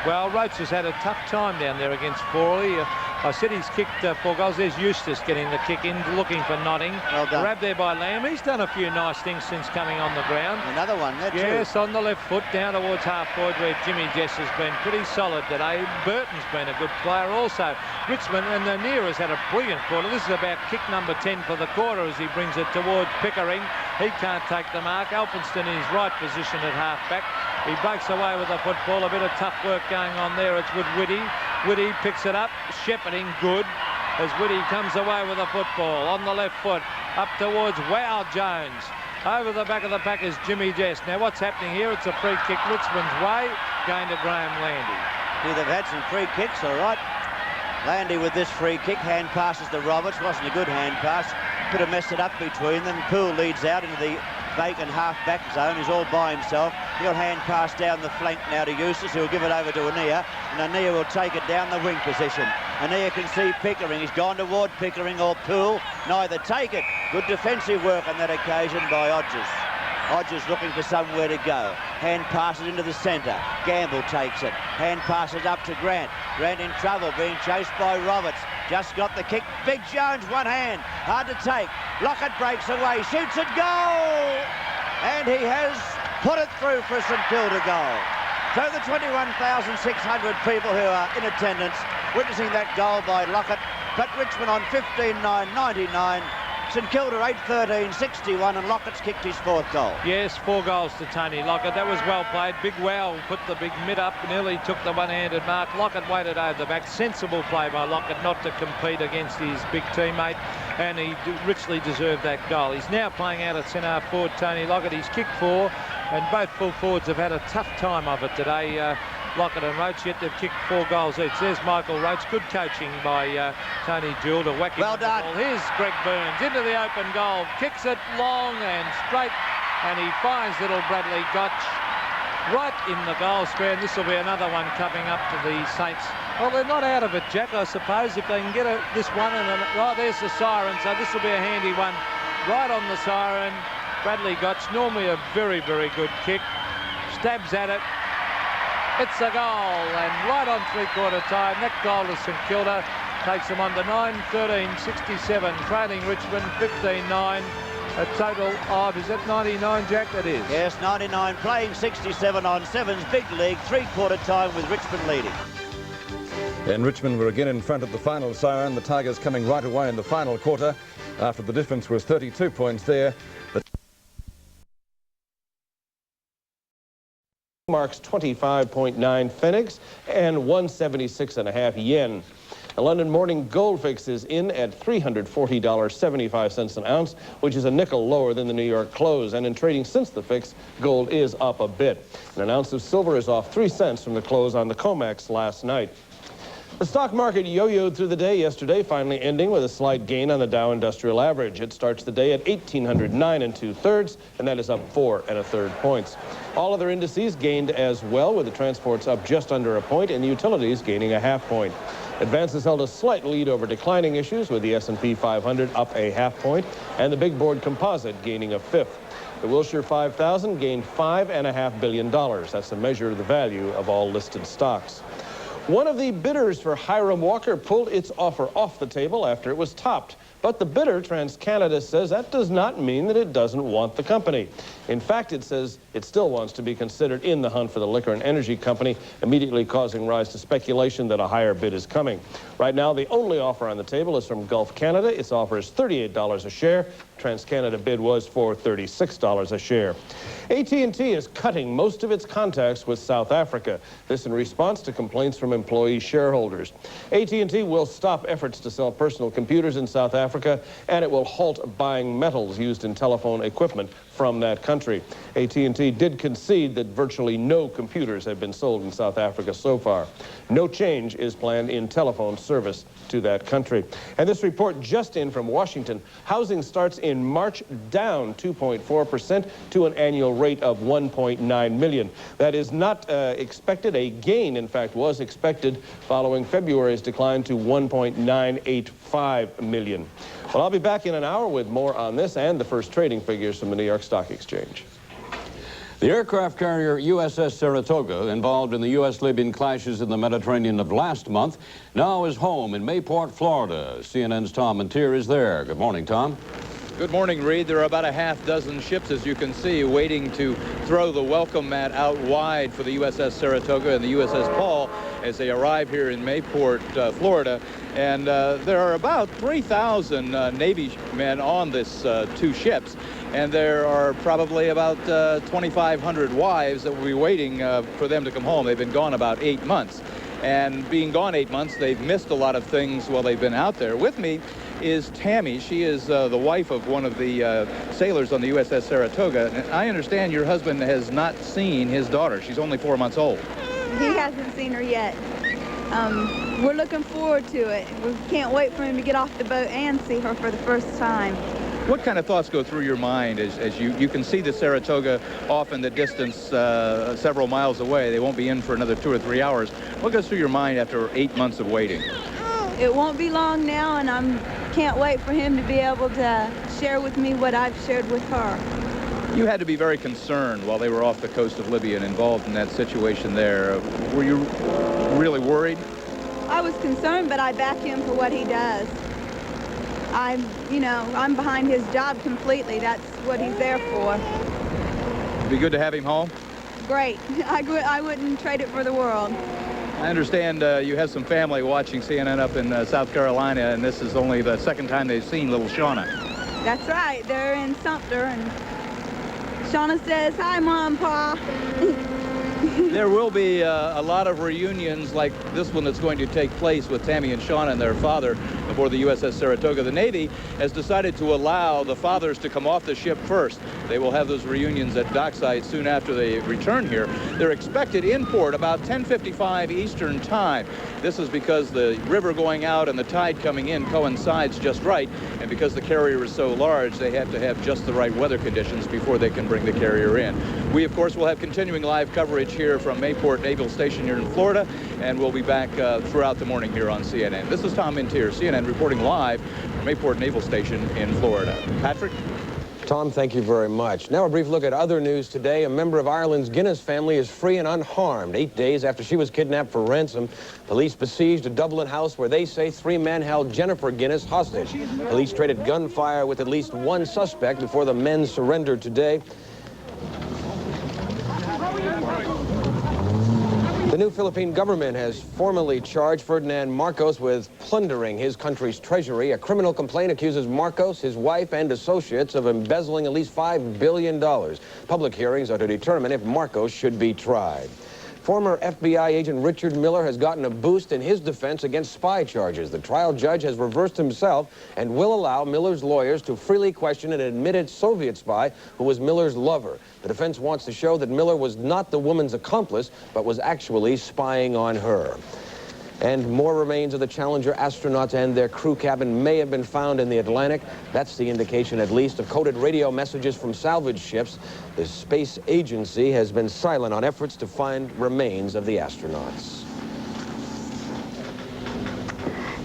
Well, Roach has had a tough time down there against Frawley. I said he's kicked 4 goals. There's Eustace getting the kick in, looking for Notting. Well done. Grabbed there by Lamb. He's done a few nice things since coming on the ground. Another one there, yes, on the left foot, down towards half-forward where Jimmy Jess has been pretty solid today. Burton's been a good player also. Richmond and the Near has had a brilliant quarter. This is about kick number 10 for the quarter as he brings it towards Pickering. He can't take the mark. Elphinston in his right position at half-back. He breaks away with the football. A bit of tough work going on there. It's with Whitty. Whitty picks it up. Shepherding good as Whitty comes away with the football on the left foot. Up towards Wow Jones. Over the back of the pack is Jimmy Jess. Now what's happening here? It's a free kick Richmond's way. Going to Graham Landy. Yeah, they've had some free kicks, all right. Landy with this free kick. Hand passes to Roberts. Wasn't a good hand pass. Could have messed it up between them. Poole leads out into the vacant half-back zone. He's all by himself. He'll hand pass down the flank now to Eustace, who'll give it over to Anea, and Anea will take it down the wing position. Anea can see Pickering. He's gone toward Pickering or Poole. Neither take it. Good defensive work on that occasion by Hodges. Hodges looking for somewhere to go. Hand passes into the centre. Gamble takes it. Hand passes up to Grant. Grant in trouble, being chased by Roberts. Just got the kick. Big Jones, one hand. Hard to take. Lockett breaks away. Shoots it. Goal! And he has put it through for a St Kilda goal. So the 21,600 people who are in attendance witnessing that goal by Lockett. But Richmond on 15-9-99. St Kilda 8-13-61, and Lockett's kicked his 4th goal. Yes, 4 goals to Tony Lockett. That was well played. Big Wow put the big mid up, nearly took the one-handed mark. Lockett waited over the back. Sensible play by Lockett not to compete against his big teammate, and he richly deserved that goal. He's now playing out at centre forward, Tony Lockett. He's kicked 4, and both full forwards have had a tough time of it today. Lockett and Roach, yet they've kicked 4 goals each. There's Michael Roach. Good coaching by Tony Jewell to whack him. Well done. Here's Greg Burns into the open goal. Kicks it long and straight, and he finds little Bradley Gotch right in the goal square. And this will be another one coming up to the Saints. Well, they're not out of it, Jack, I suppose, if they can get this one. And right, there's the siren, so this will be a handy one. Right on the siren. Bradley Gotch, normally a very, very good kick. Stabs at it. It's a goal, and right on 3/4 time, that goal to St Kilda takes them on to 9-13-67, trailing Richmond 15-9. A total of, is that 99, Jack? That is. Yes, 99, playing 67 on 7's big league, 3/4 time with Richmond leading. And Richmond were again in front of the final siren. The Tigers coming right away in the final quarter after the difference was 32 points there. Marks 25.9 Pfennigs and 176.5 yen. The London Morning Gold Fix is in at $340.75 an ounce, which is a nickel lower than the New York close. And in trading since the fix, gold is up a bit. An ounce of silver is off 3 cents from the close on the COMEX last night. The stock market yo-yoed through the day yesterday, finally ending with a slight gain on the Dow Industrial Average. It starts the day at 1,809 2/3, and that is up 4 1/3 points. All other indices gained as well, with the transports up just under a point and the utilities gaining a half point. Advances held a slight lead over declining issues, with the S&P 500 up a half point and the Big Board Composite gaining a fifth. The Wilshire 5000 gained $5.5 billion. That's a measure of the value of all listed stocks. One of the bidders for Hiram Walker pulled its offer off the table after it was topped. But the bidder, TransCanada, says that does not mean that it doesn't want the company. In fact, it says it still wants to be considered in the hunt for the liquor and energy company, immediately causing rise to speculation that a higher bid is coming. Right now, the only offer on the table is from Gulf Canada. Its offer is $38 a share. TransCanada bid was for $36 a share. AT&T is cutting most of its contacts with South Africa. This in response to complaints from employee shareholders. AT&T will stop efforts to sell personal computers in South Africa, and it will halt buying metals used in telephone equipment from that country. AT&T did concede that virtually no computers have been sold in South Africa so far. No change is planned in telephone service to that country. And this report just in from Washington. Housing starts in March down 2.4% to an annual rate of 1.9 million. That is not expected. A gain, in fact, was expected following February's decline to 1.985 million. Well, I'll be back in an hour with more on this and the first trading figures from the New York Stock Exchange. The aircraft carrier USS Saratoga, involved in the U.S.-Libyan clashes in the Mediterranean of last month, now is home in Mayport, Florida. CNN's Tom Montier is there. Good morning, Tom. Good morning, Reed. There are about a half-dozen ships, as you can see, waiting to throw the welcome mat out wide for the USS Saratoga and the USS Paul as they arrive here in Mayport, Florida. And there are about 3,000 Navy men on this two ships. And there are probably about 2,500 wives that will be waiting for them to come home. They've been gone about 8 months. And being gone 8 months, they've missed a lot of things while they've been out there. With me is Tammy. She is the wife of one of the sailors on the USS Saratoga. And I understand your husband has not seen his daughter. She's only 4 months old. He hasn't seen her yet. We're looking forward to it. We can't wait for him to get off the boat and see her for the first time. What kind of thoughts go through your mind as you can see the Saratoga off in the distance several miles away? They won't be in for another 2 or 3 hours. What goes through your mind after 8 months of waiting? It won't be long now, and I can't wait for him to be able to share with me what I've shared with her. You had to be very concerned while they were off the coast of Libya and involved in that situation there. Were you really worried? I was concerned, but I back him for what he does. I'm behind his job completely. That's what he's there for. It'd be good to have him home? Great. I wouldn't trade it for the world. I understand you have some family watching CNN up in South Carolina, and this is only the second time they've seen little Shauna. That's right. They're in Sumter, and Shauna says, "Hi, Mom, Pa." There will be a lot of reunions like this one that's going to take place with Tammy and Shauna and their father aboard the USS Saratoga. The Navy has decided to allow the fathers to come off the ship first. They will have those reunions at dockside soon after they return here. They're expected in port about 10:55 Eastern time. This is because the river going out and the tide coming in coincides just right, and because the carrier is so large, they have to have just the right weather conditions before they can bring the carrier in. We, of course, will have continuing live coverage here from Mayport Naval Station here in Florida, and we'll be back throughout the morning here on CNN. This is Tom Montier, CNN, reporting live from Mayport Naval Station in Florida. Patrick? Tom, thank you very much. Now a brief look at other news today. A member of Ireland's Guinness family is free and unharmed 8 days after she was kidnapped for ransom. Police besieged a Dublin house where they say 3 men held Jennifer Guinness hostage. Police traded gunfire with at least 1 suspect before the men surrendered today. The new Philippine government has formally charged Ferdinand Marcos with plundering his country's treasury. A criminal complaint accuses Marcos, his wife, and associates of embezzling at least $5 billion. Public hearings are to determine if Marcos should be tried. Former FBI agent Richard Miller has gotten a boost in his defense against spy charges. The trial judge has reversed himself and will allow Miller's lawyers to freely question an admitted Soviet spy who was Miller's lover. The defense wants to show that Miller was not the woman's accomplice, but was actually spying on her. And more remains of the Challenger astronauts and their crew cabin may have been found in the Atlantic. That's the indication, at least, of coded radio messages from salvage ships. The space agency has been silent on efforts to find remains of the astronauts.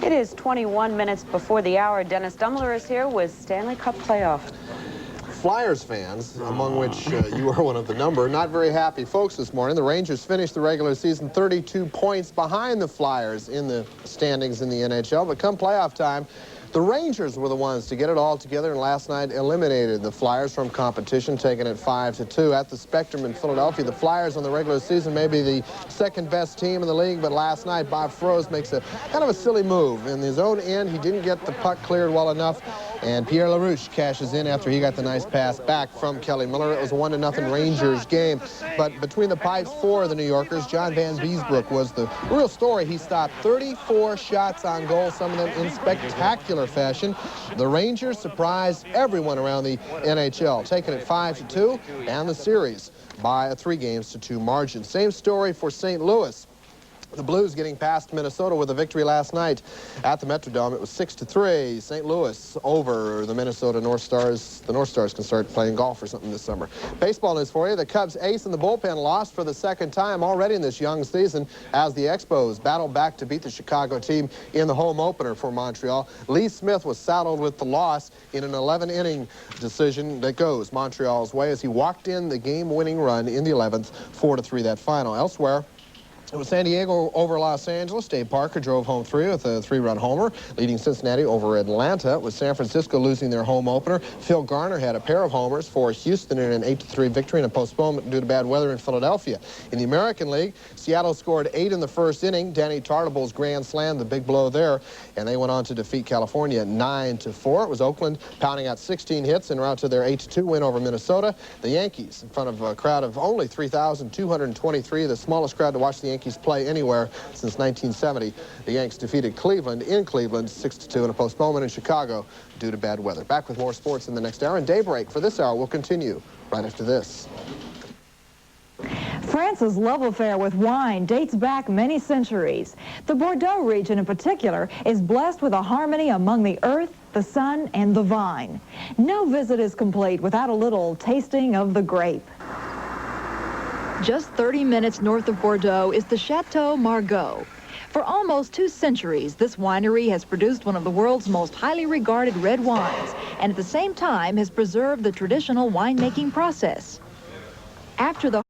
It is 21 minutes before the hour. Dennis Dummler is here with Stanley Cup playoff. Flyers fans, among which you are one of the number, not very happy folks this morning. The Rangers finished the regular season 32 points behind the Flyers in the standings in the NHL, but come playoff time, the Rangers were the ones to get it all together, and last night eliminated the Flyers from competition, taking it 5-2 at the Spectrum in Philadelphia. The Flyers on the regular season may be the second best team in the league, but last night Bob Froese makes a kind of a silly move. In his own end, he didn't get the puck cleared well enough, and Pierre LaRouche cashes in after he got the nice pass back from Kelly Miller. It was a 1-0 Rangers game, but between the pipes for the New Yorkers, John Van Beesbrook was the real story. He stopped 34 shots on goal, some of them in spectacular fashion. The Rangers surprised everyone around the NHL, taking it 5-2 and the series by a 3-2 margin. Same story for St. Louis. The Blues getting past Minnesota with a victory last night at the Metrodome. It was 6-3. St. Louis over the Minnesota North Stars. The North Stars can start playing golf or something this summer. Baseball news for you. The Cubs ace in the bullpen lost for the second time already in this young season as the Expos battled back to beat the Chicago team in the home opener for Montreal. Lee Smith was saddled with the loss in an 11-inning decision that goes Montreal's way as he walked in the game-winning run in the 11th, 4-3 that final. Elsewhere, it was San Diego over Los Angeles. Dave Parker drove home 3 with a 3-run homer, leading Cincinnati over Atlanta, with San Francisco losing their home opener. Phil Garner had a pair of homers for Houston in an 8-3 victory and a postponement due to bad weather in Philadelphia. In the American League, Seattle scored 8 in the first inning. Danny Tartable's grand slam, the big blow there, and they went on to defeat California 9-4. It was Oakland pounding out 16 hits en route to their 8-2 win over Minnesota. The Yankees, in front of a crowd of only 3,223, the smallest crowd to watch the Yankees play anywhere since 1970. The Yanks defeated Cleveland in Cleveland 6-2 in a postponement in Chicago due to bad weather. Back with more sports in the next hour, and Daybreak for this hour will continue right after this. France's love affair with wine dates back many centuries. The Bordeaux region in particular is blessed with a harmony among the earth, the sun, and the vine. No visit is complete without a little tasting of the grape. Just 30 minutes north of Bordeaux is the Chateau Margaux. For almost 2 centuries, this winery has produced one of the world's most highly regarded red wines, and at the same time has preserved the traditional winemaking process. After the